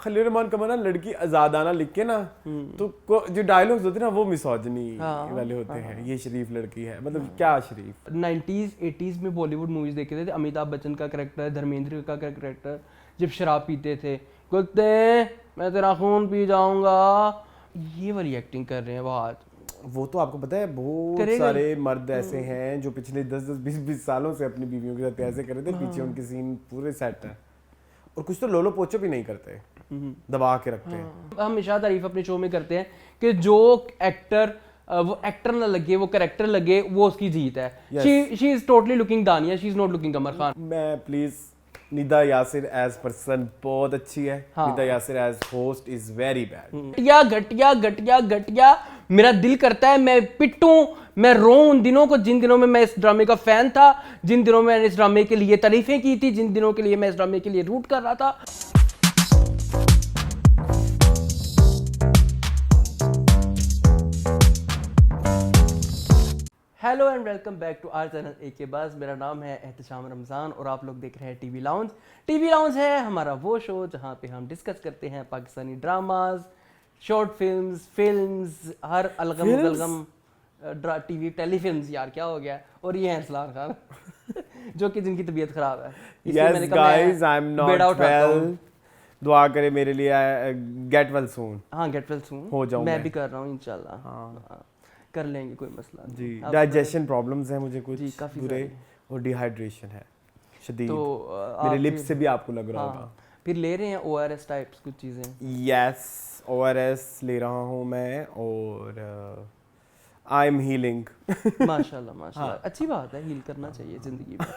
खलील रहमान का ना लड़की आजादाना लिख के ना तो जो डायलॉग्स होते हैं ना वो मिसोजिनी वाले होते हैं। ये शरीफ लड़की है, मतलब क्या शरीफ। 90s 80s में बॉलीवुड मूवीज देखे थे, अमिताभ बच्चन का कैरेक्टर, धर्मेंद्र का कैरेक्टर जब शराब पीते थे, कुत्ते मैं तेरा खून पी जाऊंगा, ये वाली एक्टिंग कर रहे हैं बहुत। वो तो आपको पता है बहुत सारे मर्द ऐसे हैं जो पिछले 10-10 20-20 सालों से अपनी बीवियों के साथ ऐसे कर रहे थे, पीछे उनके सीन पूरे सेट है, और कुछ तो लोलो पोचो भी नहीं करते, दबा के रखते हैं। हमेशा तारीफ अपने शो में करते हैं कि जो एक्टर वो एक्टर ना लगे, वो कैरेक्टर लगे, वो उसकी जीत है। She is totally looking Dania, she is not looking Qamar Khan. मैं please Nida Yasir as person बहुत अच्छी है, Nida Yasir as host is very bad. घटिया घटिया घटिया घटिया, मेरा दिल करता है मैं पिटूं, मैं रोऊं उन दिनों को जिन दिनों में मैं इस ड्रामे का फैन था, जिन दिनों में मैंने इस ड्रामे के लिए तारीफें की थी, जिन दिनों के लिए मैं इस ड्रामे के लिए रूट कर रहा था। Hello and welcome back to our channel AK Baaz. मेरा नाम है एहतशाम रमज़ान और आप लोग देख रहे हैं टीवी लाउंज। टीवी लाउंज है हमारा वो शो जहाँ पे हम डिस्कस करते हैं पाकिस्तानी ड्रामाज, शॉर्ट फिल्म्स, हर अलगम टीवी टेलीफिल्म्स, यार क्या हो गया। और ये हैं अरसलान खान जो कि जिनकी तबीयत खराब है। Yes guys, I'm not well. दुआ करें मेरे लिए, गेट वेल सून। हाँ गेट वेल सून हो जाऊँ मैं भी कर रहा हूँ इंशाल्लाह। हाँ कर लेंगे, कोई मसला नहीं जी। डाइजेशन प्रॉब्लम्स हैं मुझे कुछ जी, काफी बुरे, और डिहाइड्रेशन है शदीद, तो मेरे लिप्स से भी आपको लग रहा होगा। फिर ले रहे हैं ORS टाइप्स कुछ चीज़ें। यस ORS ले रहा हूँ मैं, और आई एम हीलिंग। माशाल्लाह माशाल्लाह, अच्छी बात है, हील करना चाहिए ज़िंदगी में।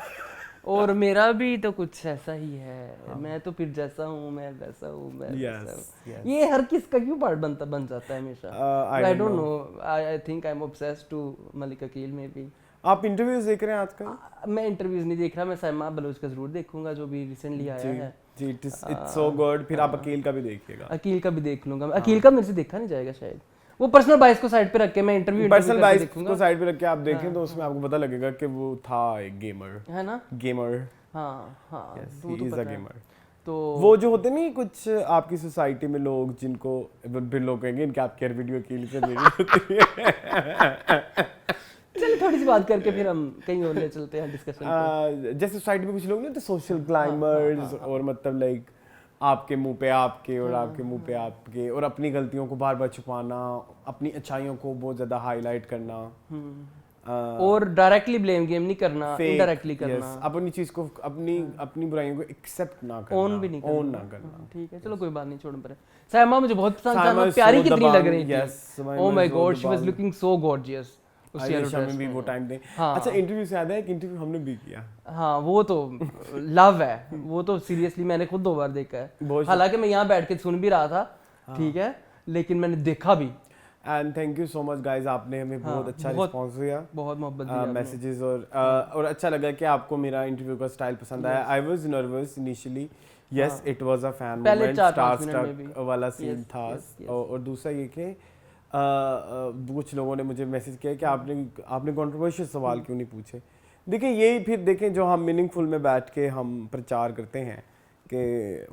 और मेरा भी तो कुछ ऐसा ही है, मैं तो फिर जैसा हूँ मैं वैसा हूँ, मैं वैसा हूँ। ये हर किसका क्यों पार्ट बन जाता है हमेशा, I don't know. I think I am obsessed to Malik Aqeel में भी। आप इंटरव्यूज देख रहे हैं आजकल? मैं इंटरव्यूज नहीं देख रहा, मैं सैमा बलूच का जरूर देखूंगा जो भी रिसेंटली आया है जी। It's so good. फिर आप अकील का भी देखिएगा। अकील का भी देख लूंगा। अकील का मेरे से देखा नहीं जाएगा शायद, वो पर्सनल बाइस को साइड पे रख के मैं इंटरव्यू पर्सनल बाइस को साइड पे रख के आप देखें तो उसमें आपको पता लगेगा कि वो था एक गेमर, है ना, गेमर। हाँ हाँ ही इज अ गेमर। तो वो जो होते नहीं कुछ आपकी सोसाइटी में लोग जिनको फिर लोग कहेंगे इनके आपकी हर वीडियो अकील से रिलेटेड होती है। चलिए थोड़ी सी बात करके फिर हम कहीं और ले चलते हैं डिस्कशन। जैसे सोसाइटी में कुछ लोग नहीं होते सोशल क्लाइंबर्स, और मतलब लाइक आपके मुंह पे आपके और आपके मुंह पे आपके, और अपनी गलतियों को बार बार छुपाना, अपनी अच्छाइयों को बहुत ज्यादा हाईलाइट करना, और डायरेक्टली ब्लेम गेम नहीं करना, इनडायरेक्टली करना, अपनी चीज को अपनी बुराइयों को एक्सेप्ट ना करना, ओन भी नहीं करना, ओन ना करना। ठीक है चलो कोई बात नहीं, छोड़ पर। सैमा मुझे बहुत पसंद था, प्यारी कितनी लग रही थी। Oh my God she was looking so gorgeous उस में भी वो टाइम पे। अच्छा इंटरव्यू से याद है एक इंटरव्यू हमने भी किया। हाँ वो तो लव है, वो तो सीरियसली मैंने खुद 2 बार देखा है, हालांकि मैं यहाँ बैठ के सुन भी रहा था, ठीक है, लेकिन मैंने देखा भी। And thank you so much guys, आपने हमें बहुत अच्छा रिस्पांस दिया, बहुत मोहब्बत दिया, मैसेजेस, और अच्छा लगा कि आपको मेरा इंटरव्यू का स्टाइल पसंद आया। I was nervous initially, yes it was a fan moment, star struck वाला सीन था। और दूसरा ये कि कुछ लोगों ने मुझे मैसेज किया कि आपने कंट्रोवर्शियल सवाल क्यों नहीं पूछे। देखिए यही फिर देखें जो हम मीनिंगफुल में बैठ के हम प्रचार करते हैं कि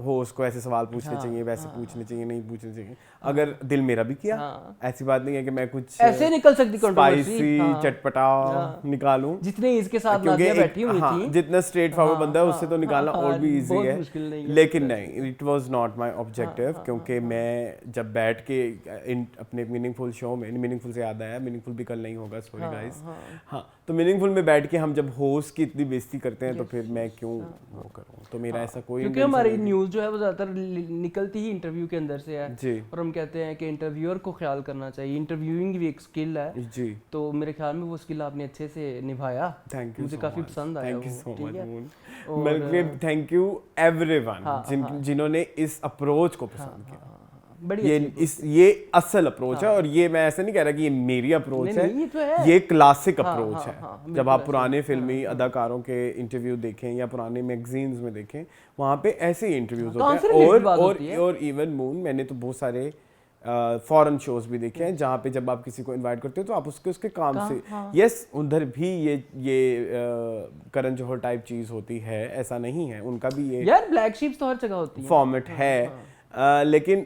होस्ट को ऐसे सवाल पूछने चाहिए, वैसे पूछने चाहिए, नहीं पूछने चाहिए। अगर दिल मेरा भी किया, ऐसी बात नहीं है कि मैं कुछ ऐसे निकल सकती स्पाइसी चटपटा निकालूं, जितने इसके साथ नादिया बैठी हुई थी, जितना स्ट्रेट फॉरवर्ड बंदा है उससे तो निकालना और भी इजी है, लेकिन नहीं, it was not my objective. क्योंकि मैं जब बैठ के अपने मीनिंगफुल शो में, मीनिंगफुल से याद आया, मीनिंगफुल भी कल नहीं होगा, सॉरी गाइस, हाँ, तो मीनिंगफुल में बैठ के हम जब होस्ट की इतनी बेइज्जती करते हैं तो फिर मैं क्यों वो करूं। तो मेरा ऐसा कोई, क्योंकि हमारी न्यूज़ जो है वो ज़्यादातर निकलती ही इंटरव्यू के अंदर से है जी, और हम कहते हैं कि इंटरव्यूअर को ख्याल करना चाहिए, इंटरव्यूइंग भी एक स्किल है जी। तो मेरे ख्याल में वो स्किल आपने अच्छे से निभाया, थैंक यू, मुझे काफ़ी पसंद आया, thank you so much, thank you everyone जिन्होंने इस अप्रोच को पसंद किया। ये असल अप्रोच है, और ये मैं ऐसा नहीं कह रहा कि ये मेरी अप्रोच है, ये क्लासिक अप्रोच है। जब आप पुराने फिल्मी अदाकारों के इंटरव्यू देखें या पुराने मैगजीन्स में देखें, वहाँ पे ऐसे ही इंटरव्यूज होते हैं। और इवन मून, मैंने तो बहुत सारे फॉरेन शोज भी देखे हैं जहाँ पे जब आप किसी को इनवाइट करते हो तो आप उसके काम से, यस उधर भी ये करण जौहर टाइप चीज होती है, ऐसा नहीं है, उनका भी ये यार ब्लैक शीप्स तो हर जगह होती है, फॉर्मेट है। लेकिन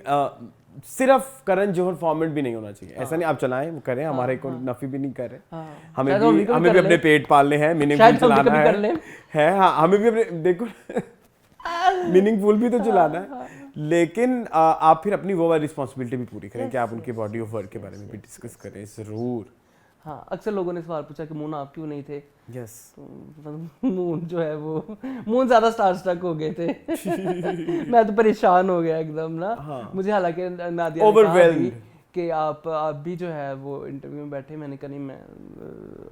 सिर्फ करण जौहर फॉर्मेट भी नहीं होना चाहिए। ऐसा नहीं आप चलाएं वो करें, हमारे को नफी भी नहीं करे। हमें भी अपने पेट पालने हैं, मीनिंगफुल चलाना है। हाँ, हमें भी अपने देखो मीनिंगफुल भी तो चलाना है, लेकिन आप फिर अपनी वो वाली रिस्पॉन्सिबिलिटी भी पूरी करें कि आप उनके बॉडी ऑफ वर्क के बारे में भी डिस्कस करें जरूर। हाँ, अक्सर लोगों ने सवाल पूछा कि मून आप क्यों नहीं थे। यस, मून जो है वो मून ज्यादा स्टारस्ट्रक हो गए थे। मैं तो परेशान हो गया एकदम ना। हाँ। मुझे हालांकि नादिया ने कहा भी कि आप भी जो है वो इंटरव्यू में बैठे, मैंने कहा नहीं मैं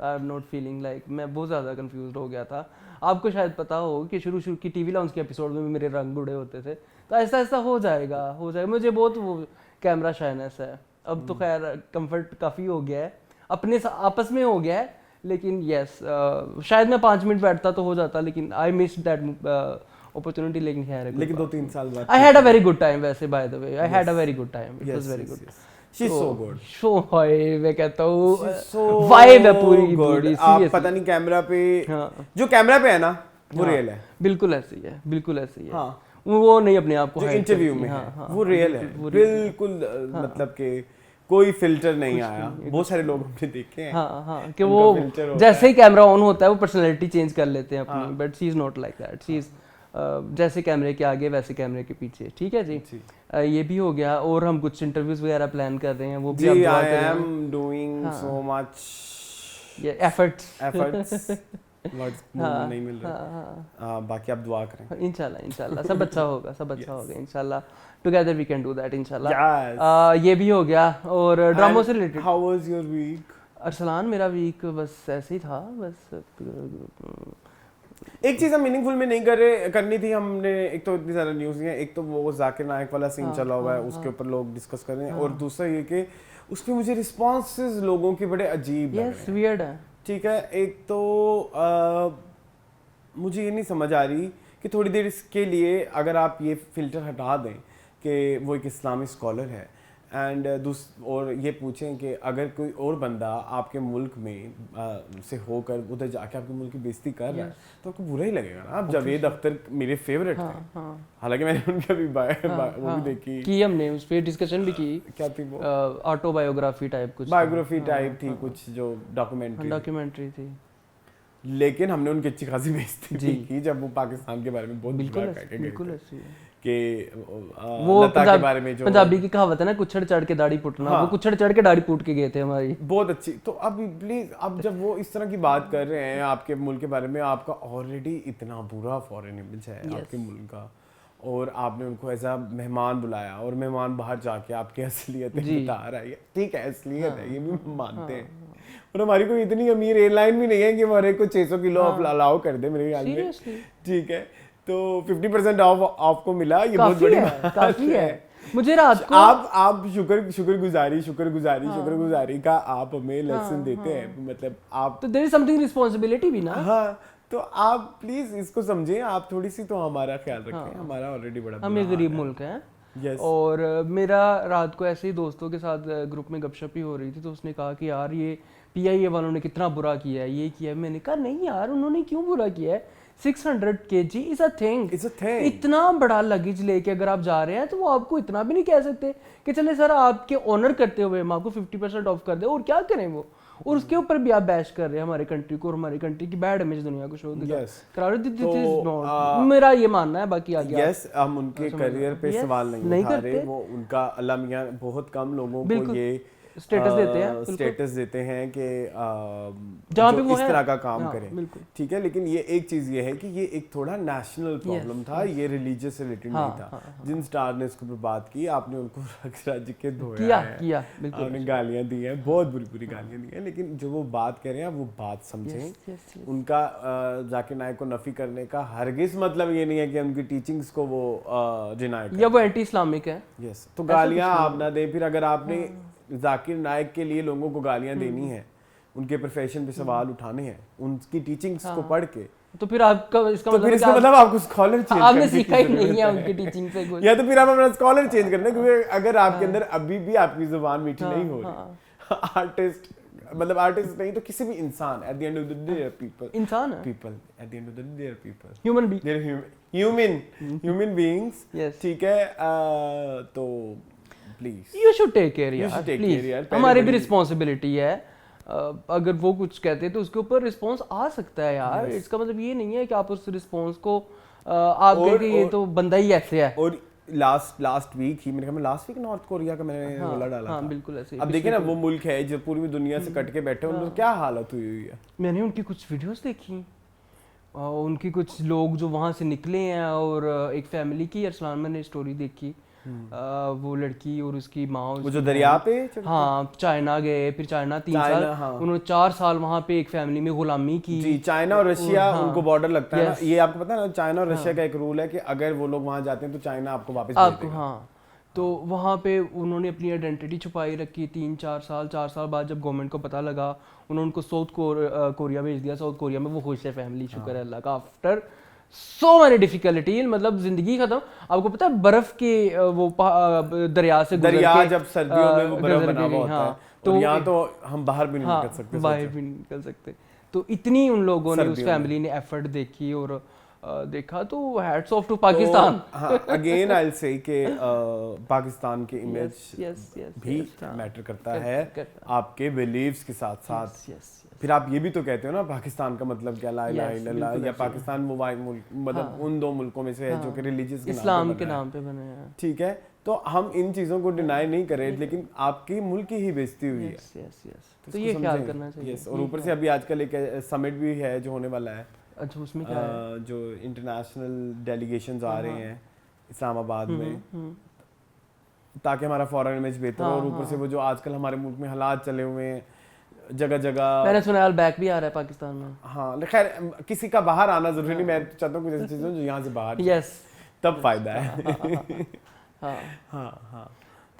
I am not feeling like, मैं बहुत ज़्यादा कंफ्यूज हो गया था। आपको शायद पता हो कि शुरू की टीवी लाउंज के एपिसोड में भी मेरे रंग बूढ़े होते थे, तो ऐसा ऐसा हो जाएगा। मुझे बहुत वो कैमरा शाइनेस है। अब तो खैर कंफर्ट काफ़ी हो गया है, अपने आपस में हो गया है, लेकिन यस शायद मैं 5 मिनट बैठता तो हो जाता, लेकिन आई मिस दैट अपॉर्चुनिटी। लेकिन खैर 2-3 साल बाद I had a very good time. वैसे by the way I had a very good time, it was very good. She's so good. So है, मैं कहता हूँ वाइब है पूरी। आप पता नहीं कैमरा पे, जो कैमरा पे है ना वो रियल है। बिल्कुल ऐसी है, बिल्कुल ऐसी है। हाँ, वो नहीं अपने आप को जो इंटरव्यू में है वो रियल है बिल्कुल। मतलब कि कोई फिल्टर नहीं आया। बहुत सारे लोग हमने देखे हैं हाँ कि वो जैसे ही कैमरा ऑन होता है वो पर्सनैलिटी चेंज कर लेते हैं अपनी, but she is not like that. She is जैसे कैमरे के आगे वैसे कैमरे के पीछे। ठीक है जी, ये भी हो गया। और हम कुछ इंटरव्यूज वगैरह प्लान कर रहे हैं, वो भी I am doing so much efforts words नहीं मिल रहे। बाकी आप दुआ करें, इंशाल्लाह सब अच्छा होगा, सब अच्छा होगा इंशाल्लाह। Together we can do that इंशाल्लाह। ये भी हो गया। और ड्रामा से related, how was your week? Arsalan, मेरा वीक बस ऐसे ही था। बस एक चीज हम मीनिंगफुल में नहीं करनी थी हमने। एक तो इतनी सारी न्यूज़ है, एक तो वो जाकिर नायक वाला सीन चला हुआ है, उसके ऊपर लोग डिस्कस कर रहे हैं। और दूसरा ये कि उसके मुझे रिस्पॉन्सेज लोगों के बड़े अजीब लग रहे हैं। वियर्ड है। ठीक है, एक तो मुझे ये नहीं समझ आ रही कि थोड़ी देर इसके लिए अगर आप ये फिल्टर हटा दें कि वो एक इस्लामिक स्कॉलर है, एंड और ये पूछें कि अगर कोई और बंदा आपके मुल्क में से होकर उधर जाके आपके मुल्क की बेइज्जती कर रहा है तो आपको बुरा ही लगेगा ना। अब जावेद अख्तर मेरे फेवरेट थे, हालांकि मैंने उनका भी वो भी देखी कि हमने उस पे डिस्कशन भी की। क्या थी वो? ऑटोबायोग्राफी टाइप कुछ, बायोग्राफी टाइप थी कुछ, जो डॉक्यूमेंट्री थी। लेकिन हमने उनकी अच्छी खासी बेइज्जती की जब वो पाकिस्तान के बारे में बहुत बुरा कह के गए थे कि वो के बारे में जो पंजाबी की कहावत है ना, कुछड़ चढ़ के दाढ़ी पुटना। हाँ। वो कुछड़ चढ़ के दाढ़ी पूट के गए थे हमारी, बहुत अच्छी। तो अब प्लीज, अब जब वो इस तरह की बात कर रहे हैं आपके मुल्क के बारे में, आपका ऑलरेडी इतना बुरा फॉरेन इमेज है आपके मुल्क का, और आपने उनको एज अ मेहमान बुलाया और मेहमान बाहर जाके आपकी असलियत बता रहा है। ठीक है, असलियत है, ये भी मानते हैं। और हमारी कोई इतनी अमीर एयरलाइन भी नहीं है कि हमारे को 600 किलो अलाउ कर दे मेरे ख्याल में। ठीक है, तो 50% ऑफ को मिला, ये बहुत बड़ी बात है। मुझे रात को आप शुक्रगुजारी का आप हमें लेसन देते हैं, मतलब आप तो देयर इज समथिंग रिस्पांसिबिलिटी भी ना। हाँ, तो आप प्लीज इसको समझें, आप थोड़ी सी तो हमारा ख्याल रखें। हमारा ऑलरेडी बड़ा, हम एक गरीब मुल्क है। yes. और मेरा रात को ऐसे ही दोस्तों के साथ ग्रुप में गपशप ही हो रही थी, तो उसने कहा कि यार ये PIA वालों ने कितना बुरा किया है, ये किया है। मैंने कहा नहीं यार, उन्होंने क्यों बुरा किया है? 600 kg इज अ थिंग। इतना बड़ा लगेज लेके अगर आप जा रहे हैं तो वो आपको इतना भी नहीं कह सकते कि चले सर आपके ऑनर करते हुए हम आपको 50% ऑफ कर दे, और क्या करें वो। और उसके ऊपर भी आप बैश कर रहे हैं हमारे कंट्री को, और हमारी कंट्री की बैड इमेज दुनिया को शो करा रहे। मेरा ये मानना है, बाकी आगे यस, हम उनके करियर पे सवाल नहीं उठा रहे। वो उनका अल्लाह मियां बहुत कम लोगों को ये स्टेटस देते हैं कि जो इस तरह का काम करें। ठीक है, लेकिन ये एक चीज ये है कि ये एक थोड़ा नेशनल प्रॉब्लम था, ये रिलीजियस रिलेटेड नहीं था। जिन स्टार ने इसके ऊपर बात की, आपने उनको रज के धोया है, आपने गालियां दी हैं, बहुत बुरी बुरी गालियां दी हैं। लेकिन जो वो बात कह रहे हैं वो बात समझें। उनका जाकिर नायक को नफी करने का हरगिज मतलब ये नहीं है कि उनकी टीचिंग्स को वो डिनाई करें या वो एंटी इस्लामिक है। यस, तो गालियां आप ना दें। फिर अगर आपने जाकिर नायक के लिए लोगों को गालियां देनी है, उनके प्रोफेशन पे सवाल उठाने हैं, उनकी टीचिंग्स को पढ़ के, तो फिर आपका इसका मतलब आपको स्कॉलर चेंज आपने सीखा ही नहीं है उनकी टीचिंग से कुछ, या तो फिर आप अपना स्कॉलर चेंज करना। क्योंकि अगर आपके अंदर अभी भी आपकी जुबान मीठी नहीं हो रही, आर्टिस्ट मतलब आर्टिस्ट नहीं तो किसी भी इंसान at the end of the day are people, इंसान है, people at the end of the day are people, human being, they are human beings, Yes. ठीक है। तो please you should take care You यार, should take प्लीज, care यार, पहले हमारी भी बड़ी- रिस्पॉन्सिबिलिटी है। अगर वो कुछ कहते हैं तो उसके ऊपर रिस्पॉन्स आ सकता है यार। इसका मतलब ये नहीं है कि आप उस रिस्पॉन्स को आप और- कहें कि ये और- तो बंदा ही ऐसे है। और लास्ट वीक ही मैंने कहा लास्ट वीक नॉर्थ कोरिया का मैंने रोला डाला हाँ था। बिल्कुल ऐसे। अब देखिए ना वो मुल्क है जो पूरी दुनिया से कट के बैठे हैं, उनको क्या हालत हुई हुई है। मैंने उनकी कुछ वीडियोस देखी, उनकी कुछ लोग जो वहाँ से निकले हैं, और एक फैमिली की अरसलान मैंने स्टोरी देखी, वो लड़की और उसकी माँ, वो जो दरिया पे हाँ चाइना गए, फिर चाइना 3 साल, चाइना, हाँ। उन्होंने 4 साल वहाँ पे एक फैमिली में गुलामी की। जी, चाइना और रशिया उनको बॉर्डर लगता है ना, Yes. ये आपको पता है ना, चाइना और रशिया का एक रूल है कि अगर वो लोग वहाँ जाते हैं तो चाइना आपको वापस भेज आपको, देगा। हाँ। तो वहाँ पे उन्होंने अपनी आइडेंटिटी छुपाई रखी 3-4 साल। 4 साल बाद जब गवर्नमेंट को पता लगा, उन्होंने उनको साउथ कोरिया भेज दिया। साउथ कोरिया में वो खुश है फैमिली, शुक्र है अल्लाह का। आफ्टर सो मैनी डिफिकल्टी, मतलब जिंदगी खत्म। आपको पता है बर्फ के वो दरिया से गुजर दरिया के, जब सर्दियों में वो बर्फ गुजर बना के हुआ गई, होता हाँ। है, तो यहाँ तो हम बाहर भी नहीं हाँ, निकल सकते, बाहर भी नहीं निकल सकते। तो इतनी उन लोगों ने, उस सर्दियों में। फैमिली ने एफर्ट देखी और देखा, तो हैट्स ऑफ टू पाकिस्तान। हाँ, अगेन आई विल से कि पाकिस्तान की इमेज यस भी मैटर करता है आपके बिलीव्स के साथ साथ। यस फिर आप ये भी तो कहते हो ना पाकिस्तान का मतलब क्या, ला इलाहा Yes, इल्लल्लाह, बिल्कुल या ऐसे ही। पाकिस्तान वो वाइड मुल्क, मतलब उन दो मुल्कों में से है जो कि रिलीजियस इस्लाम के बना है। नाम पे बने हैं। ठीक है, तो हम इन चीज़ों को डिनाई नहीं कर रहे, लेकिन आपकी मुल्क की ही बेइज्जती हुई है। यस यस यस, तो इसको ये ख्याल समझें। करना चाहिए। Yes, और ऊपर से अभी आजकल एक समिट भी है जो होने वाला है, अच्छा, उसमें क्या है? जो इंटरनेशनल डेलीगेशंस आ रहे हैं इस्लामाबाद में, ताकि हमारा फॉरेन इमेज बेहतर हो। और ऊपर से वो जो आजकल हमारे मुल्क में हालात चले हुए हैं जगह जगह, मैंने सुना है बैक भी आ रहा है पाकिस्तान में। हाँ खैर किसी का बाहर आना जरूरी नहीं, मैं तो चाहता हूँ कुछ ऐसी चीज़ें जो यहाँ से बाहर जाए, यस, तब फायदा है। हाँ, हाँ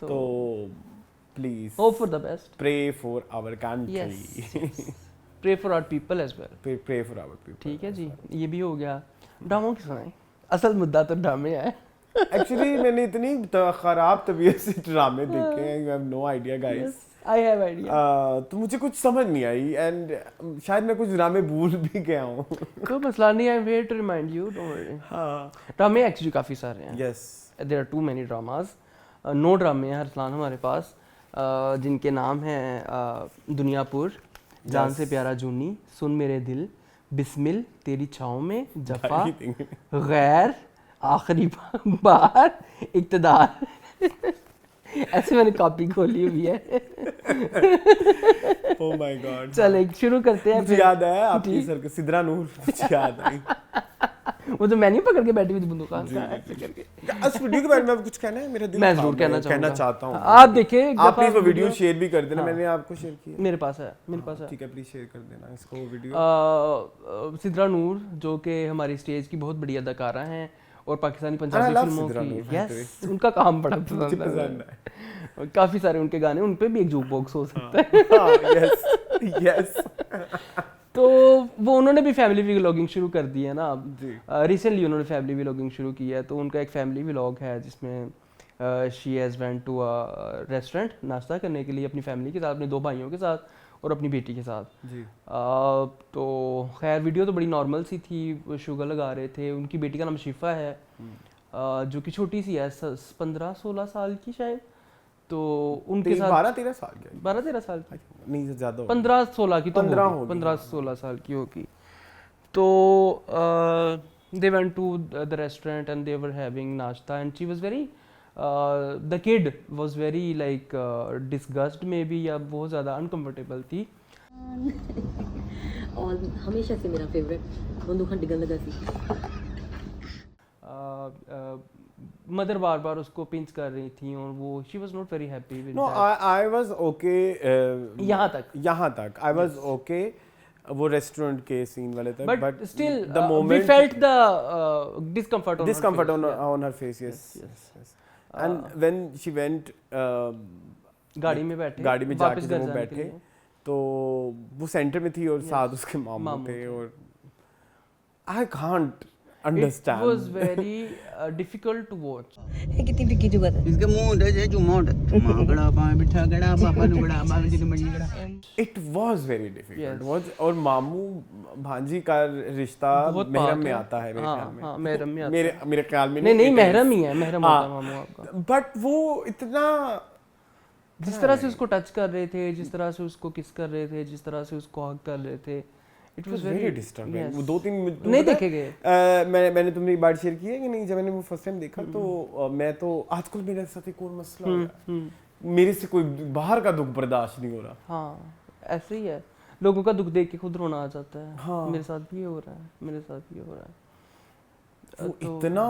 तो please hope for the best, pray for our country, yes, pray for our people as well. Pray for our people. ठीक है जी, ये भी हो गया। ड्रामों की सुनाएं, असल मुद्दा तो ड्रामे है। एक्चुअली मैंने इतनी खराब तबीयत से ड्रामे देखे हैं, you have no idea guys. I have idea. तो मुझे कुछ समझ नहीं आई, एंड शायद मैं कुछ ड्रामे भूल भी गया हूँ। कोई मसला नहीं, I am here to remind you, don't worry. हाँ, ड्रामे एक्चुअली काफ़ी सारे हैं। Yes, there are too many dramas. 9 ड्रामे हैं अरसलान हमारे पास, जिनके नाम हैं दुनियापुर, जान से प्यारा जूनी, सुन मेरे दिल, बिस्मिल, तेरी छाँव में, जफा, गैर, आखिरी बार, इक्तदार। ऐसे मैंने कॉपी खोली हुई है। Oh my God. चल शुरू करते हैं। मुझे याद आया आपकी सर के सिद्रा नूर, मुझे याद आई। वो तो मैं नहीं पकड़ के बैठी हुई थी बंदूक ऐसे करके। इस वीडियो के बारे में कुछ कहना है? मेरा दिल मैं जरूर कहना चाहता हूँ। आप देखिए, आप प्लीज वो वीडियो शेयर भी कर देना। मैंने आपको शेयर किया, मेरे पास है, मेरे पास है। ठीक है, प्लीज शेयर कर देना इसको वीडियो। सिद्रा नूर जो कि हमारी स्टेज की बहुत बड़ी अदाकारा हैं और पाकिस्तानी पंजाबी फिल्मों की, यस, उनका काम बड़ा पसंद है। काफी सारे उनके गाने, उन पे भी एक जूक बॉक्स हो सकता है। Yes yes. तो वो उन्होंने भी फैमिली व्लॉगिंग शुरू कर दी है ना। जी। रिसेंटली उन्होंने फैमिली व्लॉगिंग शुरू की है, तो उनका एक फैमिली व्लॉग है जिसमें she has went to a restaurant नाश्ता करने के लिए अपनी फैमिली के साथ, अपने 2 भाइयों के साथ और अपनी बेटी के साथ। जी। तो खैर वीडियो तो बड़ी नॉर्मल सी थी, वो शुगर लगा रहे थे। उनकी बेटी का नाम शिफा है, जो कि छोटी सी है, 15-16 साल की शायद। तो उनके साथ 12-13 साल की, 12-13 साल की नहीं ज्यादा, 15-16 की, तो 15-16 साल की होगी। तो they went to the restaurant and they were having nashta and she was very the kid was very like disgusted maybe, या बहुत ज़्यादा uncomfortable थी। और हमेशा से मेरा फेवरेट बंदूक हंडिगन लगा सी। मदर बार बार उसको पिंच कर रही थी और वो she was not very happy with no I was okay यहाँ तक आई वाज ओके वो रेस्टोरेंट के सीन वाले तक, but still the we moment felt the discomfort on her face, yes. And when she went गाड़ी में जाके जब वो बैठे तो वो सेंटर में थी और साथ उसके मामू थे, और understand. It was very difficult to watch. कितनी फिक्की जुगा था इसके मुंह होते जे चुम्मा होते चुम्मा गड़ा पा बिठा गड़ा पापा नुगड़ा बा जिन मजी गड़ा It was very difficult. Yes. Was और मामू भांजी का रिश्ता बहुत महरम पाक में है। आता है मेरे ख्याल में। हाँ महरम में आता मेरे ख्याल में नहीं it is. महरम ही है, महरम होता है हाँ, मामू आपका। बट वो इतना जिस तरह से उसको टच कर रहे थे, जिस तरह से उसको किस कर रहे थे, जिस तरह से उसको हग कर रहे थे, it was very very disturbing. वो 2-3 नहीं देखे गए। मैंने तुमने एक बात शेयर की है कि नहीं, जब मैंने वो फर्स्ट टाइम देखा तो मैं तो आजकल मेरे साथ एक और मसला हो रहा है, मेरे से कोई बाहर का दुख बर्दाश्त नहीं हो रहा। हाँ ऐसे ही है, लोगों का दुख देख के खुद रोना आ जाता है। हाँ। मेरे साथ भी ये हो रहा है, मेरे साथ भी ये हो रहा है। वो इतना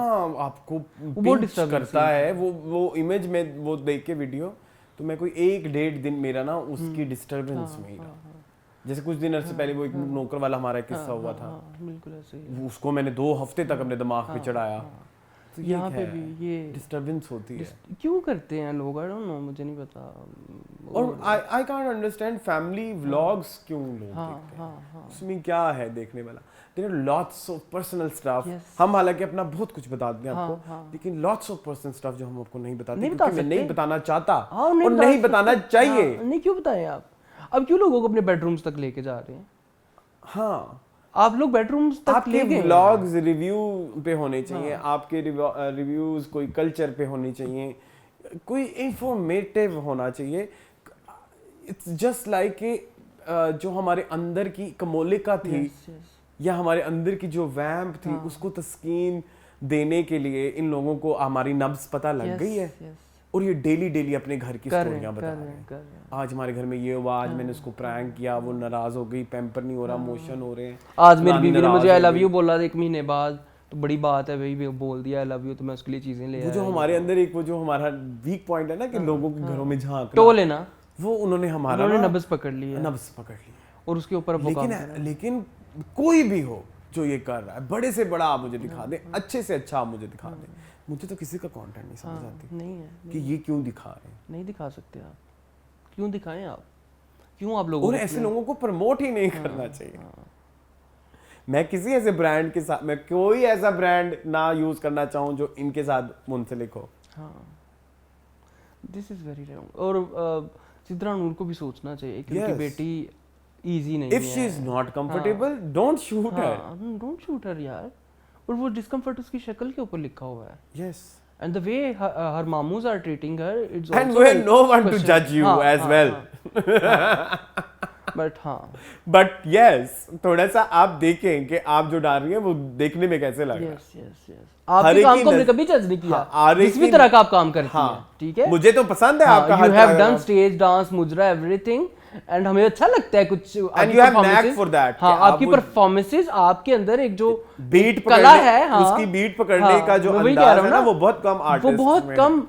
आपको बहुत पिंच disturbing करता है वो इमेज में, वो देख के वीडियो तो मैं कोई 1-1.5 दिन मेरा ना उसकी डिस्टर्बेंस में ही रहा। जैसे कुछ दिन अरसे पहले वो एक नौकर वाला हमारा एक किस्सा हुआ था, बिल्कुल ऐसे ही। उसको मैंने 2 हफ्ते तक अपने दिमाग पे चढ़ाया। तो ये यहाँ पे है, भी ये डिस्टर्बेंस होती है। क्यों करते हैं लोग, आई डोंट नो, मुझे नहीं पता। और I can't understand family vlogs क्यों लोग देखते हैं। उसमें क्या है देखने वाला? There are lots of personal stuff. हम हालांकि अपना बहुत कुछ बताते हैं आपको, लेकिन लॉट्स ऑफ पर्सनल स्टफ जो हम आपको नहीं बताते क्योंकि मैं नहीं बताना चाहता और नहीं बताना चाहिए। नहीं क्यों बताएं आप? अब क्यों लोगों को अपने बेडरूम्स तक लेके जा रहे हैं? हाँ, आप लोग बेडरूम्स तक आपके ले गए। व्लॉग्स रिव्यू पे होने चाहिए, आपके रिव्यूज कोई कल्चर पे होने चाहिए, कोई इंफॉर्मेटिव होना चाहिए। इट्स जस्ट लाइक जो हमारे अंदर की कमोलिका थी या हमारे अंदर की जो वैम्प थी, उसको तस्कीन देने के लिए इन लोगों को हमारी नब्ज पता लग गई है और ये डेली अपने घर की स्टोरियां बता रहे हैं। आज हमारे घर में ये हुआ, आज मैंने उसको प्रैंक किया, वो नाराज हो गई, पैम्पर नहीं हो रहा, मोशन हो रहे हैं। आज मेरी बीवी ने मुझे आई लव यू बोला 1 महीने बाद, तो बड़ी बात है भाई, बोल दिया आई लव यू, तो मैं उसके लिए चीजें ले आया। वो जो हमारे अंदर एक वो जो हमारा वीक पॉइंट है ना कि लोगों के घरों में झांकना, टो लेना, वो उन्होंने हमारा नब्ज पकड़ लिया, नब्ज पकड़ लिया और उसके ऊपर वो काम कर लेकिन कोई भी हो जो ये कर रहा है, बड़े से बड़ा आप मुझे दिखा दें, अच्छे से अच्छा आप मुझे दिखा दें, मुझे तो किसी का कंटेंट नहीं समझ आती नहीं है कि ये क्यों दिखा रहे हैं। नहीं दिखा सकते आप, क्यों दिखाएं आप? क्यों आप लोगों और ऐसे लोगों को प्रमोट ही नहीं करना चाहिए। मैं किसी ऐसे ब्रांड के साथ, मैं कोई ऐसा ब्रांड ना यूज करना चाहूँ जो इनके साथ मुंसलिक हो। This is very wrong. और सिद्रा नूर को भी सोचना चाहिए क्योंकि बेटी इजी नहीं है। If she is not comfortable don't shoot her. Don't shoot her यार। और वो डिस्कम्फर्ट उसकी शक्ल के ऊपर लिखा हुआ है। Yes. And the way her mamus are treating her, it's and also we're no one to judge you as well. But हाँ. But yes, थोड़ा सा आप देखें कि आप जो डाल रही हैं वो देखने में कैसे लग रहा है। Yes. आपके काम को हमने कभी जज नहीं किया। जिस भी तरह का आप काम करती हैं, ठीक है? मुझे तो पसंद है आपका। You have done stage dance, मुजरा, everything. एंड हमें अच्छा लगता है कुछ and you have knack for that। हाँ, आपकी परफॉर्मेंसेस, आपके अंदर एक जो बीट कला है, हाँ, उसकी बीट पकड़ने का जो अंदाज है ना, वो बहुत कम आर्टिस्ट वो बहुत कम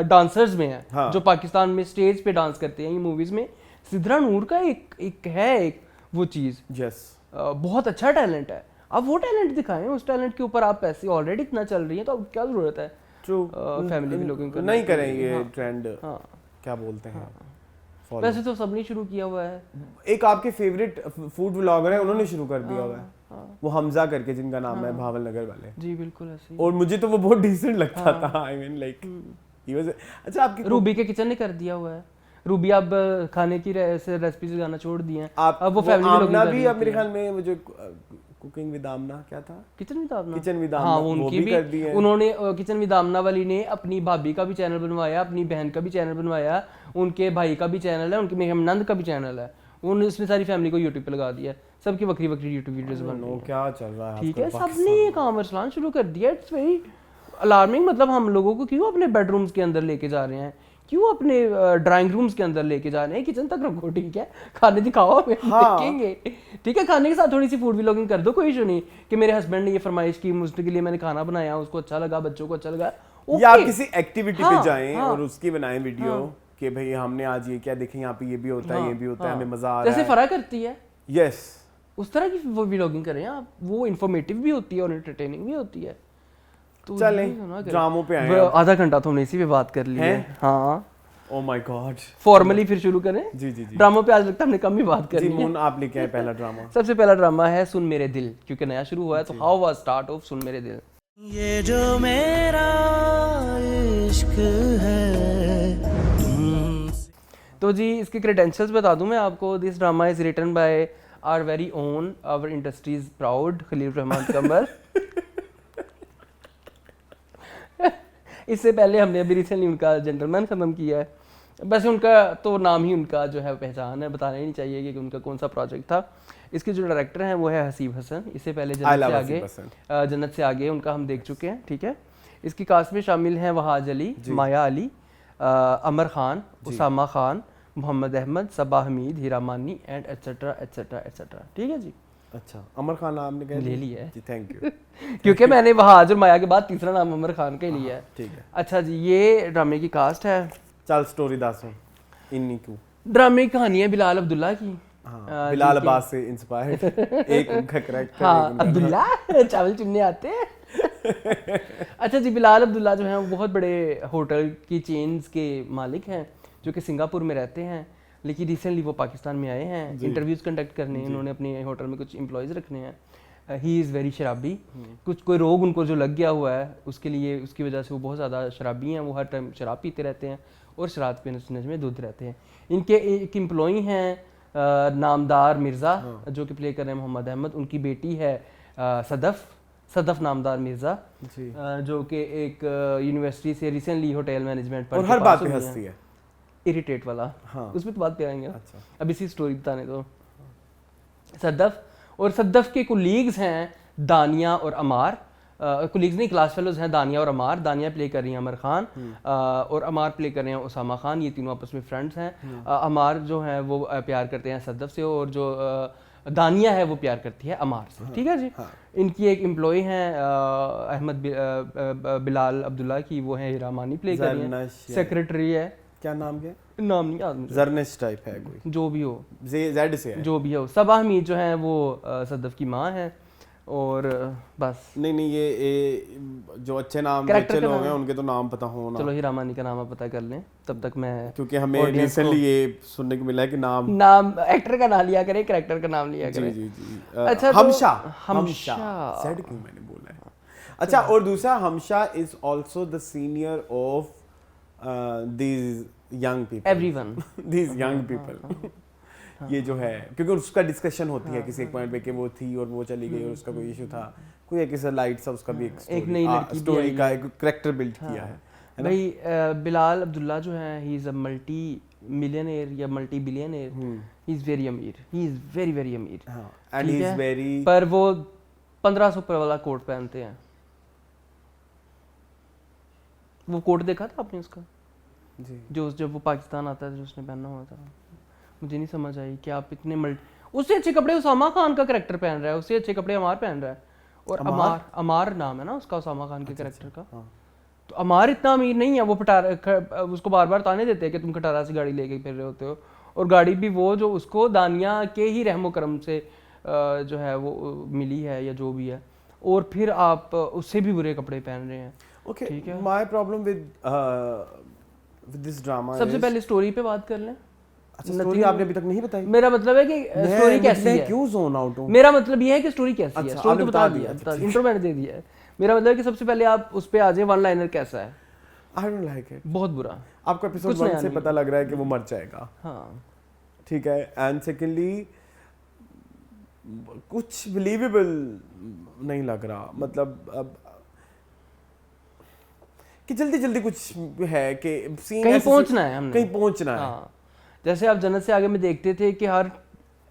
डांसर्स में है। हाँ। जो पाकिस्तान में स्टेज पे डांस करते हैं, ये मूवीज में सिद्रा नूर का एक वो चीज। यस। बहुत अच्छा टैलेंट है। अब वो टैलेंट दिखाएं, उस टैलेंट के ऊपर आप पैसे ऑलरेडी इतना चल रही है, तो अब क्या जरूरत है ट्रू फैमिली भी लोगों को नहीं करें ये ट्रेंड। क्या बोलते हैं, वैसे तो सबने शुरू किया हुआ है। एक आपके फेवरेट फूड व्लॉगर है, उन्होंने शुरू कर दिया हुआ है, वो हमजा करके, जिनका नाम है, भावल नगर वाले। जी बिल्कुल ऐसे। और मुझे तो वो बहुत डिसेंट लगता था। I mean like he was. अच्छा, आपकी रूबी के किचन ने कर दिया हुआ है। रूबी अब खाने की रेसिपीज गाना छोड़ दी हैं। अब वो फैमिली लोग आमना भी, अब मेरे ख्याल में मुझे कुकिंग विद आमना क्या था, kitchen with Amna, kitchen with Amna, हाँ, वो उनकी भी कर दी है। उन्होंने किचन विद आमना वाली ने अपनी भाभी का भी चैनल बनवाया, अपनी बहन का भी चैनल बनवाया, उनके भाई का भी चैनल है, उनके मेरे नंद का भी चैनल है। उसने सारी फैमिली को यूट्यूब पे लगा दिया, सबकी बकरी यूट्यूब वीडियोस बन रही हैं। क्या चल रहा है, ठीक है, सबने ये काम चलाना शुरू कर दिया। It's very alarming. मतलब हम लोगों को क्यों अपने बेडरूम्स के अंदर लेके जा रहे हैं, क्यों अपने ड्राइंग रूम्स के अंदर लेके जा रहे हैं? किचन तक रखो, ठीक है, खाने दिखाओ, हमें देखेंगे, ठीक है। खाने के साथ थोड़ी सी फूड व्लॉगिंग कर दो, कोई इशू नहीं कि मेरे हस्बैंड ने ये फरमाइश की, मुझके लिए मैंने खाना बनाया, उसको अच्छा लगा, बच्चों को अच्छा लगा। या आप किसी एक्टिविटी पे जाएं और उसकी बनाएं वीडियो कि भाई हमने आज ये क्या देखें, यहाँ पे ये भी होता है, ये भी होता है, हमें मजा आ रहा है, जैसे फरा करती है। यस, उस तरह की वो व्लॉगिंग करें आप। वो इन्फॉर्मेटिव भी होती है और एंटरटेनिंग भी होती है। तो चलें ड्रामों पे आए। आधा घंटा तो हमने इसी पे बात कर ली है। हाँ, ओह माय गॉड। फॉर्मली फिर शुरू करें। जी जी जी ड्रामों पे आज लगता है हमने कम ही बात जी करी है। मून, आप लेके आए पहला ड्रामा। सबसे पहला ड्रामा है सुन मेरे दिल, क्योंकि नया शुरू हुआ है, तो हाउ वाज स्टार्ट ऑफ सुन मेरे दिल। ये जो मेरा इश्क है। तो जी इसके क्रेडेंशियल्स बता दूं मैं आपको। This drama is written by our very own, our industry's proud Khalil Rehman Qamar. इससे पहले हमने अभी रिसेंटली उनका जेंटलमैन खत्म किया है। बस उनका तो नाम ही उनका जो है पहचान है, बताना ही नहीं चाहिए कि उनका कौन सा प्रोजेक्ट था। इसके जो डायरेक्टर हैं वो है हसीब हसन। इससे पहले जन्नत से आगे उनका हम देख चुके हैं, ठीक है। इसकी कास्ट में शामिल हैं वहाज अली, माया अली, अमर खान, उसामा खान, मोहम्मद अहमद, सबा हमीद, हीरा मानी एंड एटसेट्रा एटसेट्रा एटसेट्रा। ठीक है जी। अच्छा, अमर खान आपने कह ले लिया है जी, थैंक यू। क्योंकि मैंने वहाज और माया के बाद तीसरा नाम अमर खान का ही लिया है। ठीक है। अच्छा जी, ये ड्रामे की कास्ट है। चल स्टोरी दस इन्नी क्यों। ड्रामे की कहानी है बिलाल अब्दुल्ला की। हाँ, बिलाल अब्बास से इंस्पायर्ड एक उनका कैरेक्टर। हाँ, अब्दुल्ला चावल चुनने आते हैं। अच्छा जी, बिलाल अब्दुल्ला जो है वो बहुत बड़े होटल की चेन्स के मालिक हैं, जो कि सिंगापुर में रहते हैं, लेकिन रिसेंटली वो पाकिस्तान में आए हैं इंटरव्यूज़ कंडक्ट करने। उन्होंने अपने होटल में कुछ एम्प्लॉयज़ रखने हैं। ही इज़ वेरी शराबी। कुछ कोई रोग उनको जो लग गया हुआ है, उसके लिए उसकी वजह से वो बहुत ज़्यादा शराबी हैं। वो हर टाइम शराब पीते रहते हैं और शराब पीने से में दूध रहते हैं। इनके एक एम्प्लॉई हैं नामदार मिर्ज़ा, जो कि प्ले कर रहे हैं मोहम्मद अहमद। उनकी बेटी है सदफ नामदार मिर्ज़ा, जो कि एक यूनिवर्सिटी से रिसेंटली होटल मैनेजमेंट पर और हर बात पे हंसती है, इरिटेट वाला। हाँ। उसमें तो बात पे आएंगे। अच्छा। अब इसी स्टोरी बताने दो। सदफ के कुलीग्स हैं दानिया और अमार। कुलीग्स नहीं, क्लास फेलोज हैं दानिया और अमार। दानिया प्ले कर रही हैं अमर खान और अमार प्ले कर रहे हैं उसामा खान। ये तीनों आपस में फ्रेंड्स हैं। अमार जो है वो प्यार करते हैं सदफ से, और जो दानिया है वो प्यार करती है अमार से। ठीक है जी। इनकी एक एम्प्लॉय हैं अहमद बिलाल अब्दुल्ला की, वो है हीरा मानी प्ले कर रही हैं। सेक्रेटरी है, क्या नाम क्या? नाम नहीं याद मुझे, जर्निश टाइप है कोई, जो भी हो, जेड से है, जो भी हो। सबा हमीद जो है वो सदफ की माँ है। और बस नहीं ये जो अच्छे नाम कैरेक्टर लोग हैं उनके तो नाम पता हो ना। चलो हीरा मानी का नाम आप पता कर लें तब तक मैं, क्योंकि हमें रिसेंटली ये सुनने को मिला है कि नाम एक्टर का नाम लिया करें, कैरेक्टर का नाम लिया करें। जी जी। अच्छा, हमशा जेड क्यों मैंने बोला है। अच्छा, और दूसरा हमशा is also the senior of these young people, everyone, these young people. ये जो है, क्योंकि उसका डिस्कशन होती है किसी एक पॉइंट पे कि वो थी और वो चली गई और उसका कोई इशू था, कोई एक ऐसा लाइट सा उसका भी एक नई लड़की स्टोरी का एक कैरेक्टर बिल्ड किया है भाई। बिलाल अब्दुल्ला जो है, he is a multi millionaire या multi billionaire. He is very अमीर, ही इज वेरी वेरी अमीर। एंड ही इज वेरी, पर वो 1500 रुपए वाला कोट पहनते हैं। वो कोट देखा था आपने उसका जी, जो जब वो पाकिस्तान आता है जो उसने पहना हुआ था, मुझे नहीं समझ आई कि आप इतने उससे अच्छे कपड़े उसामा खान का कैरेक्टर पहन रहा है, उससे अच्छे कपड़े अमार पहन रहा है। और अमार नाम है ना उसका, उसामा खान के कैरेक्टर का। तो अमार इतना अमीर नहीं है, वो उसको बार बार ताने देते हैं कि तुम खटारा से गाड़ी लेके फिर रहे होते हो, और गाड़ी भी वो जो उसको दानिया के ही रहमो करम से जो है वो मिली है या जो भी है, और फिर आप उससे भी बुरे कपड़े पहन रहे हैं। ओके, ठीक है। My problem with this drama, सबसे पहले स्टोरी पे बात कर लें। अच्छा, स्टोरी आपने अभी तक नहीं बताई। मेरा मतलब है कि स्टोरी कैसी है, क्यों जोन आउट हूं। मेरा मतलब ये है कि स्टोरी कैसी है। अच्छा, स्टोरी तो बता दिया, इंट्रो मैंने दे दिया है। मेरा मतलब है कि सबसे पहले आप उस पे आ जाए, वन लाइनर कैसा है। आई डोंट लाइक इट, बहुत बुरा। आपको एपिसोड 1 से पता लग रहा है कि वो मर जाएगा। हाँ ठीक है, एंड सेकेंडली कुछ बिलीवेबल नहीं लग रहा, मतलब अब कि जल्दी जल्दी कुछ है कि सीन कहीं पहुंचना है, हमने कहीं पहुंचना है। हाँ, जैसे आप जन्नत से आगे में देखते थे कि हर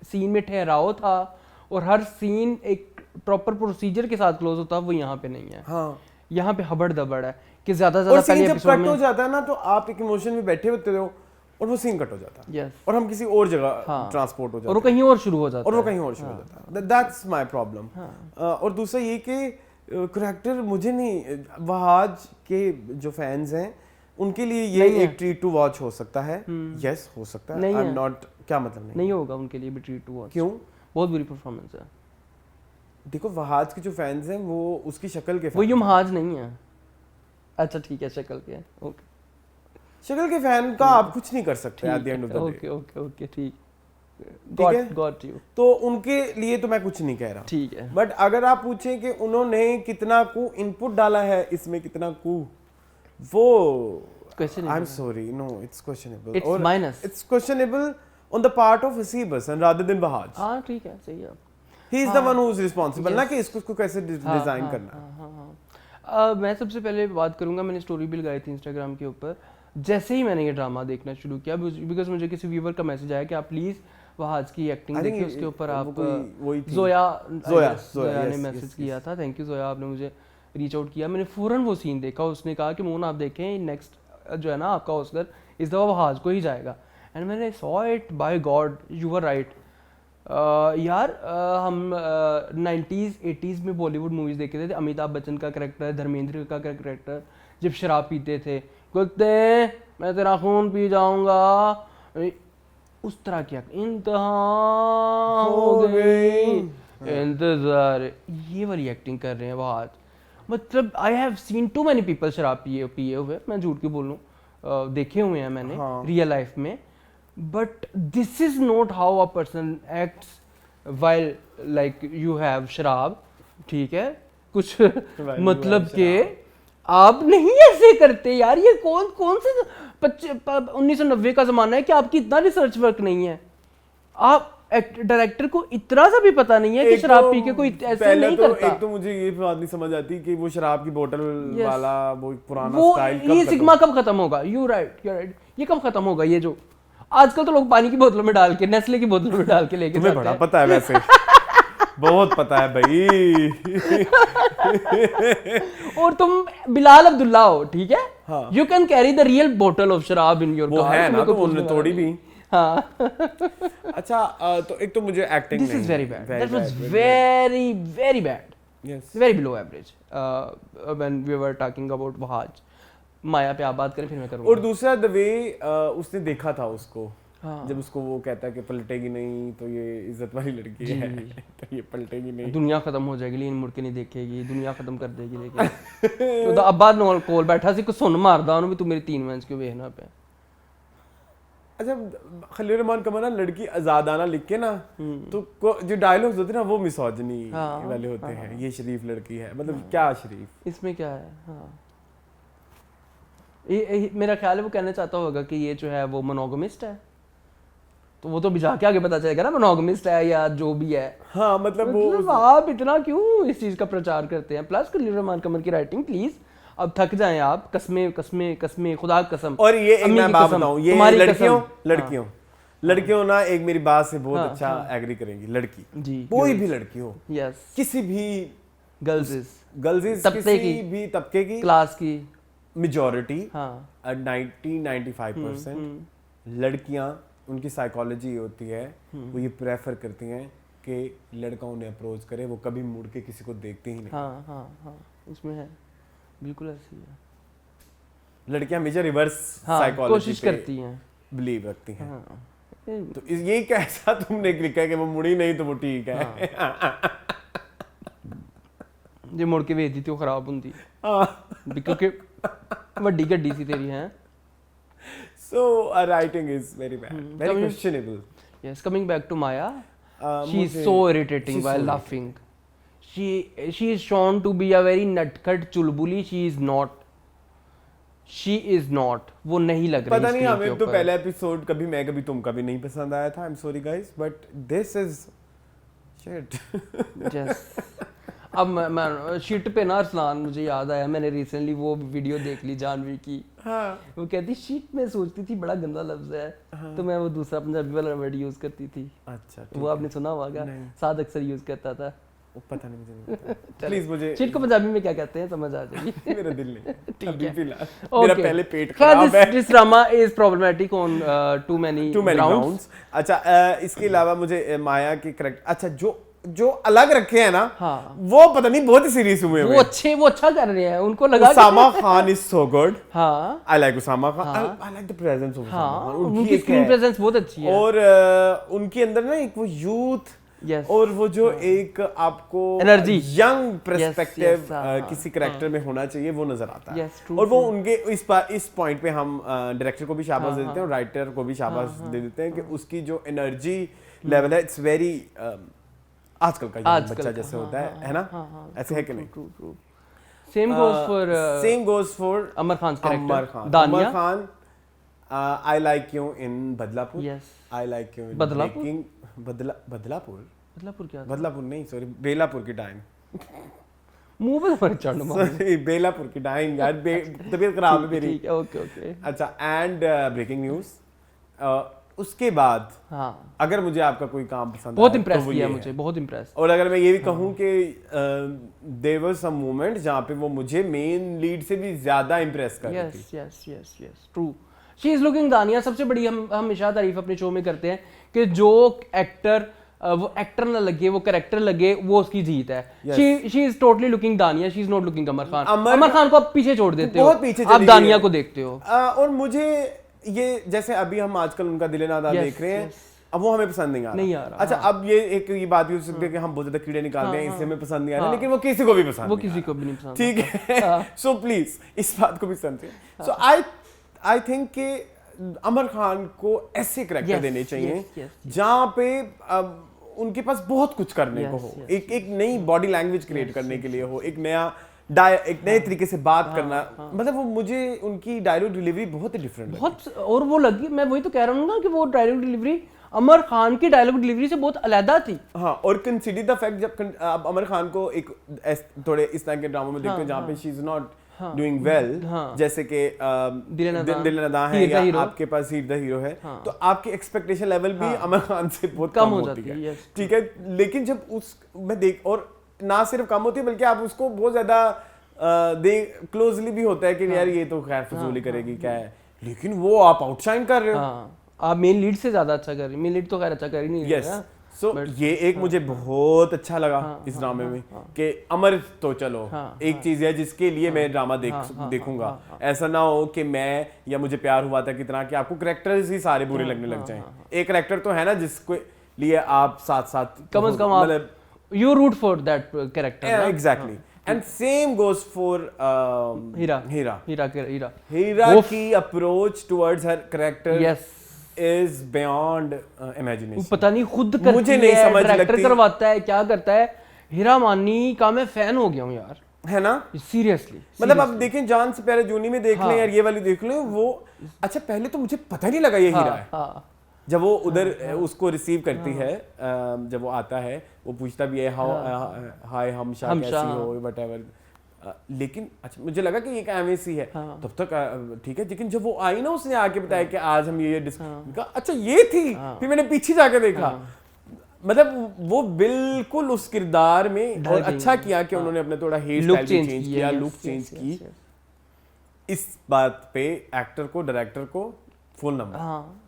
सीन में ठहराव था और हर सीन एक प्रॉपर प्रोसीजर के साथ क्लोज होता है, वो यहाँ पे नहीं है। हाँ, यहाँ पे हबड़ दबड़ है कि ज्यादा पहले एपिसोड में कट हो जाता है ना, तो आप एक इमोशन में बैठे होते हो और वो सीन कट हो जाता है। यस, और हम किसी और जगह ट्रांसपोर्ट हो जाते हैं, और वो कहीं और शुरू हो जाता है, और वो कहीं और शुरू हो जाता है। That's my problem. और दूसरा ये कि करैक्टर मुझे नहीं, वहाज के जो फैंस हैं उनके लिए ये एक ट्रीट टू वॉच हो सकता है। यस, हो सकता है। आई एम नॉट, क्या मतलब नहीं होगा उनके लिए भी ट्रीट टू वॉच। क्यों? बहुत बुरी परफॉर्मेंस है। देखो, वहाज के जो फैंस हैं वो उसकी शक्ल के, वो युमहाज नहीं है। अच्छा ठीक है, शक्ल के है, ओके। शक्ल के फैन का आप कुछ नहीं कर सकते eight the end of the day. Okay okay okay ठीक है? Got you. तो उनके लिए तो मैं कुछ नहीं कह रहा, ठीक है। बट अगर आप पूछें कि उन्होंने कितना कू इनपुट डाला है इसमें, कितना कू, वो question I am sorry, no it's questionable, it's minus, it's questionable on the part of Haseeb Hasan rather than Wahaj. हाँ ठीक है, सही है। He is the one who is responsible, ना कि इसको कैसे डिजाइन करना है। मैं सबसे पहले बात करूंगा, मैंने स्टोरी भी लगाई थी इंस्टाग्राम के ऊपर जैसे ही मैंने ये ड्रामा देखना शुरू किया, बिकॉज मुझे किसी व्यूअर का मैसेज आया कि आप प्लीज वहाज की एक्टिंग देखिए, उसके ऊपर आप जोया ने मैसेज किया था, थैंक यू जोया, आपने मुझे रीच आउट किया। मैंने फौरन वो सीन देखा, उसने कहा कि मोहन आप देखें नेक्स्ट जो है ना आपका ऑस्कर इस दफ़ा वहाज को ही जाएगा, एंड मैंने saw it, by God you are right. यार हम 90s 80s में बॉलीवुड मूवीज़ देखते थे, अमिताभ बच्चन का कैरेक्टर, धर्मेंद्र का कैरेक्टर जब शराब पीते थे, कुत्ते मैं तेरा खून पी जाऊंगा, उस तरह की इंतहा हो गई इंतजार, ये वाली एक्टिंग कर रहे हैं वो आज। मतलब I have seen too many people शराब पिए हुए, मैं झूठ क्यों बोलूं, देखे हुए हैं मैंने रियल लाइफ में, but this is not how a person acts while like you have शराब, ठीक है, कुछ मतलब के आप नहीं ऐसे करते यार। ये कौन से 1990 का जमाना है कि आपकी इतना रिसर्च वर्क नहीं है, आप डायरेक्टर को इतना सा भी पता नहीं है कि शराब पी के कोई ऐसे नहीं करता। एक तो मुझे ये बात नहीं समझ आती कि वो शराब की बोतल वाला वो पुराना स्टाइल ये सिग्मा कब खत्म होगा, यू राइट, ये कब खत्म होगा, ये जो आजकल तो लोग पानी की बोतलों में डाल के, नेस्ले की बोतलों में डाल के लेके जाते हैं। बड़ा पता है वैसे बहुत पता है भाई। और तुम बिलाल अब्दुल्ला हो, ठीक है, you can carry the real बोतल ऑफ शराब इन योर कार, वो है ना, तो उन्होंने तोड़ी भी। हाँ अच्छा, तो एक तो मुझे acting this is very bad, that was very very bad, yes very below average when we were talking about Wahaj. Maya पे आप बात करें फिर मैं करूंगा। और दूसरा द वे उसने देखा था उसको, जब उसको वो कहता है कि पलटेगी नहीं तो ये इज्जत वाली लड़की है, तो ये पलटेगी नहीं, दुनिया खत्म हो जाएगी लेकिन मुड़ के नहीं देखेगी, दुनिया खत्म कर देगी लेकिन तो अब्बा नॉल कोल बैठा सी को सुन मारदा उन्होंने भी तू मेरी 3 मंथ क्यों देखना पे। अच्छा, खलील रहमान का ना लड़की आजादाना लिख के ना, तो जो डायलॉग्स होते हैं ना वो मिसोजिनी वाले होते हैं, ये शरीफ लड़की है, मतलब क्या शरीफ, इसमें क्या है। हाँ ये मेरा ख्याल है वो कहना चाहता होगा कि ये जो है वो मोनोगमिस्ट है, तो वो तो भी जाके आगे पता चलेगा ना मोनोगमिस्ट है या जो भी है। हाँ मतलब वो आप इतना क्यों इस चीज का प्रचार करते हैं। प्लस खलील रहमान कमर की राइटिंग प्लीज अब थक जाएं आप, कसमें कसमें कसमें खुदा कसम। और ये एक मैं बात बताऊं, ये लड़कियों ना एक मेरी बात से बहुत अच्छा एग्री करेंगी, लड़की कोई भी लड़की हो, किसी भी गर्ल्स किसी भी तबके की, क्लास की, मेजॉरिटी 90-95% लड़कियां, उनकी साइकोलॉजी होती है, वो ये प्रेफर करती हैं कि लड़का उन्हें अप्रोच करे, वो कभी मुड़ के किसी को देखते ही नहीं। हाँ उसमें है, बिल्कुल ऐसी है। लड़कियां हमेशा रिवर्स साइकोलॉजी कोशिश करती हैं, बिलीव रखती हैं। तो ये कैसा तुमने लिखा है कि वो मुड़ी नहीं तो वो ठीक है। जे मुड़ के भेज दी थी वो खराब होंदी, क्योंकि वड्डी गड्डी सी तेरी है। So writing is very bad, very questionable. Yes, coming back to Maya, she is so irritating while laughing. She is shown to be a very nutcut Chulbuli. She is not. वो नहीं लग रही। पता नहीं, हमें तो पहला एपिसोड कभी मैं कभी तुम कभी नहीं पसंद आया था। I'm sorry guys, but this is shit. Yes. अब मैं शिट पे ना अरसलान, मुझे याद आया, मैंने रिसेंटली वो वीडियो देख ली जानवी की। वो कहती शिट में सोचती थी बड़ा गंदा लफ्ज है, तो मैं वो दूसरा पंजाबी वाला वर्ड यूज करती थी। अच्छा, वो आपने सुना होगा, साद अक्सर यूज करता था। पता नहीं मुझे, प्लीज मुझे शिट को पंजाबी में क्या कहते हैं समझ आ जाएगी। मेरा दिल नहीं, ठीक है, मेरा पहले पेट खराब है। This drama is problematic on too many grounds. अच्छा, इसके अलावा मुझे माया के करेक्ट, अच्छा जो अलग रखे हैं ना, वो पता नहीं बहुत ही सीरियस हुए वो अच्छा कर रहे हैं, उनको लगा Usama Khan is so good. हाँ, I like Usama Khan, I like the presence of Usama Khan, उनकी स्क्रीन प्रेजेंस बहुत अच्छी है। और उनके अंदर ना एक वो यूथ Yes. और वो जो एक आपको Energy. यंग पर्सपेक्टिव yes, किसी करेक्टर में होना चाहिए वो नजर आता है। Yes, true, और वो उनके इस पॉइंट पे हम डायरेक्टर को भी शाबाश दे देते हैं और राइटर को भी शाबाश दे देते हैं कि उसकी जो एनर्जी लेवल है इट्स वेरी आजकल का young बच्चा जैसे होता है ना, ऐसे है कि नहीं? ट्रू सेम गोस फॉर अमर खान दानिया। अमर Khan I like you in Badlapur. Yes. I like you in Badlapur? Badlapur Badlapur क्या? बदलापुर नहीं, सॉरी, बेलापुर की डाइन। मुंह पे पर चढ़ मार। सॉरी, बेलापुर की डाइन यार, तबीयत खराब है मेरी। ठीक है, ओके। अच्छा, एंड ब्रेकिंग न्यूज़ उसके बाद अगर मुझे आपका कोई काम पसंद बहुत आया, इम्प्रेस तो वो किया ये मुझे, है। बहुत इम्प्रेस। और अगर मैं ये भी कहूँ कि देयर वर सम मोमेंट जहाँ पे वो मुझे मेन लीड से भी ज्यादा इम्प्रेस कर रही थी। Yes true. She is looking दानिया सबसे बड़ी हम हमेशा तारीफ अपने शो में करते हैं कि जो एक्टर वो एक्टर ना लगे, वो कैरेक्टर लगे, वो उसकी जीत है। She is totally looking Dania, she is not looking अमर खान। अमर खान को आप पीछे छोड़ देते हो, बहुत पीछे आप दानिया को देखते हो। और मुझे ये जैसे अभी हम आजकल उनका दिल नादा देख रहे हैं, अब वो हमें पसंद नहीं आ रहा। अच्छा, अब ये बात भी हो सकती है कि हम बहुत ज्यादा कीड़े निकालते हैं, इससे हमें पसंद नहीं आ रहा, लेकिन वो किसी को भी पसंद वो किसी को भी नहीं पसंद, ठीक है। सो प्लीज इस बात को भी समझें। सो आई थिंक कि अमर खान को ऐसे करैक्टर देने चाहिए जहाँ पे उनके पास बहुत कुछ करने को हो, एक नई बॉडी लैंग्वेज क्रिएट करने के लिए हो, एक नए तरीके से बात करना। मतलब वो मुझे उनकी डायलॉग डिलीवरी बहुत ही डिफरेंट बहुत, और वो लगी, मैं वही तो कह रहा हूँ ना कि वो डायलॉग डिलीवरी अमर खान की डायलॉग डिलीवरी से बहुत अलग थी। हाँ, और कंसीडर द फैक्ट जब आप अमर खान को एक थोड़े इस तरह के ड्रामा में देखते हो जहाँ पे she is not doing well, जैसे कि दिल नदा है या आपके पास हीर द हीरो है, तो आपकी एक्सपेक्टेशन लेवल भी अमर खान से बहुत कम हो जाती है, ठीक है। लेकिन जब मैं देख, और ना सिर्फ कम होती है बल्कि आप उसको बहुत ज्यादा क्लोजली भी होता है कि यार ये तो खैर फजूली करेगी क्या है, लेकिन वो आप आउटशाइन कर रहे हो। आप मेन लीड से ज्यादा अच्छा कर रही, मेन लीड तो खैर अच्छा कर ही नहीं है। सो ये एक मुझे बहुत अच्छा लगा इस ड्रामे में कि अमर तो चलो एक चीज है जिसके लिए मैं ड्रामा देखूंगा। ऐसा ना हो कि मैं या मुझे प्यार हुआ था कितना कि आपको कैरेक्टर्स ही सारे बुरे लगने लग जाएं। एक कैरेक्टर तो है ना जिसको लिए आप साथ कम से कम मतलब you root for that character. Yeah, exactly. And same goes for Hira की approach towards her character is beyond imagination. पता नहीं खुद करती मुझे नहीं समझ लगती, डायरेक्टर करवाता है क्या करता है। हीरा मानी का मैं फैन हो गया हूँ यार, है ना, सीरियसली। मतलब आप देखें जान से प्यारे जूनी में देख लें यार, ये वाली देख लें, वो अच्छा पहले तो मुझे पता नहीं लगा ये हीरा है। जब वो उधर उसको रिसीव करती है, जब वो आता है, वो पूछता भी है हाय हमशा कैसी हो व्हाटएवर, लेकिन अच्छा मुझे लगा कि ये एमए सी है तब तक ठीक है। लेकिन जब वो आई ना, उसने आके बताया कि आज हम ये अच्छा ये थी, फिर मैंने पीछे जाके देखा, मतलब वो बिल्कुल उस किरदार में, और अच्छा किया कि उन्होंने अपने थोड़ा हेयर स्टाइल चेंज किया, लुक चेंज की। इस बात पे एक्टर को, डायरेक्टर को फुल नंबर,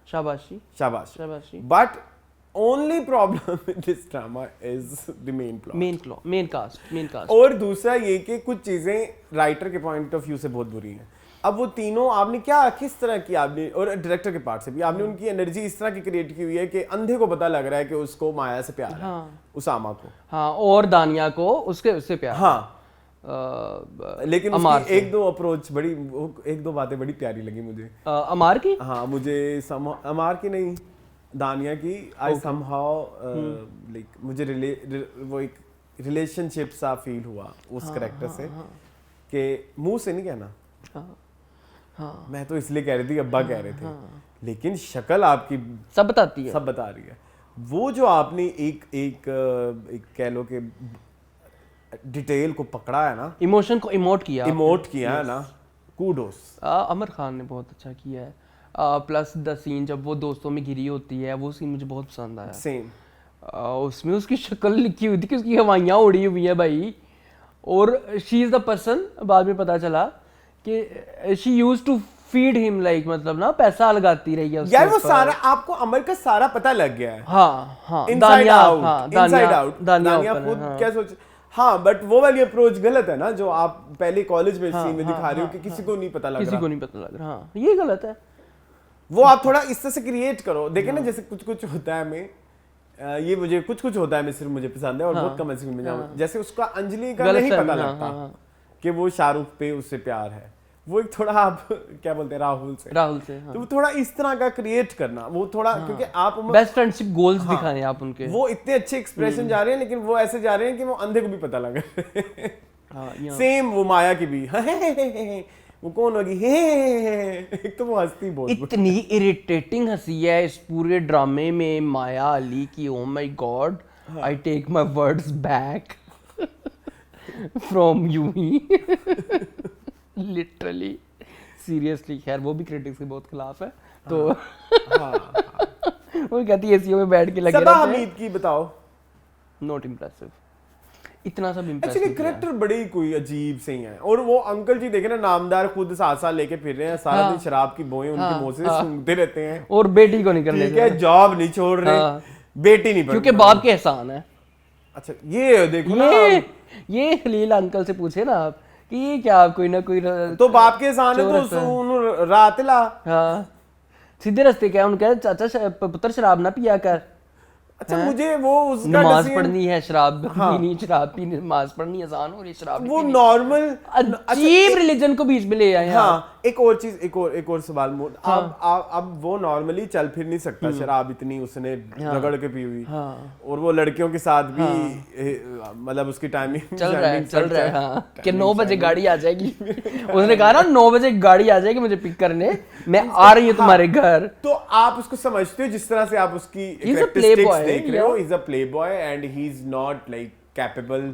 शाबाशी। But only problem with this drama is the main plot, main cast। और दूसरा ये कि कुछ चीजें राइटर के पॉइंट ऑफ व्यू से बहुत बुरी हैं। अब वो तीनों आपने क्या किस तरह की, आपने और डायरेक्टर के पार्ट से भी आपने उनकी एनर्जी इस तरह की क्रिएट की हुई है कि अंधे को पता लग रहा है कि उसको माया से प्यार है, उसामा को, और दानिया को उससे प्यार, लेकिन उसकी एक दो अप्रोच बड़ी, एक दो बातें बड़ी प्यारी लगी मुझे अमार की। हाँ, मुझे अमार की नहीं, दानिया की। आई समहाउ लाइक मुझे वो एक रिलेशनशिप सा फील हुआ उस कैरेक्टर से, कि मुंह से नहीं कहना, मैं तो इसलिए कह रही थी, अब्बा कह रहे थे, लेकिन शक्ल आपकी सब बताती है, सब बता रही है। वो जो आपने एक कह लो कि डिटेल को पकड़ा है ना, इमोशन को इमोट किया है ना, कूडोस। अमर खान ने बहुत अच्छा किया है। प्लस द सीन जब वो दोस्तों में घिरी होती है, वो सीन मुझे बहुत पसंद आया। सेम उसमें उसकी शक्ल लिखी हुई थी कि उसकी हवाइयाँ उड़ी हुई है भाई, और शी इज द पर्सन, बाद में पता चला कि she used to feed him, like मतलब ना पैसा लगाती रही है यार। वो सारा आपको अमर का सारा पता लग गया है। हाँ, इनसाइड आउट दानिया खुद क्या सोच। हाँ, बट वो वाली अप्रोच गलत है ना, जो आप पहले कॉलेज में सीन में दिखा रहे हो कि किसी को नहीं पता लग रहा, किसी को नहीं पता लग रहा। हाँ, ये गलत है। वो आप थोड़ा इस तरह से क्रिएट करो। देखें ना, जैसे कुछ होता है हमें ये मुझे कुछ होता है मिस्र मुझे पसंद है और बहुत कम ऐसी फिल्में जहाँ जैसे उसका अंजलि का नहीं पता लगता कि वो शाहरुख पे उससे प्यार है, वो एक थोड़ा आप क्या बोलते हैं राहुल से तो वो थोड़ा इस तरह का क्रिएट करना, वो थोड़ा क्योंकि आप बेस्ट फ्रेंडशिप गोल्स दिखाने आप उनके, वो इतने अच्छे एक्सप्रेशन जा रहे हैं लेकिन वो ऐसे जा रहे हैं कि वो अंधे को भी पता लग रहा है। सेम वो माया की भी वो कौन होगी एक तो वो हंसती बहुत, इतनी इरिटेटिंग हंसी है इस पूरे ड्रामे में माया अली की। Oh my God, I take my words back from you he literally seriously. खैर वो भी क्रिटिक्स के बहुत खिलाफ है तो वो कहती है एसीओ में बैठ के लगे रहते हैं। सबा हमीद की बताओ, नॉट इम्प्रेसिव, इतना सब एक्चुअली कैरेक्टर बड़े ही कोई अजीब से ही हैं। और वो अंकल जी देखे ना, नामदार खुद साथ लेके फिर रहे हैं, सारा दिन शराब की बोएं उनके मुंह से सूंघते रहते हैं और बेटी को नहीं करने देते हैं, जॉब नहीं छोड़ रहे, बेटी नहीं, क्योंकि बाप के एहसान है। अच्छा ये देखो ना, ये खलील अंकल से पूछे ना आप कि ये क्या कोई ना कोई तो बाप के एहसान है तो रात ला, हाँ सीधे रास्ते क्या उनका चाचा पुत्र शराब ना पिया कर। अच्छा मुझे वो उसका नमाज पढ़नी है, शराब पीनी, शराब पीनी, नमाज पढ़नी आसान हो रही, शराब वो नॉर्मल अजीब रिलीजन को बीच में ले आए। हाँ एक और चीज, एक और सवाल मोड, अब वो नॉर्मली चल फिर नहीं सकता, शराब इतनी उसने रगड़ के पी हुई, और वो लड़कियों के साथ भी मतलब उसकी टाइमिंग चल रहा है हाँ कि 9 बजे गाड़ी आ जाएगी उसने कहा ना 9 बजे गाड़ी आ जाएगी मुझे पिक करने, मैं आ रही हूँ तुम्हारे घर। तो आप उसको समझते हो जिस तरह से आप उसकी देख रहे हो, is a Playboy and he is not like capable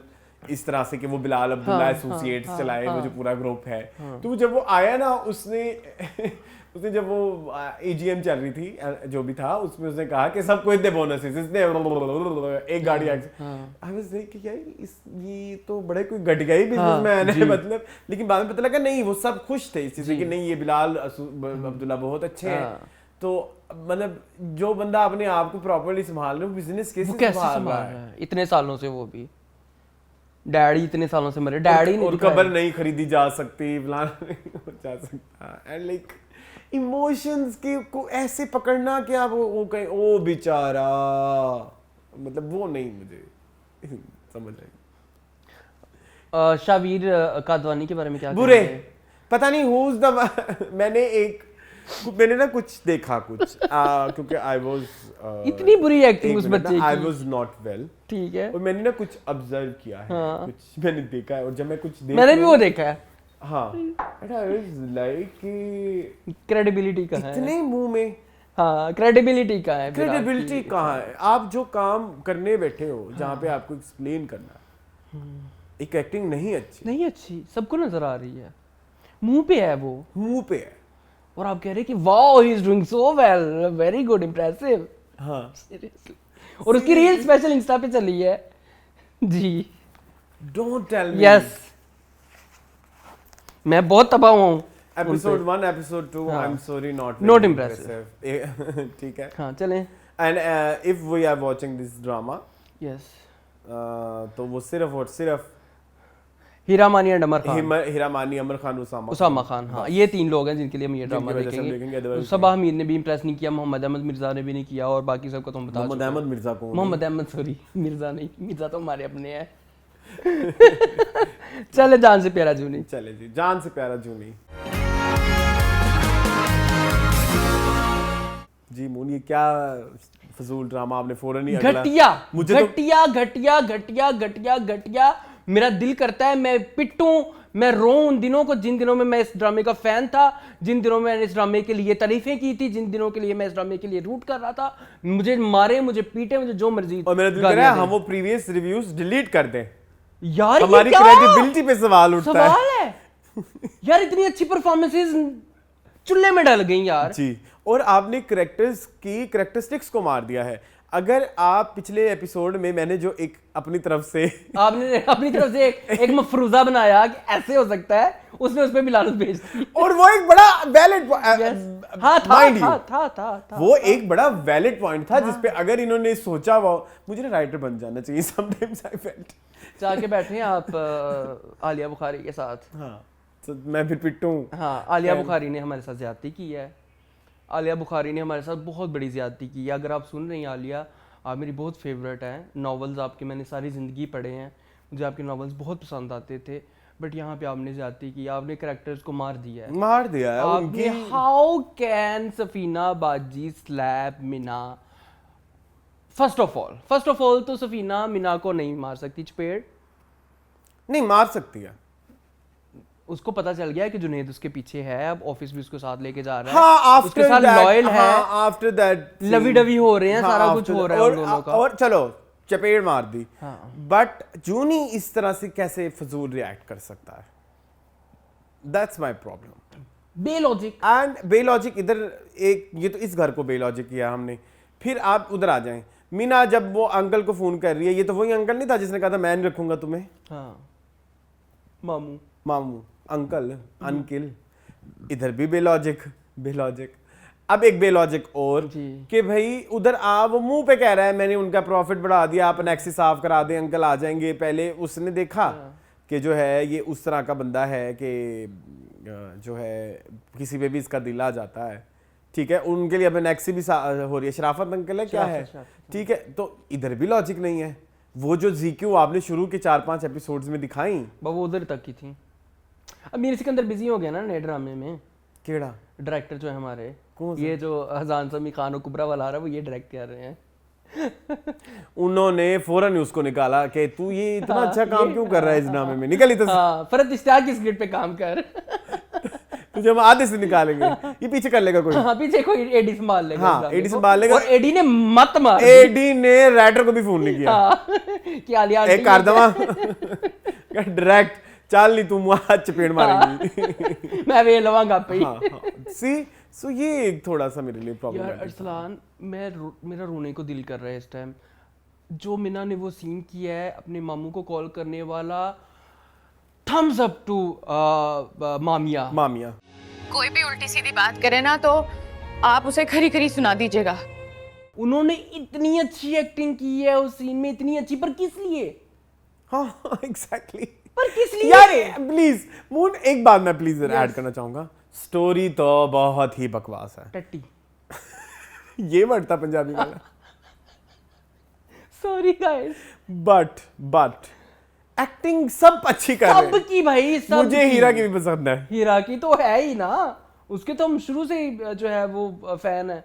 इस तरह से कि वो बिलाल अब्दुल्ला एसोसिएट्स चलाए, वो जो पूरा ग्रुप है। तो जब वो आया ना उसने जब वो एजीएम चल रही थी जो भी था उसमें उसने कहा कि सबको इतने बोनसेस, इसने एक गाड़ी आई वाज लाइक यार ये तो बड़े कोई घटिया ही बिजनेसमैन है मतलब, लेकिन बाद में पता लगा नहीं वो सब खुश थे इस चीज से कि नहीं ये बिलाल अब्दुल्ला बहुत अच्छे हैं। तो मतलब जो बंदा अपने आप को प्रॉपर्ली संभाल रहा है, बिजनेस कैसे संभाल रहा है इतने सालों से, वो भी डैडी इतने सालों से मरे, डैडी और कब्र नहीं खरीदी जा सकती, फलाना नहीं हो जा सकता, एंड लाइक इमोशंस के को ऐसे पकड़ना कि आप वो कहीं ओ बेचारा, मतलब वो नहीं मुझे समझ आई। शावीर कादवानी के बारे में क्या बुरे पता नहीं हुज द मैंने ना कुछ देखा कुछ क्योंकि आई वाज इतनी बुरी एक्टिंग उस बच्चे की, आई वाज नॉट वेल, ठीक है, और मैंने ना कुछ ऑब्जर्व किया है, कुछ मैंने देखा है, और जब मैं कुछ मैंने भी वो देखा है, हाँ but I was like credibility कहाँ है इतने मुंह में, हाँ क्रेडिबिलिटी कहाँ है, क्रेडिबिलिटी कहाँ है? आप जो काम करने बैठे हो जहाँ पे आपको एक्सप्लेन करना है, एक एक्टिंग नहीं अच्छी, सबको नजर आ रही है, मुंह पे है, वो मुंह पे है, और आप कह रहे हैं कि wow he is doing so well, very good, impressive, हाँ सीरियसली, और उसकी रील स्पेशल इंस्टा पे चली है जी, डोंट टेल मी, यस मैं बहुत तबाह हुआ हूँ। Episode 1 episode 2 I am sorry not impressive, ठीक है, हाँ चलें, and if we are watching this drama, yes तो वो सिर्फ और सिर्फ हीरा मानी एंड अमर खान, हीरा मानी, अमर खान, उसामा खान, हाँ ये 3 लोग हैं जिनके लिए हम ये ड्रामा देखेंगे। सबा हमीद ने भी इंप्रेस नहीं किया, मोहम्मद अहमद मिर्जा ने भी नहीं किया, और बाकी सबको तो हम बता, मोहम्मद अहमद मिर्जा कौन? मोहम्मद अहमद सॉरी, मिर्जा नहीं, मिर्जा तो हमारे अपने हैं चले जान से प्यारा जूनी, चले जी जान से प्यारा जूनी जी। मोनी ये क्या फजूल ड्रामा आपने फौरन ही अगला, घटिया, मेरा दिल करता है मैं पिटूं, मैं रोऊं उन दिनों को जिन दिनों में मैं इस ड्रामे का फैन था, जिन दिनों में मैंने इस ड्रामे के लिए तारीफें की थी, जिन दिनों के लिए मैं इस ड्रामे के लिए रूट कर रहा था, मुझे मारे, मुझे पीटे, मुझे जो मर्जी, और मेरा दिल कर रहा है हम वो प्रीवियस रिव्यूज डिलीट कर दें यार, हमारी क्रेडिबिलिटी पे सवाल उठता है यार, इतनी अच्छी परफॉर्मेंसेस चुल्ले में डल गई यार जी, और आपने कैरेक्टर्स की कैरेक्टरिस्टिक्स को मार दिया है। अगर आप पिछले एपिसोड में मैंने जो एक अपनी तरफ से एक मफरूजा बनाया कि ऐसे हो सकता है, उसने उस पे भी लानत भेज दी, और वो एक बड़ा वैलिड था वो एक बड़ा वैलिड पॉइंट था, जिसपे अगर इन्होंने सोचा वो मुझे ना राइटर बन जाना चाहिए समटाइम्स आई फेल्ट। जाके बैठे हैं आप आलिया बुखारी के साथ, हाँ तो मैं फिर पिटूं, हाँ आलिया बुखारी ने हमारे साथ ज्यादती की है, आलिया बुखारी ने हमारे साथ बहुत बड़ी ज्यादती की है। अगर आप सुन रही हैं आलिया, आप मेरी बहुत फेवरेट हैं, नॉवेल्स आपके मैंने सारी ज़िंदगी पढ़े हैं, मुझे आपके नॉवेल्स बहुत पसंद आते थे, बट यहाँ पे आपने ज्यादती की, आपने कैरेक्टर्स को मार दिया है। आपने how can Safina baji slap Mina? First of all तो सफीना मिना को नहीं मार सकती, चपेड़ नहीं मार सकती है। उसको पता चल गया है कि जुनेद उसके पीछे है, अब ऑफिस भी उसको साथ लेके जा रहा है। हाँ, उसके साथ लॉयल है। आफ्टर दैट लवी डवी हो रहे हैं, सारा कुछ हो रहा है उन दोनों का। और चलो चपेड़ मार दी, हाँ। बट जूनी इस तरह से कैसे फजूल रिएक्ट कर सकता है? That's my problem. बेलॉजिक एंड बेलॉजिक इधर एक, ये तो इस घर को बेलॉजिक किया हमने। फिर आप उधर आ जाएं, मीना जब वो अंकल को फोन कर रही है, ये तो वही अंकल नहीं था जिसने कहा था मैं नहीं रखूंगा तुम्हें? हाँ, मामू अंकल अंकिल। इधर भी बेलॉजिक। अब एक बेलॉजिक और कि भाई उधर वो मुंह पे कह रहा है मैंने उनका प्रॉफिट बढ़ा दिया, आप नेक्सी साफ करा दें, अंकल आ जाएंगे। पहले उसने देखा कि जो है ये उस तरह का बंदा है कि जो है किसी पे भी इसका दिल आ जाता है, ठीक है। उनके लिए अब नेक्सी भी हो रही है, शराफत अंकल है क्या है, ठीक है। तो इधर भी लॉजिक नहीं है। वो जो जीक्यू आपने शुरू के 4-5 एपिसोड्स में दिखाई, वो उधर तक की थी। अब मीर सिकंदर बिजी हो गया ना नए ड्रामे में। केड़ा डायरेक्टर जो है हमारे, ये जो हजान समी खान और कुबरा वाला रहा है, वो ये डायरेक्ट कर रहे हैं। उन्होंने फौरन उसको निकाला कि तू ये इतना अच्छा काम क्यों कर रहा है इस ड्रामे में, निकल इधर से। हाँ, फरहत इश्तियाक की स्क्रिप्ट पे काम कर। तुझे हम आधे से निकालेंगे, ये पीछे कर लेगा कोई। हाँ, पीछे कोई एडी संभाल लेगा। हाँ, एडी संभाल लेगा। और एडी ने मत मार, एडी ने राइटर को भी फोन नहीं किया। हाँ, कि आलिया एक कर दवा डायरेक्ट, चल नहीं तुम वहां चपेड़ मारेंगी। मैं वे लवांगा पे। सी सो ये एक थोड़ा सा मेरे लिए प्रॉब्लम है। यार अरसलान, मेरा रोने को दिल कर रहा है इस टाइम। जो मीना ने वो सीन किया है अपने मामू को कॉल करने वाला, थम्स अप टू मामिया। कोई भी उल्टी सीधी बात करे ना तो आप उसे खरी खरी सुना दीजिएगा। उन्होंने इतनी अच्छी एक्टिंग की है उस सीन में, इतनी अच्छी, पर किस लिए? हाँ एग्जैक्टली, पर किस लिए? यार प्लीज मून, एक बात मैं प्लीज ऐड करना चाहूंगा, स्टोरी तो बहुत ही बकवास है। टट्टी ये वर्ड था पंजाबी वाला। सॉरी गाइस, बट एक्टिंग सब अच्छी कर रहे हैं। सब की भाई, सब मुझे हीरा की भी पसंद है। हीरा की तो है ही ना, उसके तो हम शुरू से ही जो है वो फैन है।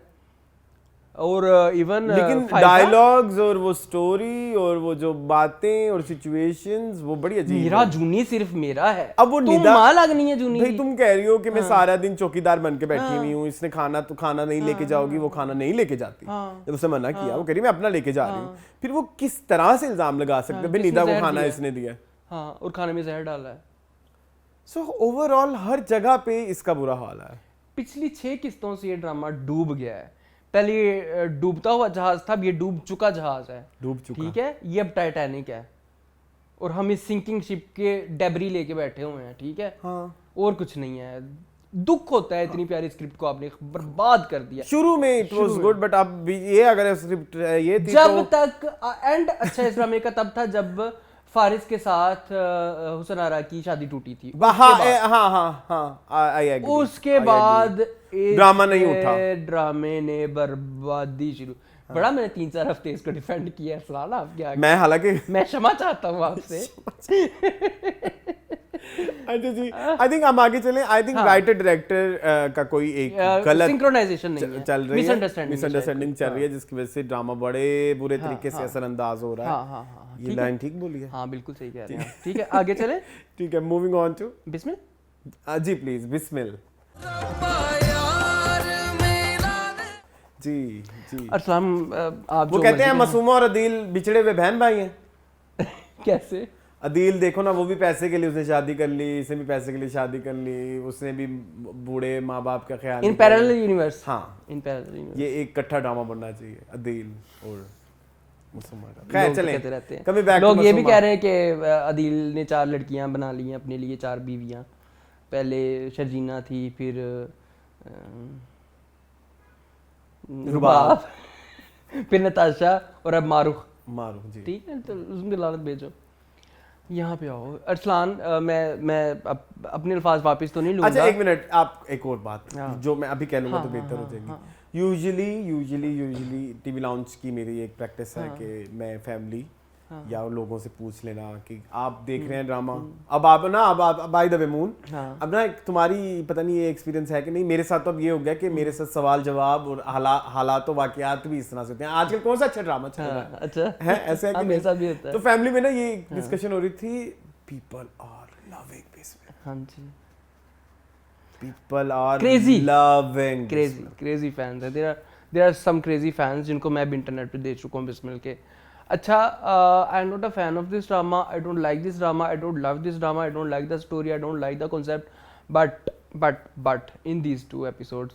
और इवन लेकिन डायलॉग्स और वो स्टोरी और वो जो बातें और सिचुएशंस वो बड़ी अजीब। मेरा जूनी सिर्फ मेरा है। अब वो निदा मां लगनी है जूनी भाई, तुम कह रही हो कि मैं सारा दिन चौकीदार बन के बैठी हुई हूँ, इसने खाना नहीं लेके जाओगी, वो खाना नहीं लेके जाती। जब उसे मना किया, वो कह रही मैं अपना लेके जा रही हूँ। फिर वो किस तरह से इल्जाम लगा सकते भाई निदा को खाना इसने दिया? हाँ, और खाने में जहर डाला है। सो ओवरऑल हर जगह पे इसका बुरा हाल है। पिछली 6 किस्तों से ये ड्रामा डूब गया है। पहले ये डूबता हुआ जहाज था, अब ये डूब चुका जहाज है। ठीक है, ये अब टाइटैनिक है और हम इस सिंकिंग शिप के डेबरी लेके बैठे हुए हैं। ठीक है, हाँ। और कुछ नहीं है। दुख होता है, इतनी प्यारी स्क्रिप्ट को आपने बर्बाद कर दिया। शुरू में इट वाज गुड, बट अब ये अगर स्क्रिप्ट ये थी जब तक एंड अच्छा इस ड्रामे का तब था जब फारिस के साथ हुसन आरा की शादी टूटी थी। उसके बाद ड्रामा नहीं उठा, ड्रामे ने बर्बादी शुरू। बड़ा मैंने 3-4 हफ्ते इसको डिफेंड किया सलाल आपके आगे। मैं हालांकि मैं क्षमा चाहता हूँ आपसे। अच्छा जी, आई थिंक हम आगे चलें। आई थिंक राइटर डायरेक्टर का कोई एक गलत सिंक्रोनाइजेशन नहीं है, चल रही है, मिसअंडरस्टैंडिंग चल रही है, जिसकी वजह से ड्रामा बड़े बुरे तरीके से असरअंदाज हो रहा है। हाँ, ये लाइन ठीक बोली है? हाँ, बिल्कुल सही कह रहे हैं। ठीक है, आगे चलें। ठीक है, मूविंग ऑन टू बिस्मिल। जी प्लीज, बिस्मिल। जी अर्सलान, आप वो कहते हैं मसूमा और अदील बिछड़े हुए बहन भाई हैं। कैसे? अदील देखो ना, वो भी पैसे के लिए उसने शादी कर ली, इसने भी पैसे के लिए शादी कर ली, उसने भी बूढ़े माँ बाप का ख्याल इन पैरेलल यूनिवर्स। हाँ, इन पैरेलल यूनिवर्स। ये एक इकट्ठा ड्रामा बनना चाहिए, अदील और मसूमा का। खैर चलें, कहते रहते हैं कभी बैक टू लोग ये भी कह रहे हैं कि अदील ने 4 लड़कियां बना ली हैं अपने लिए, 4 बीवियां। पहले शर्जीना थी, फिर रुबाब, फिर नताशा और अब मारूख। जी। ठीक है, तो उसमें लानत भेजो। यहाँ पे आओ अरसलान, मैं अपने अल्फाज वापस तो नहीं लूँगा। अच्छा एक मिनट, आप एक और बात जो मैं अभी कह लूँगा तो बेहतर हो जाएगी। यूजुअली टीवी लाउंज की मेरी एक प्रैक्टिस है कि मैं फैमिली या लोगों से पूछ लेना कि आप देख रहे हैं ड्रामा, अब आप ना अब बाय द वे मून, अब ना तुम्हारी पता नहीं ये एक्सपीरियंस है कि नहीं, मेरे साथ तो अब ये हो गया कि मेरे साथ सवाल जवाब और हालात वाकयात भी इस तरह से होते हैं। आजकल कौन सा अच्छा ड्रामा चल रहा है? अच्छा है ऐसे है कि मेरे साथ भी होता है। तो फैमिली में ना ये डिस्कशन हो रही थी, पीपल आर लविंग दिस, हाँ जी, people are Crazy. Loving crazy fans है। There are some crazy fans जिनको मैं भी इंटरनेट पे देख चुका हूँ बिस मिल के। अच्छा, I am not a fan of this drama, I don't like this drama, I don't love this drama, I don't like the story, I don't like the concept, but in these 2 episodes,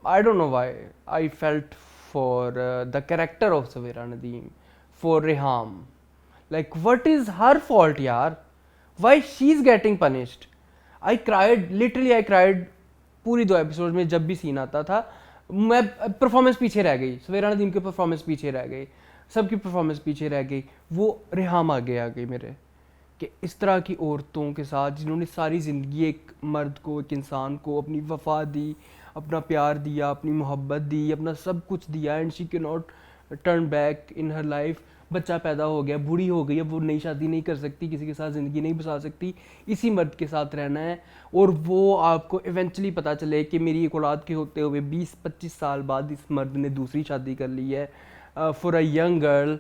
I don't know why I felt for the character of Saveera Nadeem, for Reham, like what is her fault yaar, why she's getting punished? I cried, literally I cried पूरी 2 episodes में। जब भी scene आता था मैं performance पीछे रह गई, सवेरा नदीम की परफॉर्मेंस पीछे रह गई, सबकी परफॉर्मेंस पीछे रह गई। वो रेहाम आ गई मेरे कि इस तरह की औरतों के साथ जिन्होंने सारी ज़िंदगी एक मर्द को, एक इंसान को अपनी वफा दी, अपना प्यार दिया, अपनी मोहब्बत दी, अपना सब कुछ दिया, and she can not turn back in her life. बच्चा पैदा हो गया, बूढ़ी हो गई, अब वो नई शादी नहीं कर सकती, किसी के साथ ज़िंदगी नहीं बसा सकती, इसी मर्द के साथ रहना है। और वो आपको इवेंचुअली पता चले कि मेरी एक औलाद के होते हुए 20-25 साल बाद इस मर्द ने दूसरी शादी कर ली है for a young girl.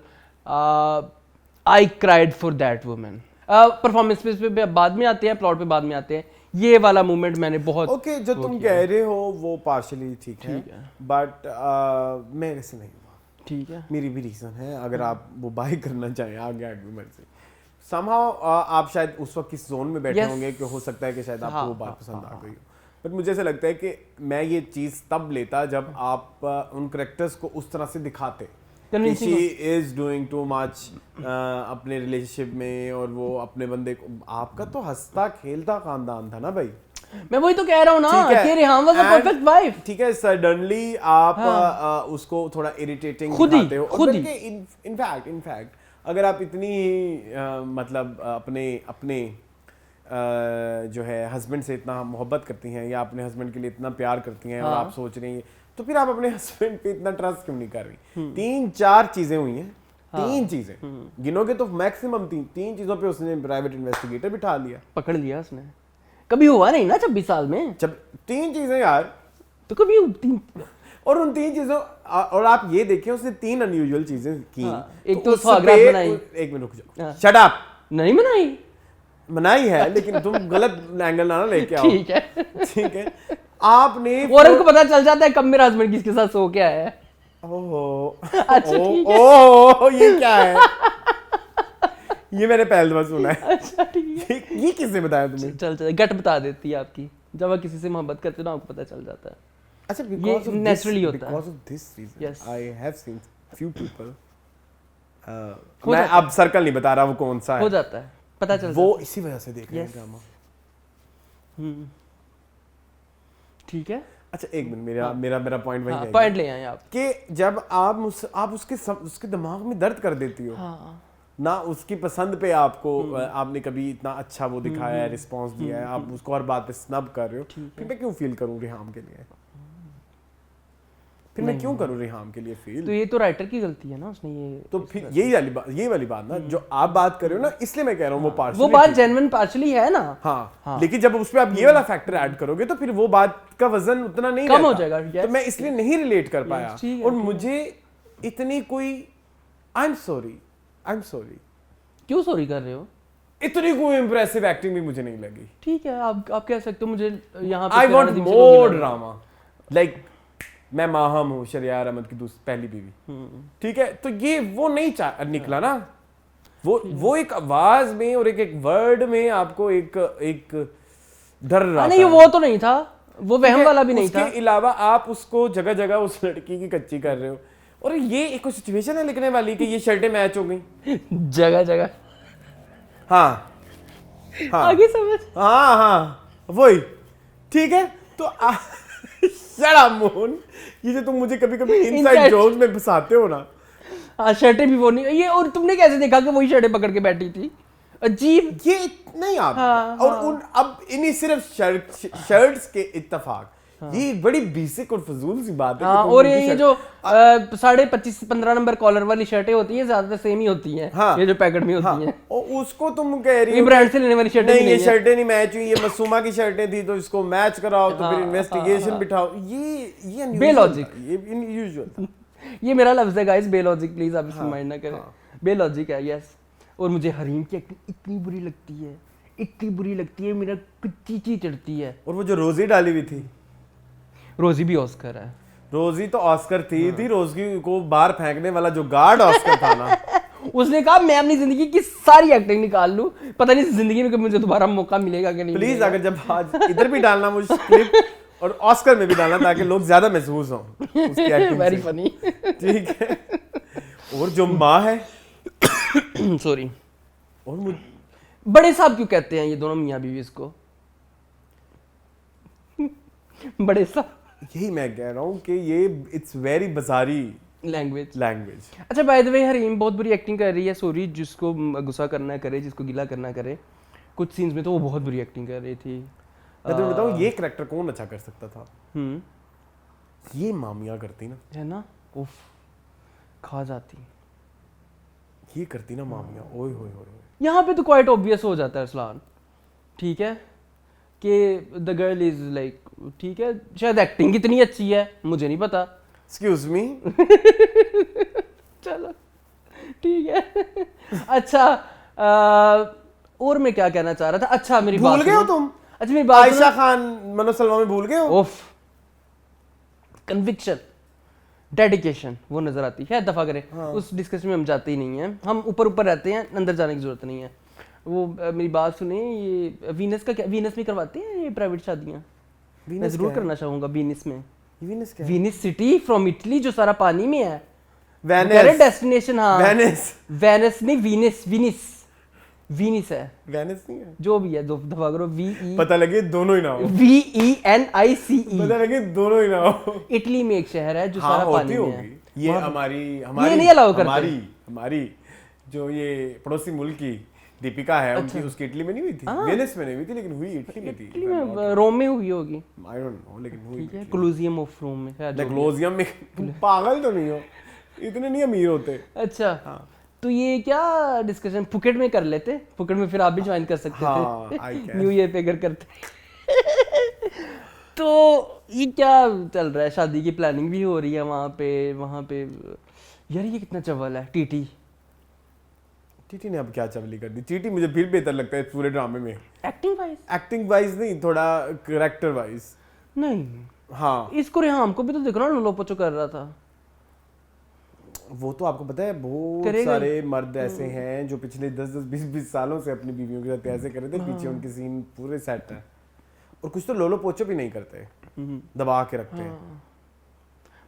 I cried for that women. Performance पे बाद में आते हैं, प्लॉट पे बाद में आते हैं। ये वाला मूवमेंट मैंने बहुत ओके जो तुम कह रहे हो वो पार्शली ठीक है, बट मेरे से नहीं हुआ। ठीक है, मेरी भी रीज़न है, अगर आप वो बाय करना चाहें आगे मर्जी समहाउ आप शायद उस वक्त किस जोन में बैठे होंगे कि हो सकता है कि शायद आपको वो बात पसंद आ गई हो, बट मुझे ऐसा लगता है कि मैं ये चीज़ तब लेता जब आप उन करेक्टर्स को उस तरह से दिखाते कि she is doing too much अपने रिलेशनशिप में, और वो अपने बंदे को, आपका तो हंसता खेलता खानदान था ना भाई। मैं वही तो कह रहा हूँ ना कि Reham was a perfect wife. ठीक है, सडनली आप उसको थोड़ा इरिटेटिंग दिखाते हो। खुद ही इनफैक्ट अगर आप इतनी मतलब अपने जो है हस्बैंड से इतना मोहब्बत करती हैं या अपने हस्बैंड के लिए इतना प्यार करती हैं और आप सोच रही हैं, तो फिर आप अपने हस्बैंड पे इतना ट्रस्ट क्यों नहीं कर रही? 3-4 चीजें हुई हैं, 3 चीजें गिनोगे तो मैक्सिमम 3 चीजों पे उसने प्राइवेट इन्वेस्टिगेटर बिठा लिया, पकड़ लिया उसने। कभी हुआ नहीं ना 26 साल में, जब 3 चीजें यार, तो कभी 3 और उन 3 चीजों, और आप ये देखिए उसने 3 अनयूजुअल चीजें की। एक तो सुहागरात बनाई। एक मिनट रुक जाओ, शट अप। नहीं बनाई है, लेकिन तुम गलत एंगल ना लेके आओ। ठीक है आपने, और उनको पता चल जाता है कब मेरा हस्बैंड किसके साथ सो के आया है। ओहो अच्छा ठीक है। ओहो ये क्या है? ये मैंने पहली बार सुना है। अच्छा ठीक है, ये किसने बताया तुम्हें? चल गट बता देती है आपकी, जब आप किसी से मोहब्बत करते हो ना आपको पता चल जाता है। अच्छा, ये नेचुरली होता है। Because of this reason, Yes. I have seen few people. मैं अब सर्कल नहीं बता रहा वो कौन सा है, हो जाता है, पता चल वो जाता है। इसी वजह से देख रहे हैं ड्रामा। ठीक है, अच्छा एक मिनट, मेरा पॉइंट वही है पॉइंट ले आए आप कि जब आप उसके दिमाग में दर्द कर देती हो ना, उसकी पसंद पे आपको आपने कभी इतना अच्छा वो दिखाया है, रिस्पांस दिया है, आप उसको हर बात पे स्नब कर रहे हो, फिर मैं क्यों फील करूं रेहाम के लिए? फिर मैं क्यों करूं रेहाम के लिए फील? तो ये तो राइटर की गलती है ना, उसने ये तो फिर ये वाली बात ना जो आप बात कर रहे हो ना, इसलिए मैं कह रहा हूँ वो पार्शली, वो बात जेन्युइन पार्शली है ना। हाँ, लेकिन जब उस पे आप ये वाला फैक्टर ऐड करोगे तो फिर वो बात का वजन उतना नहीं कम हो रहता। जाएगा। तो मैं इसलिए नहीं रिलेट कर पाया, और मुझे इतनी कोई आई एम सॉरी क्यों सॉरी कर रहे हो? इतनी कोई इंप्रेसिव एक्टिंग भी मुझे नहीं लगी। ठीक है, आप कह सकते हो मुझे यहाँ पे I want more drama, like मैं माहम हूँ शरियार अहमद की पहली बीवी, ठीक है, तो ये वो नहीं निकला ना, वो एक आवाज में और एक वर्ड में आपको एक डर रहा नहीं, वो तो नहीं था, वो वहम वाला भी नहीं था। उसके अलावा आप उसको जगह जगह उस लड़की की कच्ची कर रहे हो, और ये एक सिचुएशन है लिखने वाली कि ये शर्टें मैच हो गई जगह जगह। हाँ आगे समझ। हाँ वही, ठीक है। तो शट मून, ये जो तुम मुझे कभी कभी इनसाइड जोक्स में फंसाते हो ना। हाँ, शर्टें भी वो नहीं, ये और तुमने कैसे देखा कि वही शर्टें पकड़ के बैठी थी? अजीब। ये नहीं आप और उन अब इन्हीं सिर्फ शर्ट्स के इत्तेफाक, ये एक बड़ी बेसिक और फजूल सी बात है। हाँ, और ये जो 25-15 नंबर कॉलर वाली शर्टें होती हैं ज्यादातर सेम ही होती हैं। हाँ, ये जो पैकेट में होती हैं, और उसको तुम कह रही ये हो ब्रांड से लेने वाली शर्टें नहीं, भी ये नहीं शर्टें नहीं मैच हुई, ये मसूमा की शर्टें थी तो इसको मैच कराओ, तो फिर इन्वेस्टिगेशन बिठाओ, ये बेलॉजिक, ये अनयूजुअल। ये मेरा लफ्ज है गाइस, बेलॉजिक, प्लीज आप इसको माइंड ना करें। बेलॉजिक है, यस। और मुझे हरीम की एक्टिंग इतनी बुरी लगती है, इतनी बुरी लगती है, मेरा चीची चढ़ती है। और वो जो रोजी डाली हुई थी, रोजी भी ऑस्कर है। रोजी तो ऑस्कर थी रोजी को बाहर फेंकने वाला जो गार्ड ऑस्कर था ना, उसने कहा मैं अपनी जिंदगी की सारी एक्टिंग निकाल लूं, पता नहीं जिंदगी में कभी मुझे दोबारा मौका मिलेगा कि नहीं। प्लीज अगर जब आज इधर भी डालना मुझे क्लिप और ऑस्कर में भी डालना, ताकि लोग ज्यादा महसूस हों उसकी एक्टिंग। Very funny. ठीक है। और जो माँ है सॉरी, और बड़े साहब क्यों कहते हैं ये दोनों मियाँ बीवी इसको? बड़े साहब, यही मैं कह रहा हूँ कि ये इट्स वेरी बजारी लैंग्वेज। लैंग्वेज। अच्छा, बाय द वे हरीम बहुत बुरी एक्टिंग कर रही है। सॉरी, जिसको गुस्सा करना करे, जिसको गिला करना करे, कुछ सीन्स में तो वो बहुत बुरी एक्टिंग कर रही थी। मैं तुम्हें बताऊँ ये करैक्टर कौन अच्छा कर सकता था? ये मामियाँ करती ना, है ना, उफ, खा जाती। ये करती ना मामियाँ, ओए होए होए। यहाँ पे तो क्वाइट ऑब्वियस हो जाता है अरसलान, ठीक है, कि द गर्ल इज लाइक, ठीक है, शायद एक्टिंग कितनी अच्छी है मुझे नहीं पता। Excuse me. चलो ठीक है। अच्छा, और मैं क्या कहना चाह रहा था? अच्छा, मेरी बात भूल गए हो तुम? अच्छा, मेरी बात आयशा खान मनोज सलमा में भूल गए हो? ओफ, कन्विक्शन, डेडिकेशन वो नजर आती है। दफा करें, उस डिस्कशन में हम जाते ही नहीं हैं, हम ऊपर ऊपर रहते हैं, अंदर जाने की जरूरत नहीं है। वो मेरी बात सुनिए, ये वीनस का क्या, वीनस में करवाते हैं ये प्राइवेट शादियां? मैं जरूर करना चाहूंगा वीनस में। वीनस क्या? वीनस सिटी फ्रॉम इटली जो सारा पानी में है। वेनिस डेस्टिनेशन, हाँ, वेनिस वेनिस नहीं, वीनस, वीनिस, वीनिस है, वेनिस नहीं है, जो भी है, दो दफा करो, पता लगे दोनों ही ना हो, VENICE, पता लगे दोनों ही ना हो। इटली में एक शहर है जो हाँ, सारा पानी में है। ये हमारी ये नहीं अलाउ करते। हमारी जो ये पड़ोसी मुल्क की दीपिका है, उनकी उसकी इटली में नहीं हुई थी, वेनिस में नहीं हुई थी, लेकिन हुई इटली में थी। इटली में, रोम में हुई होगी, आई डोंट नो, लेकिन हुई। ठीक है, कोलोसियम ऑफ रोम में शायद। कोलोसियम में? पागल तो नहीं हो, इतने नहीं अमीर होते। अच्छा, तो ये क्या डिस्कशन फुकेट में कर लेते? फुकेट में फिर आप भी ज्वाइन कर सकते थे, न्यू ईयर पे अगर करते। तो ये क्या चल रहा है? शादी की प्लानिंग भी हो रही है वहाँ पे। यार ये कितना चवल है टीटी ने अब क्या चवली कर दी। टीटी मुझे फिर बेहतर लगता है पूरे ड्रामे में, एक्टिंग वाइज नहीं, थोड़ा कैरेक्टर वाइज नहीं। हाँ, इसको रेहाम को भी तो देखो ना, लोपोचो कर रहा था। वो तो आपको पता है बहुत सारे मर्द ऐसे हैं जो पिछले 10-20 सालों से अपनी बीवियों के साथ ऐसे कर रहे थे, पीछे उनके सीन पूरे सेट है, और कुछ तो लोलो पोचो भी नहीं करते, दबा के रखते हैं।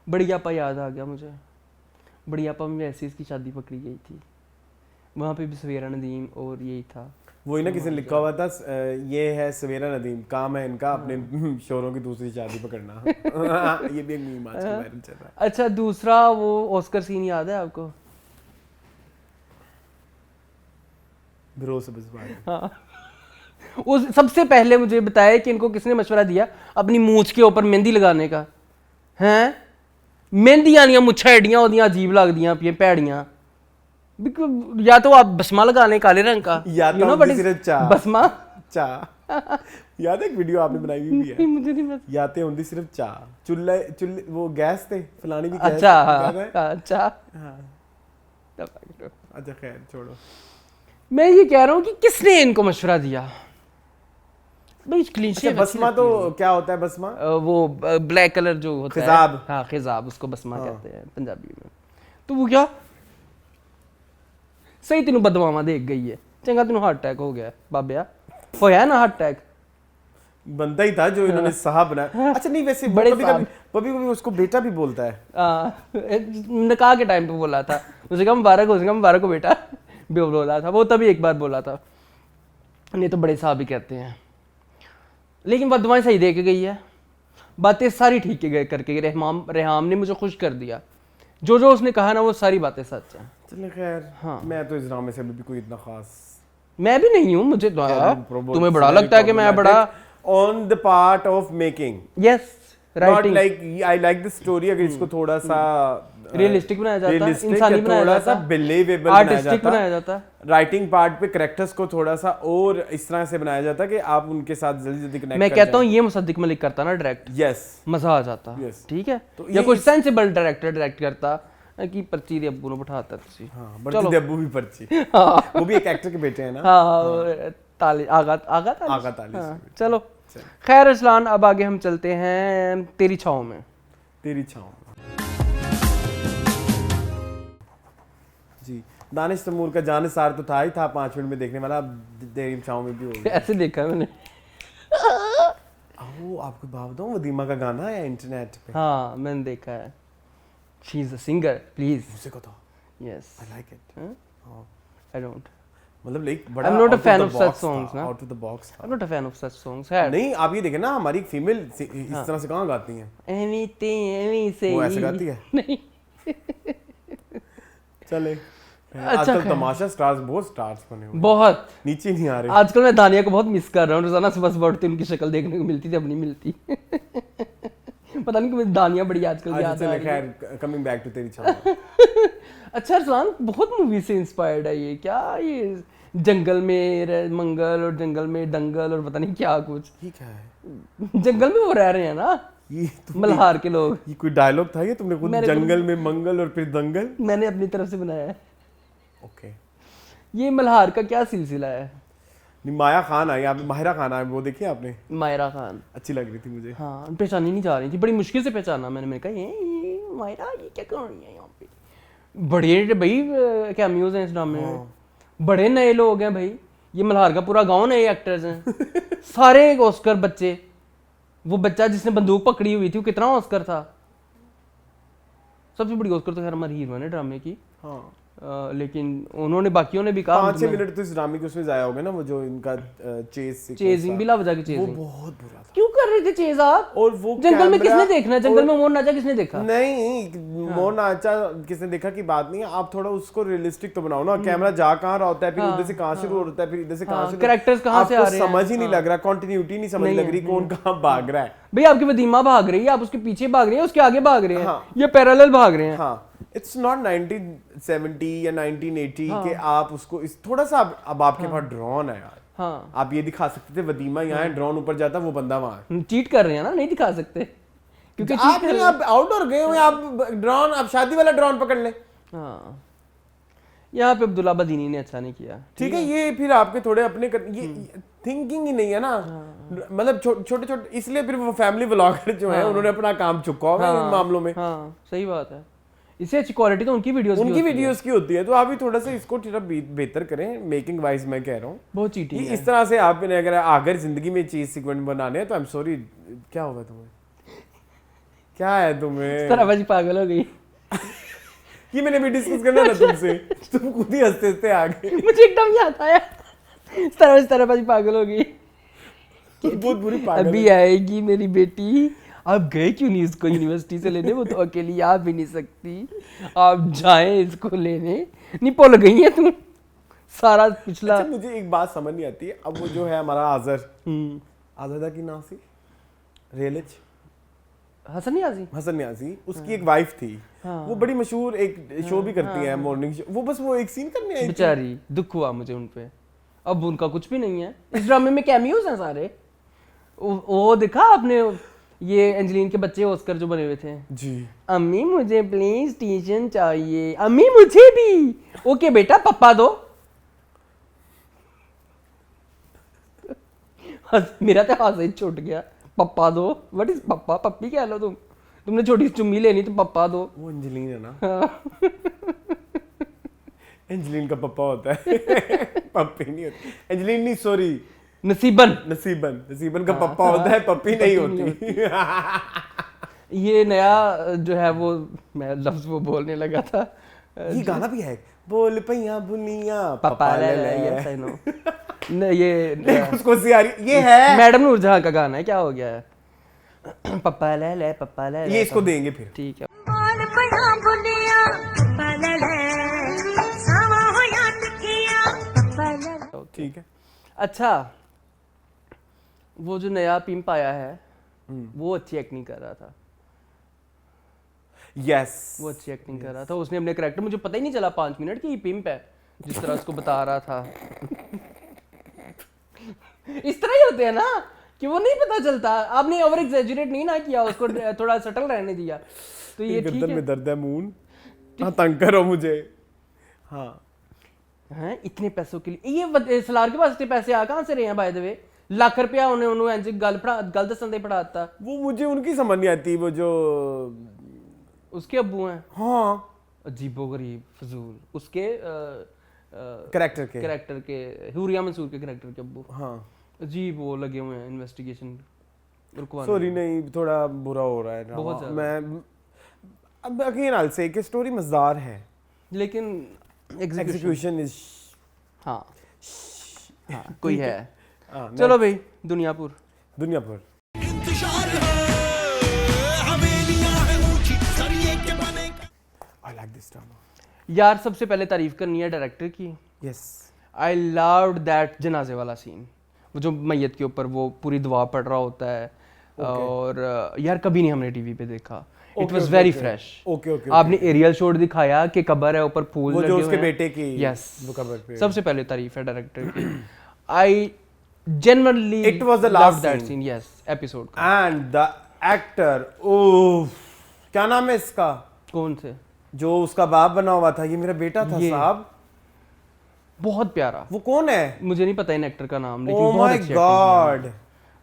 बढ़ियापा याद आ गया मुझे। बढ़ियापा में ऐसे इसकी शादी पकड़ी गई थी, वहाँ पे भी सवेरा नदीम और यही था। वही ना, किसी ने लिखा हुआ था ये है सवेरा नदीम, काम है इनका अपने शोरों की दूसरी शादी पकड़ना। ये भी एक मीम आजकल वायरल चल रहा है। अच्छा, दूसरा वो ऑस्कर सीन याद है आपको? भरोसा बस बात। हाँ, उस सबसे पहले मुझे बताया कि इनको किसने मशवरा दिया अपनी मूंछ के ऊपर मेहंदी लगाने का? हैं, मेहंदी आनियां मुच्छा एडियां होदियां अजीब लगदियां पियां भैड़ियां। या तो आप बसमा लगा लें काले रंग का, या तो सिर्फ चा बसमा चा। याद है एक वीडियो आपने बनाई हुई है? मुझे नहीं पता। या तो होंदी सिर्फ चा, चुल्ले वो गैस थे फलानी भी गैस। अच्छा, अच्छा हाँ, अच्छा खैर छोड़ो। मैं ये कह रहा हूँ कि किसने इनको मशवरा दिया भाई? अच्छा, बसमा तो क्या होता है? बसमा वो ब्लैक कलर जो होता खिजाब। है, हाँ खिजाब, उसको बसमा कहते हैं पंजाबी में। तो वो क्या सही तेन बदवावा देख गई है, चंगा तेन हार्ट अटैक हो गया बाबिया, होया ना हार्ट अटैक? बनता ही था जो इन्होंने साहब बनाया। अच्छा नहीं, वैसे बड़े कभी उसको बेटा भी बोलता है। निकाह के टाइम पे बोला था, उसने कहा मुबारक हो बेटा, भी बोला था वो, तभी एक बार बोला था, नहीं तो बड़े साहब ही कहते हैं। लेकिन बदवाएं सही दे के गई है, बातें सारी ठीक करके गई। रेहाम ने मुझे खुश कर दिया, जो उसने कहा ना वो सारी बातें सच हैं। चलिए खैर, हाँ, मैं तो इस ड्रामे से अभी भी कोई इतना खास मैं भी नहीं हूँ, मुझे तुम्हें बड़ा लगता है कि मैं बड़ा on the part of making, yes not writing like I like the story, अगर इसको थोड़ा सा रियलिस्टिक बनाया जाता, realistic इंसानी या बनाया थोड़ा जाता, सा बिलीवेबल बनाया आर्टिस्टिक बनाया जाता, जाता। राइटिंग पार्ट पे कैरेक्टर्स को थोड़ा सा और इस तरह से बनाया जाता कि आप उनके साथ जल्दी जल्दी कनेक्ट मैं कहता हूँ ये मुसद्दिक मलिक करता ना डायरेक्ट, यस मजा आ जाता, Yes. ठीक है, तो या ये कोई सेंसिबल डायरेक्टर डायरेक्ट करता कि पर्ची दे अब्बू ने बिठाता तुसी हाँ, बड़ी अब्बू भी पर्ची, हाँ वो भी एक एक्टर के बेटे हैं ना, हाँ ताली आगा ताली, आगा ताली हाँ, चलो खैर अरसलान, अब आगे हम चलते हैं तेरी छाँव में। तेरी छाँव। जी, दानिश तैमूर का जानिसार तो था ही था 5 मिनट में देखने वाला, अब तेरी छाँव में भी हो गया। ऐसे देखा मैंने, वो आपको बात बताऊं, वदीमा का गाना है इंटरनेट पे, हाँ मैंने देखा है, she is a singer please, मुझे को तो yes I like it, I don't, मतलब लाइक बड़ा I'm not a out of fan the of such box songs, था, ना। out of the box था। I am not a fan of such songs है। नहीं, आप ये देखें ना, हमारी फीमेल इस तरह से कहाँ गाती हैं, वो ऐसे गाती है नहीं चले। अच्छा आजकल तमाशा स्टार्स, बहुत स्टार्स बने हुए हैं, बहुत, नीचे नहीं आ रहे। आजकल मैं दानिया को बहुत मिस कर रहा हूँ, रोजाना सुबह सुबह उठते उनकी शक्ल देखने को मिलती थी, अब नहीं मिलती पता नहीं क्यों दानिया बड़ी आजकल अच्छा याद आ चले, रही है। खैर कमिंग बैक टू तेरी छाँव। अच्छा अरसलान, बहुत मूवी से इंस्पायर्ड है ये, क्या ये जंगल में मंगल और जंगल में दंगल और पता नहीं क्या कुछ, ये क्या है, जंगल में वो रह रहे हैं ना ये मल्हार के लोग, ये कोई डायलॉग था ये तुमने खुद, मैंने जंगल में मंगल और फिर दंगल, मैंने अपनी तरफ से बनाया है। ओके। ये मल्हार का क्या सिलसिला है? नहीं, माया खान आई, आप माहिरा खान आई, वो देखी आपने, मायरा खान, अच्छी लग रही थी मुझे। हाँ पहचानी नहीं जा रही थी, बड़ी मुश्किल से पहचाना मैंने कहा ये मायरा, ये क्या कर रही है यहाँ पे, बड़े भाई कैमियोज हैं इस ड्रामे में, बड़े नए लोग हैं भाई, ये मल्हार का पूरा गांव नए एक्टर्स हैं सारे ऑस्कर बच्चे, वो बच्चा जिसने बंदूक पकड़ी हुई थी वो कितना ऑस्कर था, सबसे बड़ी ऑस्कर तो खैर हमारी हीरोइन है ड्रामे की, हाँ लेकिन उन्होंने बाकियों ने भी कहा 5-6 मिनट तो इस ड्रामे के उसमें जाया होगा ना, वो जो इनका चेजिंग बिला वजह की वो चेजिंग, बहुत बुरा था। क्यों कर रहे थे चेज आप? और वो जंगल में कैमरा- किसने देखना है, जंगल में मोर नाचा किसने देखा? नहीं, मोर नाचा किसने देखा की बात नहीं है, आप थोड़ा उसको रियलिस्टिक तो बनाओ ना, कैमरा जा कहाँ रहा होता है, फिर उधर से कहाँ शुरू होता है, फिर इधर से कहाँ शुरू, कैरेक्टर्स कहाँ से आ रहे हैं, समझ ही नहीं लग रहा, कंटिन्यूटी नहीं समझ लग रही, कौन कहाँ भाग रहा है। भाई आपकी वदीमा भाग रही है, आप उसके पीछे भाग रहे हैं, उसके आगे भाग रहे हैं, हाँ। ये पैरेलल भाग रहे हैं। हाँ, इट्स नॉट 1970 या 1980 के आप उसको इस थोड़ा सा अब आपके पास ड्रोन है यार, हाँ आप ये दिखा सकते थे वदीमा यहाँ है, ड्रोन ऊपर जाता, वो बंदा वहाँ, चीट कर रहे हैं ना, नहीं दिखा सकते क्योंकि आप नहीं, आप आउटडोर गए हुए, आप ड्रोन, आप शादी वाला ड्रोन पकड़ ले, हाँ यहाँ पे अब्दुल्ला बदीनी ने अच्छा नहीं किया, ठीक है, ये फिर आपके थोड़े अपने ये थिंकिंग ही नहीं है ना, मतलब छोटे छोटे, इसलिए फिर वो फैमिली व्लॉगर जो है उन्होंने अपना काम चुका होगा इन मामलों में, हाँ सही बात है, इससे अच्छी क्वालिटी तो उनकी वीडियोस की होती है, तो आप भी थोड़ा सा इसको थोड़ा बेहतर करें, मेकिंग वाइज मैं कह रहा हूँ, बहुत चीटिंग है। इस तरह से आपने अगर जिंदगी में चीज सीक्वेंट बनाने हैं तो आई एम सॉरी, क्या होगा तुम्हें, क्या है तुम्हें, तरह बाजी पागल हो गई ये मैंने भी डिस्कस करना था तुमसे, तुम खुद ही हंसते हंसते आ गए, मुझे एकदम याद आया, तरह बाजी पागल हो गई, बहुत बुरी पागल अभी आएगी मेरी बेटी, आप गए क्यों नहीं इसको यूनिवर्सिटी से लेने, वो तो अकेली आ भी नहीं सकती, आप जाएं इसको लेने, नहीं भूल गई है तुम सारा पिछला। अच्छा, मुझे एक बात समझ नहीं आती है, अब वो जो है हमारा आज़ादा की नाम सी रेलिच हसन नियाज़ी, हसन नियाज़ी, उसकी एक वाइफ थी, वो बड़ी मशहूर एक शो भी करती है, मॉर्निंग शो, वो बस वो एक सीन करने आई थी, बेचारी दुख हुआ मुझे उन पे, अब उनका कुछ भी नहीं है इस ड्रामे में, कैमियोज हैं सारे, वो देखा आपने ये एंजेलिन के बच्चे ऑस्कर जो बने हुए थे जी, अम्मी मुझे प्लीज ट्यूशन चाहिए, अम्मी मुझे भी, ओके बेटा पप्पा दो, मेरा तो हाथ ही छूट गया, पप्पा दो, व्हाट इज पप्पा, पप्पी कह लो तुमने छोटी सी चुम्मी लेनी तो पप्पा दो, वो एंजेलिन है ना, एंजेलिन का पप्पा होता है पप्पी नहीं होती, एंजेलिन नहीं, सॉरी नसीबन का पप्पा होता है, पप्पी नहीं होती ये नया जो है वो मैं लफ्ज वो बोलने लगा था, ये गाना भी है, बोल पैया बुनिया पापा ले ले, यस आई नो, ये उसको सी आ रही, ये है मैडम नूरजहां का गाना है, क्या हो गया है, पप्पा ले ले पप्पा ले, ये इसको देंगे फिर, ठीक है। ठीक है। अच्छा, वो जो नया पिंप आया है वो अच्छी एक्टिंग कर रहा था। यस, वो अच्छी एक्टिंग कर रहा था। उसने अपने कैरेक्टर, मुझे पता ही नहीं चला 5 मिनट कि ये पिंप है, जिस तरह उसको बता रहा था। इस तरह ही होते हैं ना कि वो नहीं पता चलता। आपने ओवर एग्जैजरेट नहीं ना किया, उसको थोड़ा सटल रहने दिया, तो ये ठीक गर्दन है। में दर्द है मून, हाँ तंग करो मुझे। हाँ हैं इतने पैसों के लिए ये सलार के पास इतने पैसे आ कहां से रहे हैं बाय द वे? लाख रुपया उन्हें इंज गल दसन दे पढ़ाता। वो मुझे उनकी समझ नहीं आती, वो जो उसके अब्बू हैं, हाँ अजीबोगरीब फजूल उसके कैरेक्टर के हुरिया मंसूर के कैरेक्टर के अब्बू हाँ अजीब वो लगे हुए हैं इन्वेस्टिगेशन रुकवाने। सॉरी नहीं, थोड़ा बुरा हो रहा है ड्रामा। बहुत ज़्यादा। मैं अब अगेन आई से कि स्टोरी मजेदार है, लेकिन एग्जीक्यूशन इज हाँ हाँ कोई है। हाँ, चलो भाई, दुनियापुर। दुनिया पर आई लाइक दिस ड्रामा। यार सबसे पहले तारीफ करनी है डायरेक्टर की। यस, आई लव्ड दैट जनाजे वाला सीन, वो जो मैयत के ऊपर वो पूरी दुआ पढ़ रहा होता है। और यार कभी नहीं हमने टीवी पे देखा। It was very fresh. Okay okay. आपने एरियल शॉट दिखाया कि कब्र है, ऊपर फूल वो लगे जो हुए उसके हैं। बेटे की यस, वो कवर पे। सबसे पहले तारीफ है डायरेक्टर की। आई genuinely It was the loved last that scene. scene. Yes, episode का। एंड द एक्टर, ओह क्या नाम है इसका, कौन से? जो उसका बाप बना हुआ था, ये मेरा बेटा था ये। साहब। बहुत प्यारा। वो कौन है? मुझे नहीं पता इन एक्टर का नाम, लेकिन ओह बहुत माय अच्छी गॉड,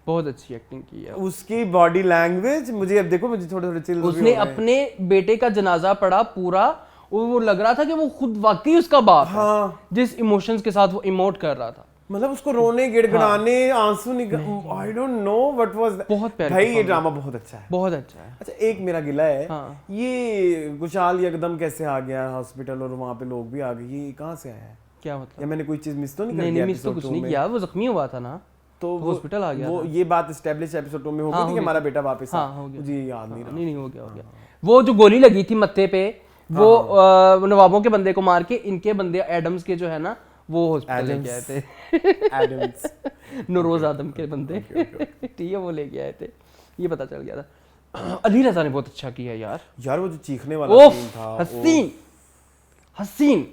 बहुत अच्छी एक्टिंग की है। उसकी बॉडी लैंग्वेज, मुझे अब देखो मुझे थोड़े थोड़े चिल्स भी उसने हो रहे हैं। अपने बेटे का जनाजा पढ़ा पूरा, और वो लग रहा था कि वो खुद वाकई उसका बाप है, हाँ जिस इमोशंस के साथ वो इमोट कर रहा था। मतलब उसको रोने गिड़गिड़ाने आंसू निकल, आई डोंट नो व्हाट वाज। बहुत प्यारी भाई ये performance। ड्रामा बहुत अच्छा है। बहुत अच्छा है। अच्छा एक मेरा गिला है, हाँ। ये खुशहाल एकदम कैसे आ गया हॉस्पिटल और वहाँ पे लोग भी आ गए, ये कहाँ से आया है? क्या मतलब? या मैंने कोई चीज मिस तो नहीं कर नहीं दिया नहीं, मिस तो episode कुछ 2 नहीं में? किया, वो जख्मी हुआ था ना, तो हॉस्पिटल आ गया वो था। ये बात एस्टेब्लिश एपिसोड 2 में हो हाँ, गई थी हो कि गई हमारा बेटा वापस हाँ, आया। हो गया। मुझे याद नहीं रहा। नहीं हो गया, हो गया। वो जो गोली लगी थी मत्थे पे, वो नवाबों के बंदे को मार के इनके बंदे एडम्स के जो है ना, वो हॉस्पिटल लेके आए थे। एडम्स नरोज आदम के बंदे, ठीक है, वो लेके आए थे, ये पता चल गया था। अली रजा ने बहुत अच्छा किया यार। यार वो जो चीखने वाला सीन था, ओफ, हसीन हसीन,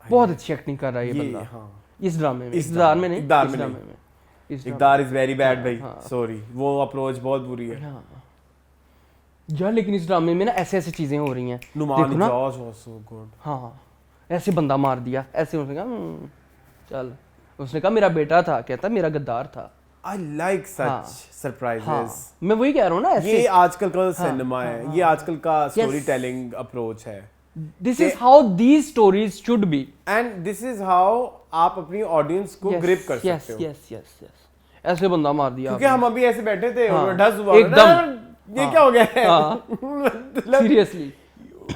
बहुत अच्छी एक्टिंग कर रहा है ये ये बंदा हाँ। इस ड्रामे में। इस इस ड्रामे में नहीं, इकदार इस में ड्रामे नहीं। में। इस ड्रामे इकदार इज वेरी बैड भाई, हाँ। सॉरी, वो अप्रोच बहुत बुरी है। हाँ। यार लेकिन इस ड्रामे में ना ऐसे ऐसे चीजें हो रही हैं, नुमान देखो ना। George was so good. हाँ, ऐसे बंदा मार दिया, ऐसे उसने कहा चल, उसने कहा मेरा बेटा था, कहता मेरा गद्दार था। आई लाइक हाँ। सच सरप्राइजेस। हाँ, मैं वही कह रहा हूँ ना, ये ऐसे आजकल का सिनेमा है, ये आजकल का स्टोरी टेलिंग अप्रोच है, this is how these stories should be, and this is how आप अपनी ऑडियंस को ग्रिप कर सकते हो। यस यस यस, ऐसे बंदा मार दिया क्योंकि हम अभी ऐसे बैठे थे हाँ, और ढस हुआ एकदम। ये क्या हो गया है? हाँ। मतलब सीरियसली।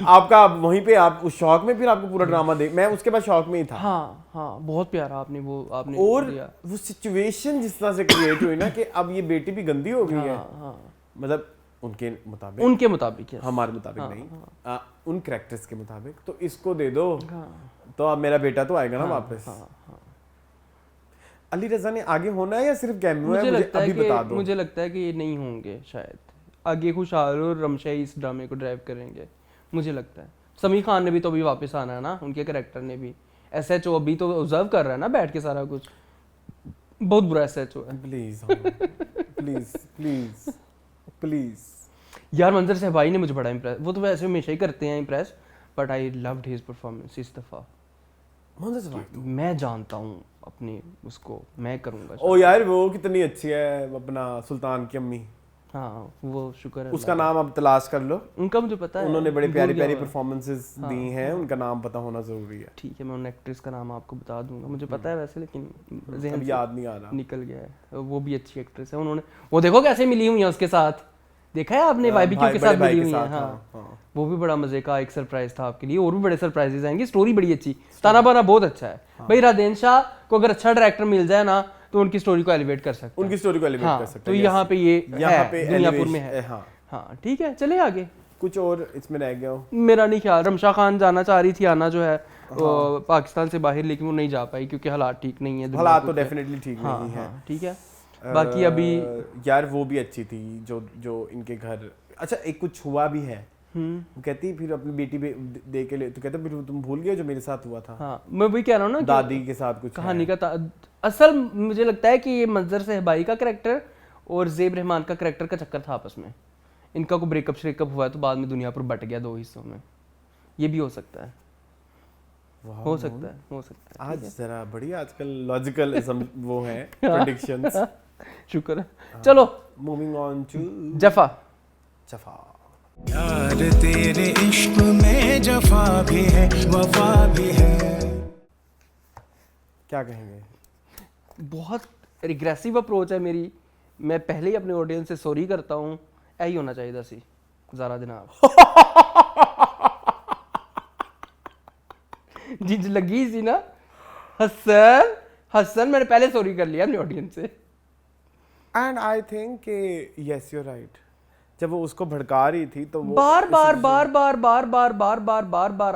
आपका वहीं पे आप उस शौक में फिर आपको पूरा ड्रामा देख, मैं उसके बाद शौक में ही था। हाँ हाँ, बहुत प्यारा आपने आपने और दिया। वो सिचुएशन जिस तरह से क्रिएट हुई ना कि अब ये बेटी भी गंदी हो गई है, हाँ हाँ, मतलब उनके मुताबिक, उनके मुताबिक yes। हमारे मुताबिक हाँ, नहीं, उन कैरेक्टर्स के मुताबिक, तो इसको दे दो हाँ, तो अब मेरा बेटा तो आएगा ना वापस। हाँ, हाँ। अली रजा ने आगे होना है या सिर्फ कैमियो है? मुझे मुझे लगता है अभी बता कि दो। मुझे लगता है कि ये नहीं होंगे शायद, आगे खुशहाल और रमशाई इस ड्रामे को ड्राइव करेंगे, मुझे लगता है। समीर खान ने भी तो अभी वापस आना है ना, उनके कैरेक्टर ने भी। एसएचओ अभी तो ऑब्जर्व कर रहा है ना बैठ के सारा कुछ, बहुत बुरा एसएचओ है। Please please please please. यार मंजर से भाई ने मुझे बड़ा इम्प्रेस, वो तो वैसे हमेशा ही करते हैं impress, but I loved his performance इस दफा। मैं जानता हूँ अपनी उसको, मैं करूँगा। ओ यार वो कितनी अच्छी है, अपना सुल्तान की अम्मी, हाँ वो शुक्र है उसका नाम अब तलाश कर लो, उनका मुझे पता है, उन्होंने बड़े भूल प्यारी गया प्यारी हुआ है। परफॉर्मेंसेस दी हैं, उनका नाम पता होना जरूरी है। ठीक है, मैं उन एक्ट्रेस का नाम आपको बता दूंगा, मुझे पता है वैसे, लेकिन ज़हन अब से याद नहीं आ रहा। निकल गया है। वो भी अच्छी एक्ट्रेस है, उन्होंने वो देखो कैसे मिली हुई है उसके साथ, देखा है आपने, वाईबीक्यू के साथ मिली हुई है। हाँ, वो भी बड़ा मजे का एक सरप्राइज था आपके लिए, और भी बड़े सरप्राइजेस आएंगे। स्टोरी बड़ी अच्छी, ताना बाना बहुत अच्छा है भाई। राधेन शाह को अगर अच्छा डायरेक्टर मिल जाए ना, तो उनकी स्टोरी को एलिवेट कर सकते हैं, उनकी स्टोरी को एलिवेट कर सकते तो हैं। यहाँ पे ये यहाँ पे दुनियापुर में है। हाँ हाँ ठीक है, चले आगे। कुछ और इसमें रह गया हो? मेरा नहीं ख्याल, रमशा खान जाना चाह रही थी, आना जो है पाकिस्तान से बाहर, लेकिन वो नहीं जा पाई क्योंकि हालात ठीक नहीं है। हालात तो डेफिनेटली ठीक नहीं है। ठीक है। बाकी अभी यार वो भी अच्छी थी जो इनके घर, अच्छा एक कुछ हुआ भी है, वो कहती फिर अपनी बेटी दे के ले, तो कहता फिर तुम भूल गए जो मेरे साथ हुआ था। हाँ, मैं वही कह रहा हूँ ना, दादी के साथ कुछ कहानी का असल मुझे लगता है कि ये मंजर सहबाई का कैरेक्टर और ज़ेब रहमान का कैरेक्टर का चक्कर था आपस में। इनका को ब्रेकअप श्रेकअप हुआ है तो बाद में दुनिया पर बट गया 2 हिस्सों में। ये भी हो सकता है, हो सकता है। आज जरा बड़ी आजकल लॉजिकल वो है प्रेडिक्शंस। शुक्र है। चलो मूविंग ऑन टू जफा। यार तेरे इश्क में जफा भी है वफा भी है। क्या कहेंगे? बहुत रिग्रेसिव अप्रोच है मेरी, मैं पहले ही अपने ऑडियंस से सॉरी करता हूँ। यही होना चाहिए सी ज़रा जनाब। जिंज लगी सी ना हसन मैंने पहले सॉरी कर लिया अपने ऑडियंस से। And I think yes you are right. जब वो उसको भड़का रही थी तो वो बार बार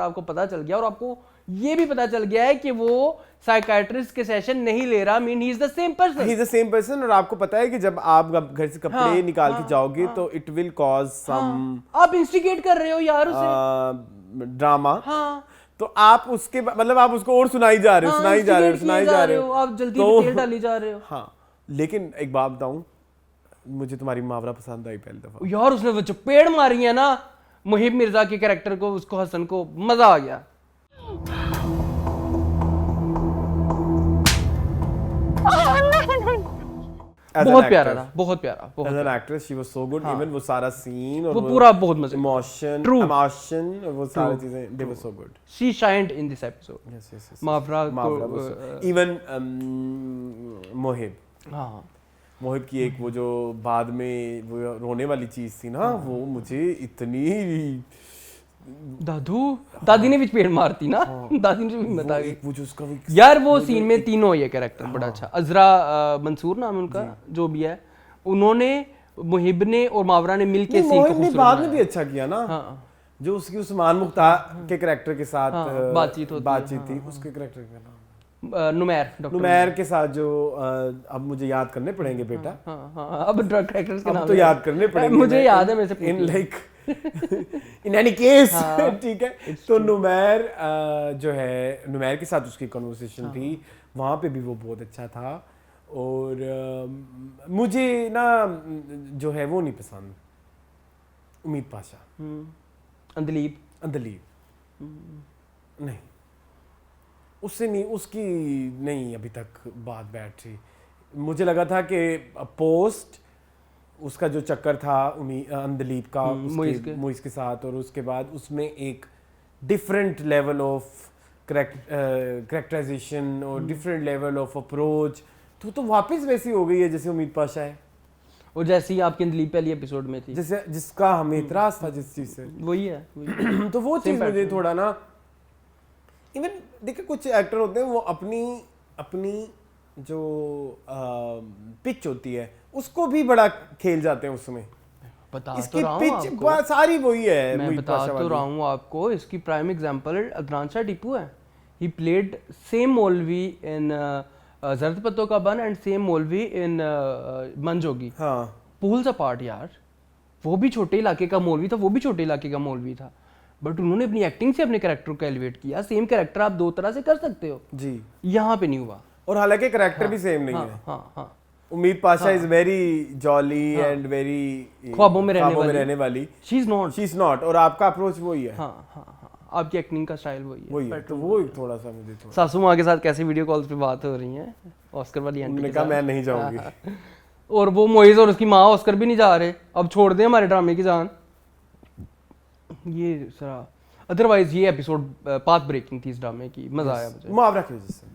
आपको पता चल गया, और आपको ये भी पता चल गया है कि वो साइकाइट्रिस्ट के सेशन नहीं ले रहा। Mean he is the same person. और आपको पता है कि जब आप घर से कपड़े निकाल के जाओगे तो इट विल कॉज सम, आप इंस्टिगेट कर रहे हो यार उसे ड्रामा। तो आप उसके मतलब आप उसको और सुनाई जा रहे हो, आप जल्दी तेल डाली जा रहे हो। हाँ, लेकिन एक बात बताऊं, मुझे तुम्हारी मावरा पसंद आई पहली दफा यार। उसने वो चपेड़ मारी है ना मुहिब मिर्जा के कैरेक्टर को, उसको हसन को, मजा आ गया। बहुत प्यारा था, बहुत प्यारा। As an actress, she was so good. Even वो सारा scene और वो पूरा बहुत मजे, emotion, और वो सारी चीजें, they were so good. She shined in this episode. Yes. मावरा even Mohib, हाँ, मोहिब की एक वो जो बाद में वो रोने वाली चीज थी ना, वो मुझे इतनी दादी ने भी पेड़ मारती ना। दादी ने भी बता गई वो जो उसका यार। वो सीन में तीनों ये कैरेक्टर बड़ा अच्छा, अजरा मंसूर नाम उनका जो भी है, उन्होंने मुहिब ने और मावरा ने मिलके सीन को खूबसूरत बाद में भी अच्छा किया ना। जो उसकी उस्मान मुख्तार के कैरेक्टर के साथ बातचीत थी, उसके कैरेक्टर का नाम नुमैर के साथ जो अब मुझे याद करने पड़ेंगे बेटा। अब ड्रग कैरेक्टर्स के नाम तो याद करने पड़ेंगे, मुझे याद है मेरे से in like in any case. ठीक है, तो नुमैर जो है, नुमैर के साथ उसकी कन्वर्सेशन थी, वहाँ पे भी वो बहुत अच्छा था। और मुझे ना जो है वो नहीं पसंद, उम्मीद पाशा, अंदलीब नहीं, उससे नहीं, उसकी नहीं अभी तक बात बैठ रही। मुझे लगा था कि पोस्ट उसका जो चक्कर था अंदलीब का मुइज़ के साथ, और उसके बाद उसमें एक डिफरेंट लेवल ऑफ करेक्टराइजेशन और डिफरेंट लेवल ऑफ अप्रोच, तो वापस वैसी हो गई है जैसे उम्मीद पाशा है, और जैसे ही आपकी अंदलीब पहली एपिसोड में थी, जैसे जिसका हमें इतराज था जिस चीज से, वही है। तो वो चीज मुझे थोड़ा ना, इवन देखिए कुछ एक्टर होते हैं वो अपनी जो पिच होती है उसको भी बड़ा खेल जाते हैं उसमें। इसकी पिच सारी वही है। मैं बता तो रहा हूँ आपको, इसकी प्राइम एग्जांपल अदनान शाह टीपू है। ही प्लेड सेम मौलवी इन जरद पत्तों का बन एंड सेम मौलवी इन मनजोगी। हाँ, पूल्स अपार्ट यार। वो भी छोटे इलाके का मौलवी था, वो भी छोटे इलाके का मौलवी था, बट उन्होंने अपनी एक्टिंग से अपने कैरेक्टर को एलिवेट किया। सेम कैरेक्टर आप 2 तरह से कर सकते हो जी, यहाँ पे नहीं हुआ। और हालांकि कैरेक्टर भी सेम नहीं है। हाँ। उम्मीद Pasha is very jolly and very ख्वाबों में रहने वाली। शी इज नॉट, और आपका अप्रोच वही है। हाँ, आपकी एक्टिंग का स्टाइल वही है। तो वो थोड़ा सा मुझे सासू माँ के साथ कैसे वीडियो कॉल्स पे बात हो रही है ऑस्कर वाली आंटी के साथ। मैं नहीं जाऊंगी। और वो मोइज और उसकी माँ ऑस्कर भी नहीं जा रहे। अब छोड़ दें हमारे ड्रामे की जान। ये सारा अदरवाइज ये एपिसोड पाथ ब्रेकिंग थी इस ड्रामे की, मजा आया मुझे मावरा की वजह से।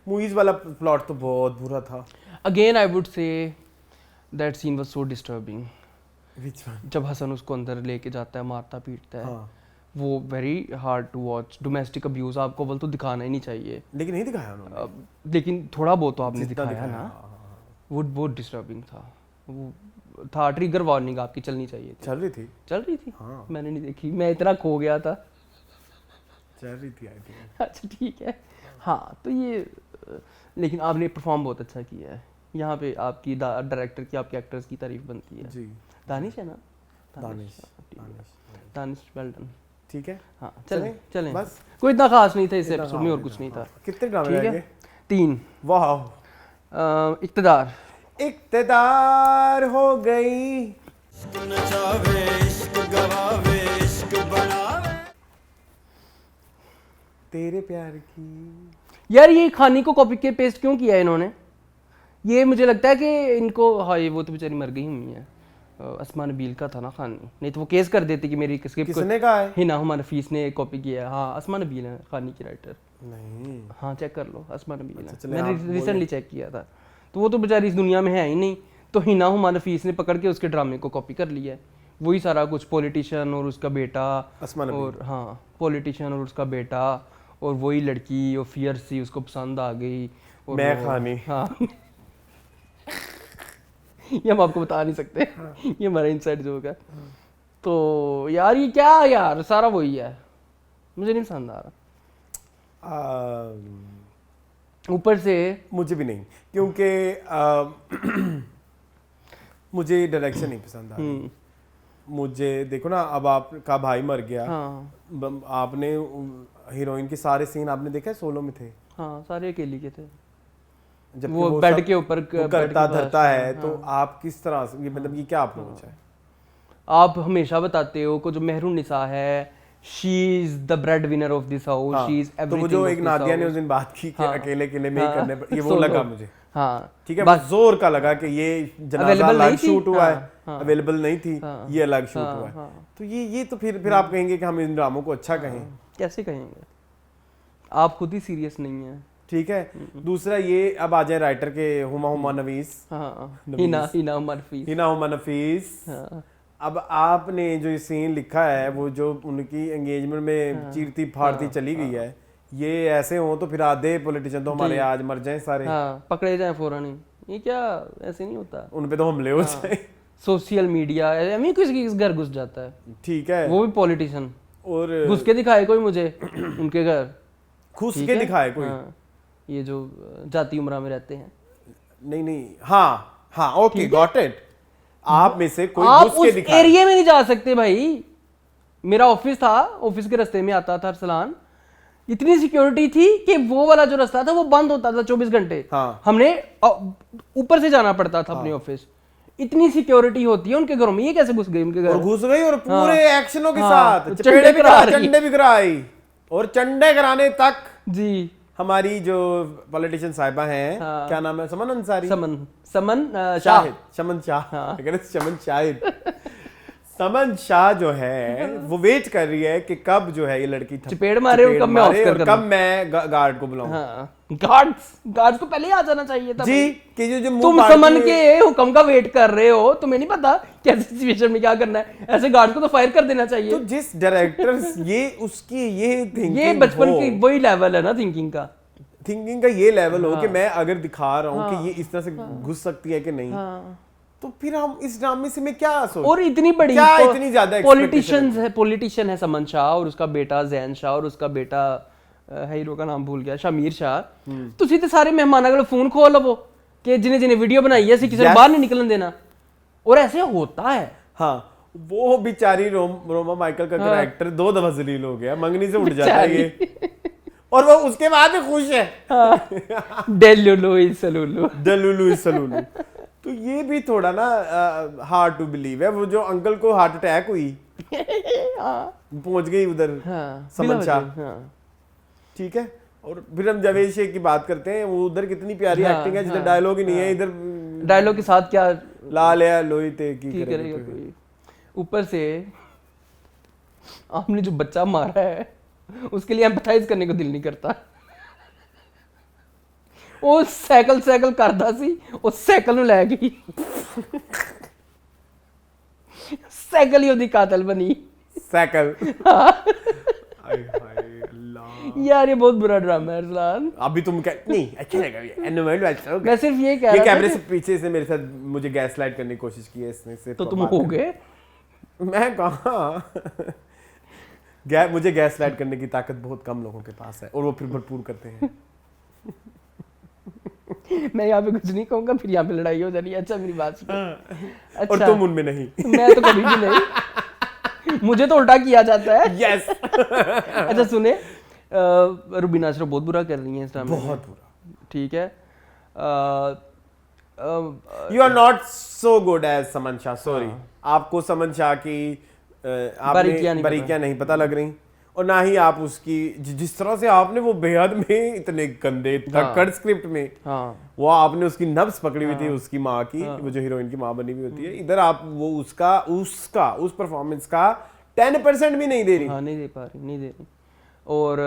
मूवीज वाला प्लॉट तो बहुत बुरा था। Again I would say that scene was so disturbing. Which one? जब हसन उसको अंदर लेके जाता है, मारता पीटता है। हाँ। वो very hard to watch. Domestic abuse आपको बोल तो दिखाना ही नहीं चाहिए, लेकिन नहीं दिखाया उन्होंने। लेकिन थोड़ा बहुत तो आपने दिखाया ना। वो बहुत डिस्टर्बिंग था। वो था ट्रिगर वार्निंग आपकी चलनी चाहिए थी। चल रही थी। चल रही थी। हाँ। मैंने नहीं देखी, मैं इतना खो गया था। चल रही थी आई थिंक। अच्छा ठीक है। हाँ तो ये लेकिन आपने परफॉर्म बहुत अच्छा किया है यहाँ पे। आपकी डायरेक्टर की, आपके एक्टर्स की तारीफ बनती है। जी दानिश है ना? Danish Danish well done. ठीक है। हाँ चलें चलें बस कोई इतना खास नहीं था इस एपिसोड में और कुछ नहीं था। कितने ड्रामे ठीक रह है गए? 3। वाह इक़्तिदार इक़्तिदार हो गई। तेरे प्यार की। यार ये खानी को कॉपी के पेस्ट क्यों किया है इन्होंने? ये मुझे लगता है कि इनको, हाँ ये वो तो बेचारी मर गई हुई है। अस्मा नबील का था ना खानी, नहीं तो वो केस कर देती कि मेरी स्क्रिप्ट किसने कहा है? हिना हुमा नफीस ने कॉपी किया है। हाँ अस्मा नबील है खानी की राइटर। नहीं हाँ चेक कर लो, अस्मा नबील है। चलें, मैंने रिसेंटली चेक किया था। तो वो तो बेचारी इस दुनिया में है ही नहीं, तो हिना हुमा नफीस ने पकड़ के उसके ड्रामे को कॉपी कर लिया है। वही सारा कुछ, पॉलिटिशियन और उसका बेटा, अस्मा नबील। और हाँ पॉलिटिशियन और उसका बेटा, और वही लड़की और फियर्स सी उसको पसंद आ गई। और मैं खानी। हाँ ये हम आपको बता नहीं सकते। ये हमारा इनसाइड जोक है। तो यार ये क्या यार सारा वही है, मुझे नहीं पसंद आ रहा। ऊपर से मुझे भी नहीं, क्योंकि मुझे डायरेक्शन नहीं पसंद आ रही। मुझे देखो ना, अब आपका भाई मर गया। हाँ आपने हीरोइन के सारे सीन आपने देखा सोलो में थे। हाँ सारे अकेली के थे। जबकि वो बेड सब के ऊपर करता धरता है। तो आप किस तरह से, ये मतलब ये क्या अप्रोच है? आप हमेशा बताते हो को जो मेहरून निसा है, she is the bread winner of this house, she is तो वो जो एक नादिया ने उस दिन बात की कि अकेले अकेले में ही करने पर, ये वो लगा मुझे। हाँ ठीक है, बस जोर का लगा कि ये जनाजा अलग शूट हुआ है, अवेलेबल नहीं थी, ये अलग शूट हुआ है। तो ये तो फिर आप कहेंगे कि हम इन ड्रामों को अच्छा कहें? कैसे कहेंगे? आप खुद ही सीरियस नहीं है। ठीक है। दूसरा ये, अब आ जाए राइटर के, हुमा नवीस। हिना हुमा नफीस। अब आपने जो ये सीन लिखा है, वो जो उनकी एंगेजमेंट में चीरती फाड़ती चली गई है, ये ऐसे हो तो फिर आधे पॉलिटिशियन तो हमारे आज मर जाएं सारे। पकड़े जाएं फौरन ही। ये क्या ऐसे नहीं होता, उन पे तो हमले हो जाए। सोशल मीडिया किसी घर घुस जाता है। ठीक है, वो भी पॉलिटिशियन, और घुस के दिखाए कोई मुझे उनके घर, घुस के दिखाए कोई। ये जो जाति उम्रा में रहते हैं। नहीं हाँ ओके गॉट इट। आप में से कोई आप घुस के उस दिखाए। एरिया में नहीं जा सकते भाई। मेरा ऑफिस था, ऑफिस के रास्ते में आता था अरसलान, इतनी सिक्योरिटी थी कि वो वाला जो रास्ता था वो बंद होता था 24 घंटे। हमने ऊपर से जाना पड़ता था अपने ऑफिस। इतनी सिक्योरिटी होती है उनके घरों में। ये कैसे घुस गई उनके घर? घुस गई और पूरे एक्शनों के साथ चंडे भी कराई, और चंडे कराने तक जी हमारी जो पॉलिटिशियन साहिबा हैं, क्या नाम है, समन अंसारी, समन शाह जो है वो वेट कर रही है कि कब जो है ये लड़की चपेड़ मारे और कब मैं गार्ड को बुलाऊं। गार्ड्स को पहले ही आ जाना चाहिए था जी कि जो तुम समन के हुक्म का वेट कर रहे हो, तुम्हें नहीं पता कैसी सिचुएशन में क्या करना है। ऐसे गार्ड को तो फायर कर देना चाहिए। तो जिस डायरेक्टर ये उसकी ये थिंकिंग, ये बचपन की वही लेवल है ना थिंकिंग का ये लेवल हो कि मैं अगर दिखा रहा हूँ कि ये इस तरह से घुस सकती है कि नहीं, तो फिर हम इस ड्रामे से मैं क्या सोच। और इतनी बड़ी इतनी ज्यादा पॉलिटिशियन है समन शाह, और उसका बेटा जैन शाह, और उसका बेटा हीरो का नाम भूल गया, शमीर शाह। तो सीधे सारे मेहमान अगर फोन खोल लो कि जिन्हें जिन्हें वीडियो बनाई है किसी ने बाहर नहीं निकलने देना। और ऐसे होता है। हाँ वो बेचारी रोमा माइकल का कैरेक्टर 2 दफा जलील हो गया, मंगनी से उठ जाता है ये, और वो उसके बाद भी खुश है। डेलुलु सलुलु। तो ये भी थोड़ा ना हार्ड टू बिलीव है। वो जो अंकल को हार्ट अटैक हुई, पहुंच गई उधर समन शाह। ठीक है, और फिर हम जावेद शेख की बात करते हैं, वो उधर कितनी प्यारी एक्टिंग है, जिधर डायलॉग ही नहीं है, इधर डायलॉग के साथ क्या लाल है लोही ते की करेगा कोई। ऊपर से आपने जो बच्चा मारा है उसके लिए एम्पैथाइज करने को दिल नहीं करता। ਉਹ ਸਾਈਕਲ ਕਰਦਾ ਸੀ, ਉਹ ਸਾਈਕਲ ਨੂੰ ਲੈ ਗਈ, ਸਾਈਕਲ ਹੀ ਉਹਦੀ ਕਾਤਲ ਬਣੀ। साइकिल यार ये बहुत बुरा ड्रामा है अरसलान। अभी तुम नहीं अच्छा लगा। मैं सिर्फ ये कह रहा था कैमरे से पीछे से मेरे साथ मुझे गैस लाइट करने की कोशिश की है इसने। तो तुम हो गए? मैं कहाँ मुझे गैस लाइट करने की ताकत बहुत कम लोगों के पास है और वो फिर भरपूर करते हैं। मैं यहाँ पे कुछ नहीं कहूँगा, फिर यहाँ पे लड़ाई हो जानी है। अच्छा मेरी बात सुनो। अच्छा, और तुम उनमें नहीं। मैं तो कभी भी नहीं, मुझे तो उल्टा किया जाता है। यस। अच्छा सुने, रुबीना अशरफ बहुत बुरा कर रही है इस ड्रामे में। बहुत बुरा। ठीक है। You are not so good as Saman Shah, sorry. आपको समन शाह की बारीकियां नहीं पता लग रही, और ना ही आप उसकी जिस तरह से आपने वो बेहद में इतने गंदे तक्कड़ स्क्रिप्ट में वो आपने उसकी नब्ज पकड़ी हुई थी उसकी माँ की, वो जो हीरोइन की माँ बनी हुई होती है, इधर आप वो उसका उस परफॉर्मेंस का 10% भी नहीं दे रही। हाँ, नहीं दे पा रही, नहीं दे रही। और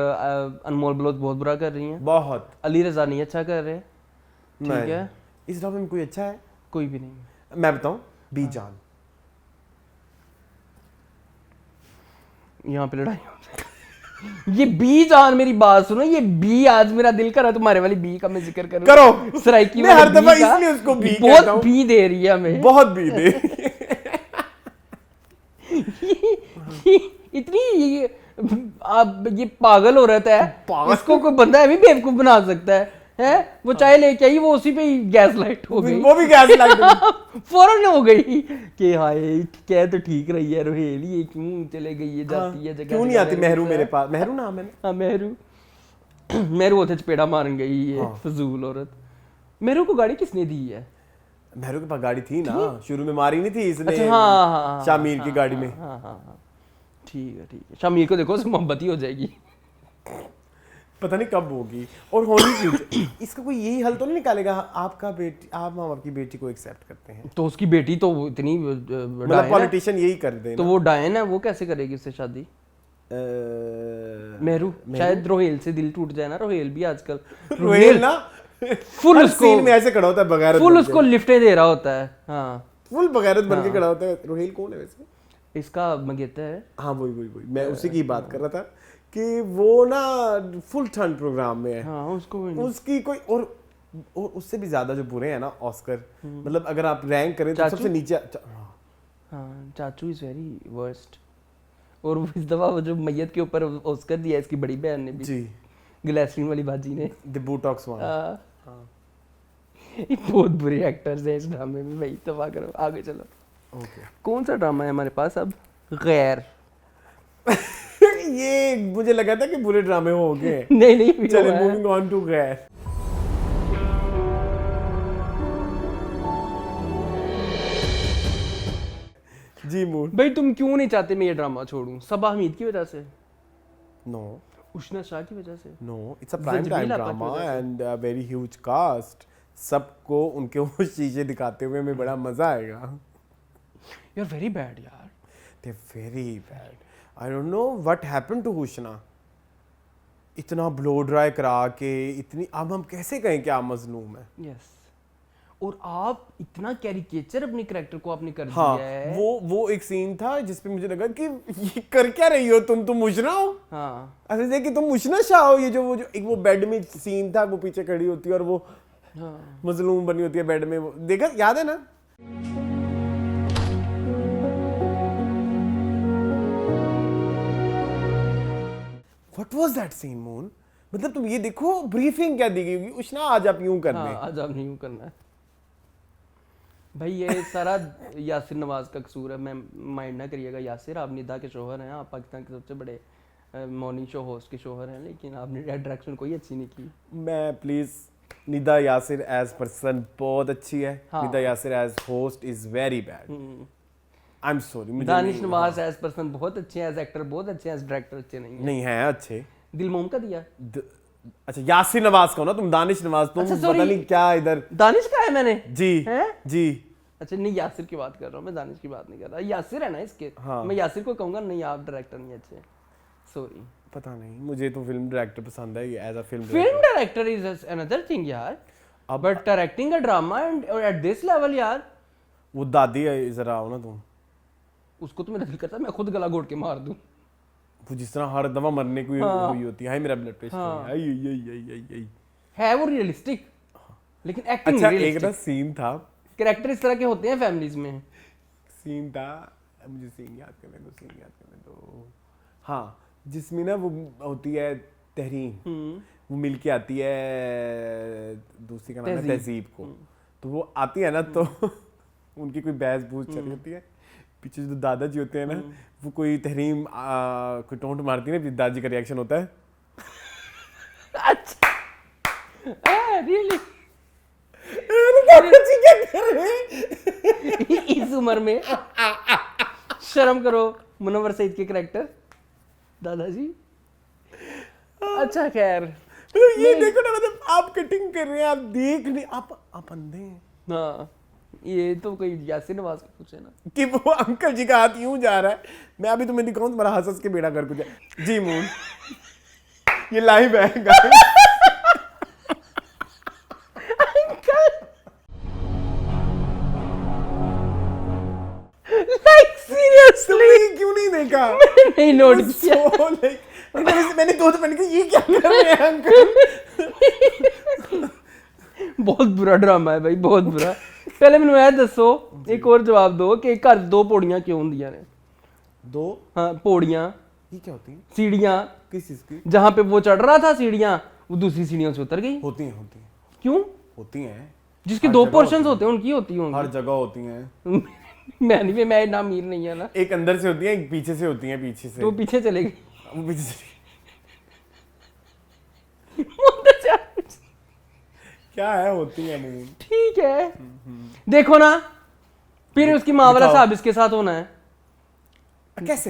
अनमोल बलोच बहुत बुरा कर रही हैं। बहुत। अली रजा नहीं अच्छा कर रहे। ठीक है। इस ड्रामे में कोई अच्छा है? कोई भी नहीं। मैं बताऊं, बी जान। यहाँ पे लड़ाई ये बी जान, मेरी बात सुनो, ये बी आज मेरा दिल कर रहा है तुम्हारे वाली बी का मैं जिक्र करूं। करो। सराइकी मैं हर दफा इसलिए उसको बी कहता हूं। बहुत बी दे रही है हमें, बहुत बी दे इतनी आप ये पागल हो रहता है, इसको कोई बंदा है भी बेवकूफ बना सकता है? वो चाय लेके आई, वो उसी पे ही गैस लाइट हो गई। वो भी गैस लाइट फौरन हो गई कि हाय क्या तो ठीक रही है रोहेल, ये क्यों चले गई है, जाती है जगह क्यों नहीं आती महरू मेरे पास? महरू नाम है ना? हाँ महरू उसे चपेड़ा मारन गई है फजूल औरत। महरू को गाड़ी किसने दी है? महरू के पास गाड़ी थी ना, शुरू में मारी नहीं थी इसने। अच्छा, हाँ, शामिर की गाड़ी में। हाँ, ठीक है। शामिर को देखो उससे मोहब्बत ही हो जाएगी, पता नहीं कब होगी और होनी क्यों। इसका कोई यही हल तो नहीं निकालेगा, आपका बेटी, आप माँ बाप की बेटी को एक्सेप्ट करते हैं तो उसकी बेटी तो इतनी मतलब पॉलिटिशियन यही कर दे तो वो डायन है, वो कैसे करेगी उससे शादी? महरू शायद रोहेल से दिल टूट जाए ना, रोहेल भी आजकल रोहेल ना फुल उसको सीन में ऐसे खड़ा होता है बगैरत, फुल उसको लिफ्टें दे रहा होता है। हाँ, फुल बगैरत बन के खड़ा होता है। रोहेल कौन है वैसे? इसका मंगेतर है। हाँ वही मैं उसी की बात कर रहा था कि वो ना फुल ठंड प्रोग्राम में है। हाँ, उसकी कोई और उससे भी ज्यादा जो बुरे हैं ना ऑस्कर, मतलब अगर आप रैंक करें तो सबसे नीचे। हाँ, चाचू इज वेरी वर्स्ट। और इस दफा वो जो मैयत के ऊपर ऑस्कर दिया इसकी बड़ी बहन ने भी जी, ग्लिसरीन वाली बाजी ने, द बोटॉक्स वाला। ये बहुत बुरे एक्टर्स हैं इस ड्रामे में भाई, तबाह करो। आगे चलो। ओके, कौन सा ड्रामा है हमारे पास अब? गैर। ये मुझे लगा था कि बुरे ड्रामे हो गए। नहीं चलिए मूविंग ऑन टू गैर। जी मून भाई तुम क्यों नहीं चाहते मैं ये ड्रामा छोड़ूं? सबा हमीद की वजह से? नो, उष्णा शाह की वजह से? No, it's a prime time जंजील आपा की ड्रामा वजह से? And very huge cast. सबको उनके वो चीजें दिखाते हुए हमें बड़ा मजा आएगा। यू आर वेरी बैड यार। They very bad. I don't know what happened to Husna. इतना ब्लो ड्राई करा के इतनी, अब हम कैसे कहें कि आप मजलूम है? यस। और आप इतना कैरिकेचर अपने कैरेक्टर को आपने कर हाँ, दिया है। वो एक सीन था जिसपे मुझे लगा कि ये कर क्या रही हो तुम मुशना हो। हाँ, ऐसे से कि तुम मुशना शाह हो। ये जो एक वो बेड में सीन था, वो पीछे खड़ी होती है और वो मजलूम बनी होती है बेड में, वो देखा, याद है ना? What was that scene, Moon? मतलब तुम ये देखो ब्रीफिंग क्या दी गई होगी, उष्णा आज आप यूं करना है। आज आप नहीं यूं करना है भाई। ये सारा यासिर नवाज का कसूर है। मैं माइंड ना करिएगा यासिर, आप निदा के शोहर हैं, आप पाकिस्तान के सबसे बड़े मॉर्निंग शो होस्ट के शोहर हैं, लेकिन आपने डायरेक्शन कोई अच्छी नहीं की। मैं please, Nida Yasir as person बहुत अच्छी है। Nida Yasir as host is very bad. I am sorry. Danish Nawaz as person बहुत अच्छे हैं, एज एक्टर बहुत अच्छे हैं, एज डायरेक्टर अच्छे नहीं है अच्छे। दिल मोम का दिया। अच्छा, यासिर नवाज का हो ना तुम, दानिश नवाज तुम। अच्छा, पता नहीं क्या इधर दानिश का है मैंने जी है? जी। अच्छा नहीं, यासिर की बात कर रहा हूँ मैं, दानिश की बात नहीं कर रहा। यासिर है ना इसके। हाँ। मैं यासिर को कहूंगा नहीं, आप डायरेक्टर नहीं अच्छे, सॉरी। पता नहीं, मुझे तो फिल्म डायरेक्टर पसंद है as a film director is another thing यार, but directing a drama and at this level यार। वो दादी है, जरा आओ ना तुम। उसको तो मेरा दिल करता है मैं खुद गला घोट के मार दूं। वो जिस तरह हर दफा मरने को हुई होती है, मेरा ब्लड प्रेशर है वो रियलिस्टिक, लेकिन एक्टिंग अच्छा, नहीं एक ना रियलिस्टिक। सीन था, कैरेक्टर इस तरह के होते हैं फैमिलीज में। सीन था, मुझे सीन याद करने दो। हाँ, जिसमें ना वो होती है तहरीन, वो मिल के आती है दूसरी का नाम है तहजीब को, तो वो आती है ना तो उनकी कोई बहस बूझ चल रही होती है, पीछे जो दादाजी होते हैं ना वो कोई तहरीम कोई टोंट मारती है ना, दादाजी का रिएक्शन होता है अच्छा रियली दादाजी क्या कर रहे हैं इस उम्र में शर्म करो। मुनव्वर सईद के करैक्टर दादाजी। अच्छा खैर मतलब ये देखो ना, मतलब आप कटिंग कर रहे हैं, आप देख नहीं, आप अंधे हैं। हाँ ये तो कोई यासिर नवाज को पूछे ना कि वो अंकल जी का हाथ यूं जा रहा है, मैं अभी तुम्हें दिखाऊं तुम्हारा हंस के बेड़ा कर कुछ जी मून ये लाइव है guys। लाइक सीरियसली क्यों नहीं देखा? नहीं नोट किया। So, like, मैंने दो मैंने कहा ये क्या कर रहे हैं अंकल। बहुत बुरा ड्रामा है भाई, बहुत बुरा। पहले मैंने यह दसो, एक और जवाब दो कि घर दो पौड़ियां क्यों होंदियां ने? दो हाँ पौड़ियां, ये क्या होती है? सीढ़ियां, किस चीज की? जहां पे वो चढ़ रहा था सीढ़ियां, वो दूसरी सीढ़ियों से उतर गई। होती हैं क्यों? होती हैं, जिसके दो पोर्शंस होते हैं उनकी होती होंगी। हर जगह होती हैं। मैं इतना अमीर नहीं है ना। एक अंदर से होती है, एक पीछे से होती है, पीछे से तो पीछे चले गई। वो पीछे से क्या है, होती है नहीं। ठीक है देखो ना, फिर उसकी माँ वाला साहब इसके साथ होना है कैसे?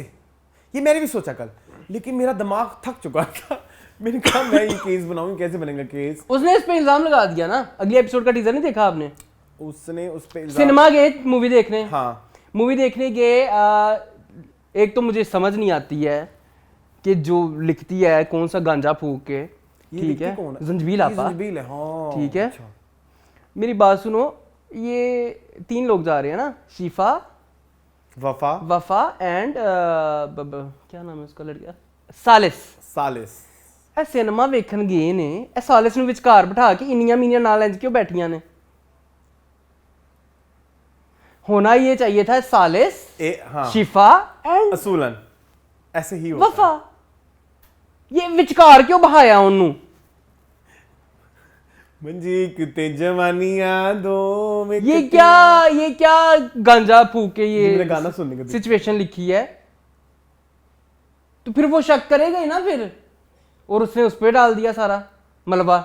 ये मैंने भी सोचा कल, लेकिन मेरा दिमाग थक चुका था। मैंने कहा मैं ये केस बनाऊं, कैसे बनेगा केस? उसने इस पे इल्जाम लगा दिया ना। अगले एपिसोड का टीजर नहीं देखा आपने? उसने उस पे सिनेमा गए मूवी देखने। हाँ मूवी देखने गए। एक तो मुझे समझ नहीं आती है कि जो लिखती है कौन सा गांजा फूक के, ठीक है, जंजबील आपा, जंजबील है, हाँ ठीक है। अच्छा। मेरी बात सुनो, ये 3 लोग जा रहे हैं ना, शिफा, वफा एंड क्या नाम है उसका लड़का, सालिस। ए सिनेमा वेखन गए ने, ए सालिस ਨੂੰ ਵਿਚਕਾਰ ਬਿਠਾ ਕੇ ਇੰਨੀਆਂ ਮੀਨੀਆਂ ਨਾਲ ਇੰਜ क्यों बैठियां ने? होना ये चाहिए था सालिस, हाँ, शिफा एंड असूलन ऐसे ही होता वफा। ये विचकार क्यों बहाया उन्होंने? मंजी किते जवानियां दो में ये क्या गांजा फूक के मेरा गाना ये सुनने का सिचुएशन लिखी है, तो फिर वो शक करेगा ही ना फिर। और उसने उस पे डाल दिया सारा मलबा।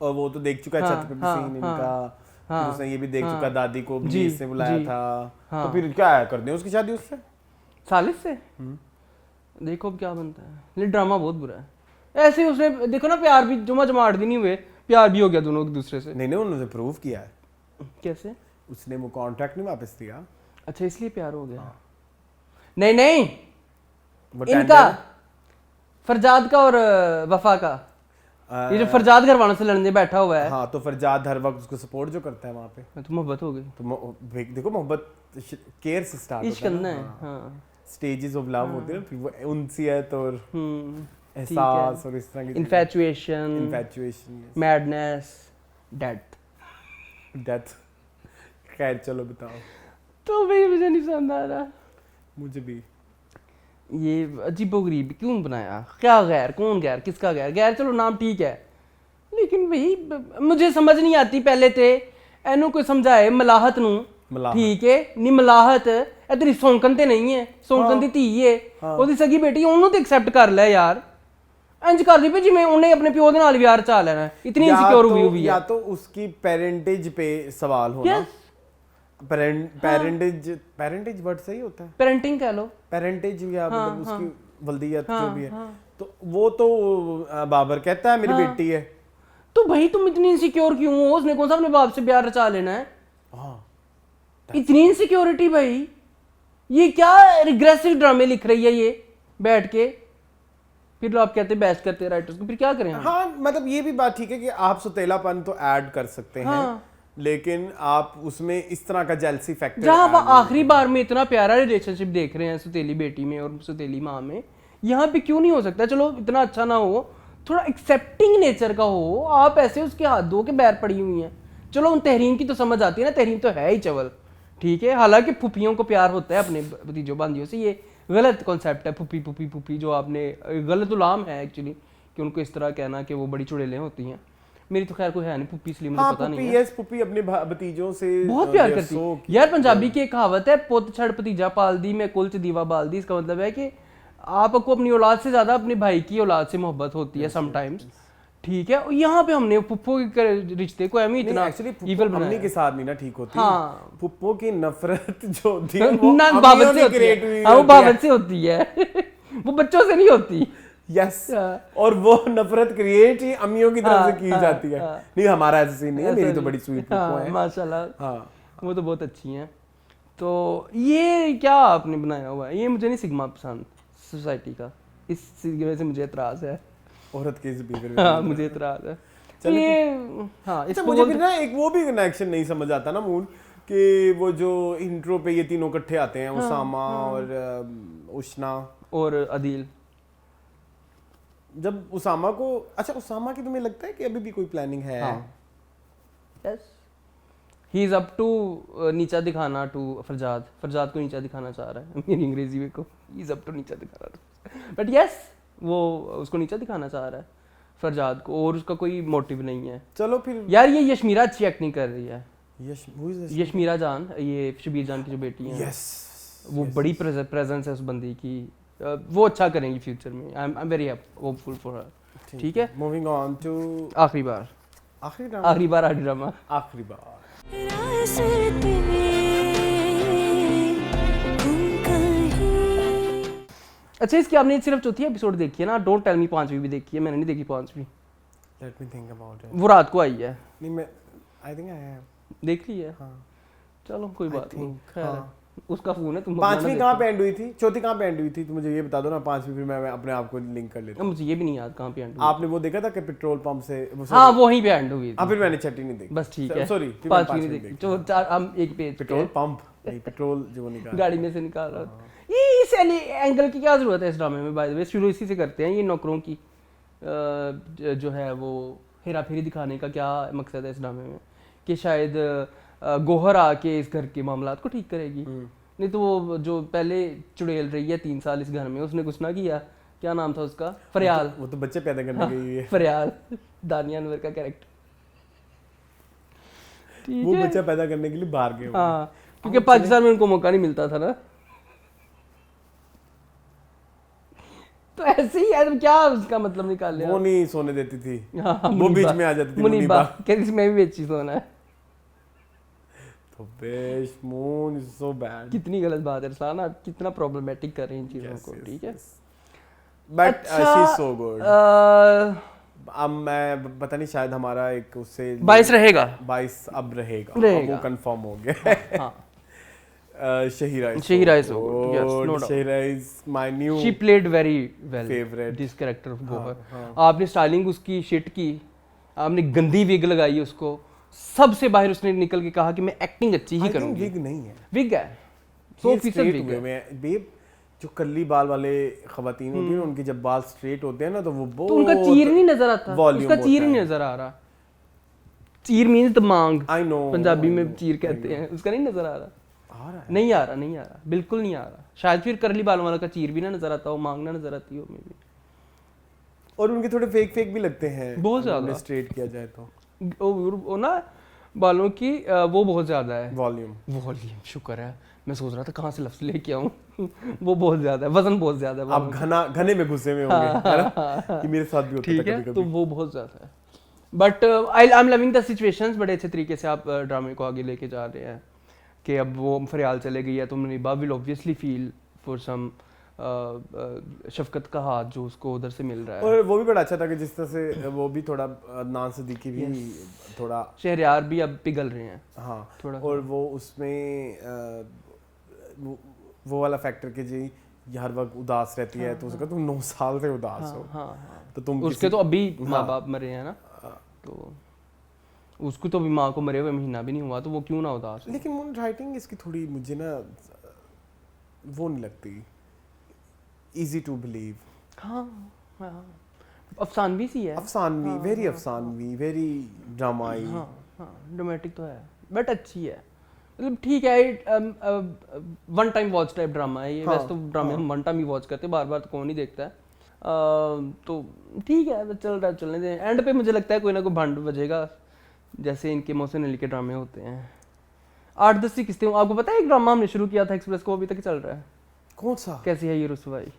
और वो तो देख चुका है छत पे भी सीन इनका, फिर उसने ये भी देख चुका, दादी को भी इसने बुलाया था, तो फिर क्या कर दें उसकी शादी उससे, सालिस से। देखो अब क्या बनता है, लेकिन ड्रामा बहुत बुरा है। ऐसे ही उसने देखो ना, प्यार भी जमाट भी नहीं हुए, प्यार भी हो गया दोनों एक दूसरे से। नहीं उन्होंने प्रूव किया है। कैसे? उसने वो कॉन्ट्रैक्ट नहीं वापस दिया। अच्छा इसलिए प्यार हो गया। नहीं वो इनका फरजाद का और वफा का, ये जो फरजाद घर वालों से लड़ने बैठा हुआ है। हाँ, तो फरजाद हर वक्त उसको सपोर्ट जो करता है वहाँ पे, तो मोहब्बत हो गई। तो देखो मोहब्बत केयर से स्टार्ट इश्क करना है। हाँ स्टेजेस ऑफ लव होते हैं ना, फिर वो उनसीयत और एहसास और इस तरह की इन्फैचुएशन, मैडनेस, डेथ। खैर चलो बताओ। तो भाई मुझे नहीं समझ आ रहा, मुझे भी ये अजीबोगरीब क्यों बनाया? क्या गैर, कौन गैर, किसका गैर? गैर चलो नाम ठीक है, लेकिन भाई मुझे समझ नहीं आती। पहले ते एनू कोई समझाए मलाहत नू, ठीक है नी मलाहत ए तेरी सौंकन ते नहीं है, सौंकन दी धी है, ओदी सगी बेटी, ओनू ते एक्सेप्ट कर ले यार। इंज कर दी पे जिवें उन्हें अपने प्यो दे नाल विआह चा लेना। इतनी इनसिक्योर हुई है। या तो उसकी पेरेंटेज पे सवाल होना। पेरेंटेज वर्ड सही होता है? पेरेंटिंग कह लो, पेरेंटेज या मतलब उसकी वल्दियत जो भी है, तो वो तो बाबर कहता है मेरी बेटी है। तो भाई तुम इतनी इनसिक्योर क्यों हो? उसने कौन सा अपने बाप से प्यार रचा लेना है? इतनी इनसिक्योरिटी भाई, ये क्या रिग्रेसिव ड्रामे लिख रही है ये बैठ के। फिर आप कहते बहस करते हैं राइटर्स को, फिर क्या करें? हाँ मतलब ये भी बात ठीक है कि आप सुतेलापन तो ऐड कर सकते हैं, लेकिन आप उसमें इस तरह का जेलसी फैक्टर, जहाँ आप आखिरी बार में इतना प्यारा रिलेशनशिप देख रहे हैं सुतेली बेटी में और सुतेली माँ में, यहाँ पे क्यों नहीं हो सकता? चलो इतना अच्छा ना हो, थोड़ा एक्सेप्टिंग नेचर का हो। आप ऐसे उसके हाथ धो के बैर पड़ी हुई हैं। चलो उन तहरीन की तो समझ आती है ना, तहरीन तो है ही चवल, ठीक है। हालांकि फुफियों को प्यार होता है अपने भतीजों बांधियों से, ये गलत कॉन्सेप्ट है पुप्पी पुप्पी पुप्पी, जो आपने गलत उलाम है एक्चुअली कि उनको इस तरह कहना कि वो बड़ी चुड़ैलें होती हैं। मेरी तो खैर कोई है नहीं पुप्पी, इसलिए मुझे हाँ, पता पुप्पी, नहीं है। यस, पुप्पी अपने भतीजों से बहुत प्यार they are करती so यार। पंजाबी की एक कहावत है, पुत छड़ भतीजा पाल दी मैं कुल च दीवा बाल दी। इसका मतलब है कि आपको अपनी औलाद से ज्यादा अपने भाई की औलाद से मोहब्बत होती है समटाइम्स, ठीक है। और यहाँ पे हमने पुप्पो के रिश्ते को हमें इतना एक्चुअली अम्मी के साथ नहीं ना ठीक होती। हाँ। पुप्पो की नफरत जो होती है वो ना अम्मियों बाबत से की होती create है, हुई हाँ, वो होती है। बाबत से होती है वो बच्चों से नहीं होती। यस, हाँ। और वो नफरत क्रिएट ही अम्मियों की तरफ हाँ, से की हाँ, जाती है। हाँ। नहीं, हमारा ऐसा सीन नहीं है, मेरी ऐसा तो नहीं। बड़ी स्वीट पुप्पो हाँ, है। माशाल्लाह, हाँ, वो तो बहुत अच्छी हैं। तो ये क्या आपने बनाया हुआ है, ये मुझे नहीं सिग्मा पसंद सोसाइटी का, इस वजह से मुझे एतराज है। औरत के इस बिहेवियर हाँ, मुझे एतराज है। तो ये हाँ, अच्छा, इसको मुझे बोल फिर ना एक वो भी कनेक्शन नहीं समझ आता ना मूल, कि वो जो इंट्रो पे ये तीनों इकट्ठे आते हैं, उसामा और उष्ना और अदील। जब उसामा को, अच्छा उसामा की तुम्हें लगता है कि अभी भी कोई प्लानिंग है? Yes, he is up to नीचा दिखाना टू फरजाद को नीचा दिखाना चाह रहा है मेरी अंग्रेजी में को, ही इज अप टू नीचा दिखाना, बट यस वो उसको नीचा दिखाना चाह रहा है फरजाद को, और उसका कोई मोटिव नहीं है। चलो फिर यार ये यशमीरा अच्छी एक्टिंग कर रही है। who is this? यशमीरा जान, ये शबीर जान की जो बेटी है, Yes, वो बड़ी प्रेजेंस है उस बंदी की, वो अच्छा करेंगी फ्यूचर में। I am very hopeful for her. ठीक है, मूविंग ऑन टू आखिरी बार आखिरी ड्रामा। आखिरी बार अच्छा, इसकी आपने सिर्फ चौथी एपिसोड देखी है ना? डोंट टेल मी पांचवी भी देखी है, मैंने नहीं देखी पांचवी। Let me think about it. वो रात को आई है, नहीं, मैं आई थिंक आई हैव देख ली है। हाँ। चलो कोई बात नहीं, think, खैर हाँ। उसका फोन है, तुम पांचवी कहाँ पे एंड हुई थी, चौथी कहाँ पे एंड हुई थी, तो मुझे ये बता दो ना। पांचवी फिर मैं अपने आप को लिंक कर लेता हूँ। मुझे ये भी नहीं याद कहाँ पे एंड हुई। आपने वो देखा था कि पेट्रोल पंप से हाँ, वहीं पे एंड हुई हाँ, थी। फिर मैंने छठी नहीं देखी। बस ठीक है, सॉरी, पांचवी नहीं देखी। तो चार हम एक पेज पेट्रोल पंप नहीं, पेट्रोल जो निकाल गाड़ी में से निकाल रहा था। ये इस एंगल की क्या जरूरत है इस ड्रामे में? बाय द वे शुरू इसी से करते हैं, ये नौकरों की जो है वो हेरा फेरी दिखाने का क्या मकसद है इस ड्रामे में, कि शायद गोहर आके इस घर के मामलात को ठीक करेगी। नहीं तो वो जो पहले चुड़ैल रही है 3 साल इस घर में, उसने कुछ ना किया। क्या नाम था उसका? फरियाल। वो तो बच्चे पैदा करने गई है। फरियाल, दानिया अनवर का कैरेक्टर। वो बच्चा पैदा करने के लिए बाहर गए। हाँ, क्योंकि पाकिस्तान में उनको मौका नहीं मिलता था ना। तो ऐसे ही यार, क्या उसका मतलब निकाल लिया। वो नहीं सोने देती थी। हाँ, वो बीच में आ जाती थी मुनीबा। कहती थी मैं भी बेची सोना है। तो बेशमून इज सो बैड। कितनी गलत बात है रसलान, आप कितना प्रॉब्लमेटिक कर रहे हैं इन चीजों को। ठीक है, but she is so good. अब मैं पता नहीं, शायद हमारा एक उससे 22 रहेगा। 22 अब रहेगा। रहेगा। वो कंफर्म हो गया। हाँ, Shaheera is Shahira so is so good, yes, no good. doubt. Shahira is my new she played very well favorite. this character of Gohar. हाँ। आपने स्टाइलिंग उसकी शिट की, आपने गंदी विग लगाई उसको, सबसे बाहर उसने निकल के कहा कि मैं एक्टिंग अच्छी ही I think करूंगी। wig नहीं है, विग है, 100% विग है। में बेब जो कर्ली बाल वाले खवातीन होती हैं, उनके जब बाल स्ट्रेट होते हैं ना, तो वो बहुत तो उनका चीर नहीं नजर आता, volume उसका चीर होता नहीं है। नजर आ रहा। चीर मीन्स दिमाग, I know, पंजाबी I में know, चीर I कहते हैं, उसका नहीं नजर आ रहा। आ रहा है। नहीं आ रहा, बिल्कुल नहीं आ रहा। शायद फिर करली बालों वाला का चीर भी ना नजर आता हो, मांग ना नजर आती हो। मे भी और उनके थोड़े फेक भी लगते हैं बहुत ज्यादा। स्ट्रेट किया जाए तो वो ना बालों की वो बहुत ज्यादा है। वॉल्यूम शुक्र है, मैं सोच रहा था कहाँ से लफ्ज लेके आऊँ। वो बहुत ज्यादा है, वजन बहुत ज्यादा है। आप घने में घुसे में होंगे, है ना? कि मेरे साथ भी होता था ठीक है, कभी-कभी। तो वो बहुत ज्यादा है। But I am loving the situations. बड़े अच्छे तरीके से आप ड्रामे को आगे लेके जा रहे हैं कि अब वो फरियाल चले गई है तो Muneeba will obviously feel for some Shafqat का हाथ जो उसको उधर से मिल रहा है। और वो भी बड़ा अच्छा था कि जिस तरह से वो भी थोड़ा अदनान सिद्दीकी भी थोड़ा, शहरयार भी अब पिघल रहे हैं। हाँ थोड़ा। और वो उसमें वो वाला फैक्टर कि जी हर वक्त उदास रहती है, तो उसका तुम 9 साल से उदास हो। हाँ, तो तुम उसके तो अभी माँ बाप मरे हैं ना, तो उसको तो अभी माँ को मरे हुए महीना भी नहीं हुआ, तो वो क्यों ना उदास हो। लेकिन राइटिंग इसकी थोड़ी मुझे ना वो नहीं लगती इजी टू बिलीव। हाँ, अफसानवी सी है। अफसानवी, वेरी अफसानवी, वेरी ड्रामाई। हाँ, ड्रामेटिक तो है, बट अच्छी है। मतलब ठीक है, one time watch type drama है ये। वैसे तो ड्रामे हम वन टाइम ही वॉच करते हैं, बार बार तो कौन नहीं देखता है। तो ठीक है, चल रहा है, चलने दें। एंड पे मुझे लगता है कोई ना कोई भंड बजेगा, जैसे इनके मोहसिन अली के ड्रामे होते हैं। 8-10 किस्तें। आपको पता है एक ड्रामा हमने शुरू किया था एक्सप्रेस को, अभी तक चल रहा है। कौन सा? कैसी है ये रुसवाई?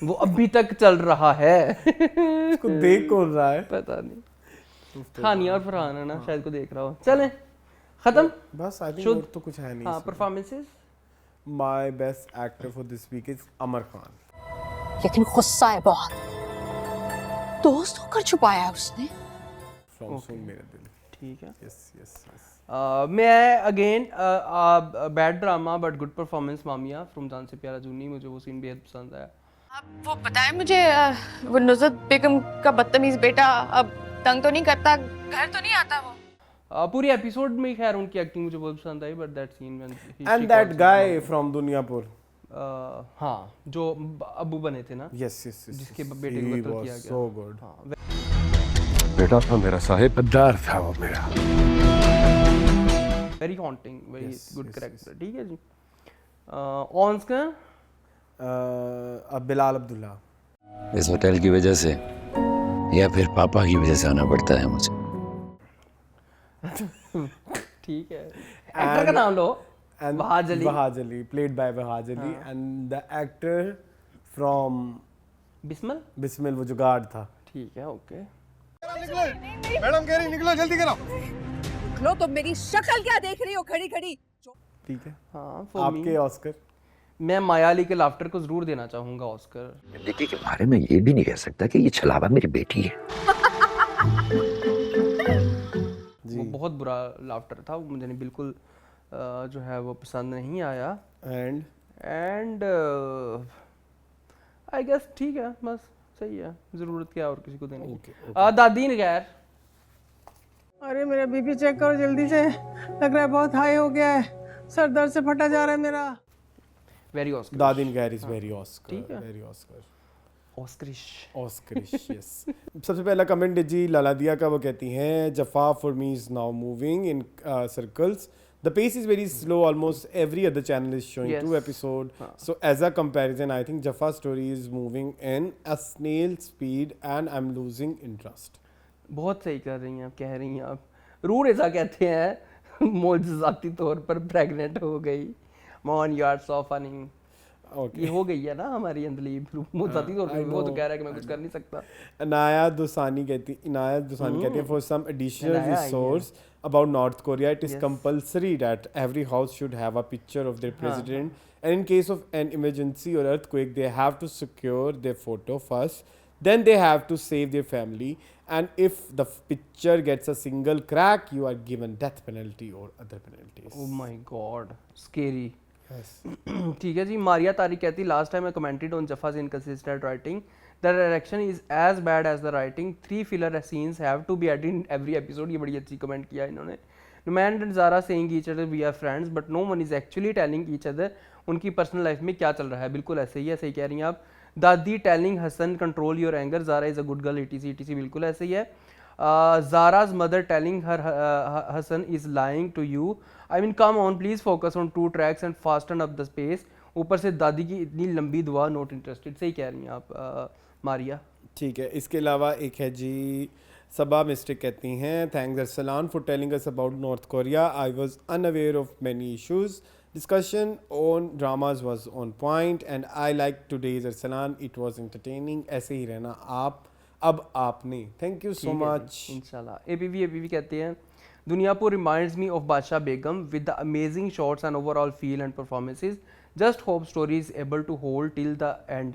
वो अभी तक चल रहा है। इसको देख कौन रहा है? पता नहीं। खानिया और फरहान है ना, शायद को देख रहा हो। चलें, खत्म बस। आई थिंक शुद्ध। और तो कुछ है नहीं। हाँ, performances. My best actor for this week is Amar Khan. लेकिन गुस्सा है बहुत, दोस्त होकर छुपाया उसने। फ्रॉम सुन मेरे दिल। ठीक है। Yes yes yes. मैं again bad drama but good performance Mamya from Jaan Se प्यारा जूनी, मुझे वो सीन बेहद पसंद आया। आप वो बताएं मुझे, वो नुज़रत बेगम का बदतमीज बेटा अब तंग तो नहीं करता, घर तो नहीं आता वो? पूरी एपिसोड में खैर उनकी एक्टिंग मुझे बहुत पसंद आई, but that scene when and that guy from Duniyapur. हाँ, जो अब्बू बने थे ना। Yes yes yes. जिसके बेटे को कत्ल किया गया। So good. हाँ, बेटा था मेरा साहिब, गद्दार था वो मेरा। Very haunting, very Yes, good yes, character. ठीक है जी। On screen Bilal Abdullah. इस होटल की वजह से या फिर पापा की वजह से आना पड़ता है मुझे। ठीक है। एक्टर का नाम लो। Wahaj Ali. Wahaj Ali, played by Wahaj Ali, and the actor from Bismil. Bismil, वो जो गार्ड था। ठीक है, ओके। मैडम कह रही निकलो, जल्दी करो। निकलो, तो मेरी शक्ल क्या देख रही हो खड़ी खड़ी? ठीक है। हाँ, for आपके me, ऑस्कर? मैं माया अली के लाफ्टर को जरूर देना चाहूंगा ऑस्कर। देखिए के बारे में ये भी नहीं कह सकता कि ये छलावा मेरी बेटी है। वो बहुत बुरा लाफ्टर था, वो मुझे नहीं बिल्कुल जो है वो पसंद नहीं आया। एंड आई गेस ठीक है, बस सही है। जरूरत क्या और किसी को देने की। दादी ने गैर। अरे मेरा बीपी चेक करो जल्दी से, लग रहा है बहुत हाई हो गया है, सर दर्द से फटा जा रहा है मेरा। Very Oscar. दादीन गैर इज वेरी ऑस्कर। ठीक है। Very Oscar. Oscarish. Oscarish, yes. सबसे पहला कमेंट है जी लालादिया का। वो कहती हैं Jafaa for me is now moving in circles, the pace is very slow, almost every other channel is showing 2 episodes. So as a comparison, I think Jafa's story is moving in a snail speed and I'm losing interest. बहुत सही कर रही हैं आप, कह रही हैं आप। रूर ऐसा कहते हैं मौजूदाती तौर पर प्रेग्नेंट हो गई। मॉन यार सो फनी। ये हो गई है ना हमारी अंदली मौजूदाती तौर पर। वो तो कह रहा है कि मैं कुछ कर नहीं सकता। इनायत दुसानी कहती है for some additional resource about North Korea, it is compulsory that every house should have a picture of their president, and in case of an emergency or earthquake, they have to secure their photo first, then they have to save their family, and if the picture gets a single crack, you are given death penalty or other penalties. Oh my god, scary. Yes. ठीक है जी। मारिया तारिक कहती last time I commented on Jafaa's inconsistent writing, the direction is as bad as the writing, 3 filler scenes have to be added in every episode. ये बड़ी अच्छी comment किया इन्होंने। Numan and Zara saying each other we are friends but no one is actually telling each other. उनकी personal life में क्या चल रहा है, बिल्कुल ऐसे ही है, सही कह रही हैं आप। Dadi telling Hasan control your anger, Zara is a good girl, etc, बिल्कुल ऐसे ही है। Zara's mother telling her Hassan is lying to you. I mean, come on, please focus on 2 tracks and fasten up the pace. ऊपर से दादी की इतनी लंबी दुआ, नॉट इंटरेस्टेड। सही कह रही हैं आप मारिया। ठीक है। इसके अलावा एक है जी सबा मिस्टेक कहती हैं thanks Arsalan for telling us about north Korea, I was unaware of many issues, discussion on dramas was on point and I like today's Arsalan, it was entertaining। ऐसे ही रहना आप, अब आपने। Thank you so much. इंशाल्लाह। APV कहते हैं Duniyapur reminds me of Badshah Begum with the amazing shots and overall feel and performances, just hope story is able to hold till the end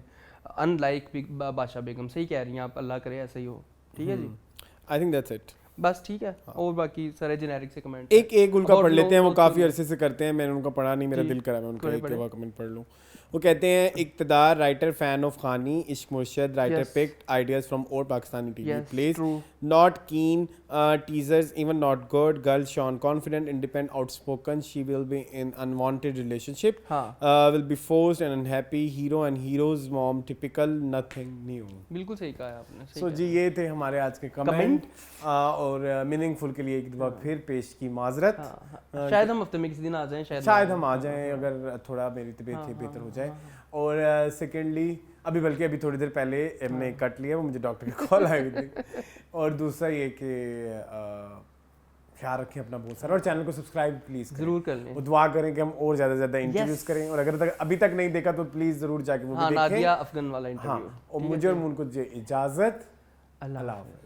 unlike Badshah Begum. सही कह रही हैं आप, अल्लाह करे ऐसा ही हो। ठीक है जी, आई थिंक दैट्स इट। बस ठीक है। और बाकी सारे जेनेरिक से कमेंट एक उनका पढ़ लेते हैं, वो काफ़ी अरसे से करते हैं, मैंने उनका पढ़ा नहीं, मेरा दिल करा मैं उनका एक कमेंट पढ़ लूँ। वो कहते हैं इक़्तिदार writer fan of Khaani, Ishq Murshid writer picked ideas from old Pakistani TV plays, not keen teasers even not good, girl shown confident independent outspoken, she will be in unwanted relationship, will be forced and unhappy, hero and hero's mom typical, nothing new. बिल्कुल सही कहा आपने। सो जी ये थे हमारे आज के comment और मीनिंगफुल के लिए एक दफ़ा फिर पेश की माजरत। शायद हम हफ्ते में किसी दिन आ जाएं, शायद हम आ जाएं अगर थोड़ा मेरी तबीयत बेहतर हो जाए। और सेकेंडली बल्कि अभी थोड़ी देर पहले हमने कट लिया, वो मुझे डॉक्टर की कॉल आई हुई थी। और दूसरा ये कि ख्याल रखें अपना बहुत सारा, और चैनल को सब्सक्राइब प्लीज़ जरूर कर लें। दुआ करें कि हम और ज़्यादा इंटरव्यूज करें, और अगर अभी तक नहीं देखा तो प्लीज़ ज़रूर जाके वो भी देखें। नादिया अफगान वाला इंटरव्यू। हाँ, और मुझे और मुनको इजाज़त, अल्लाह हाफ़िज़।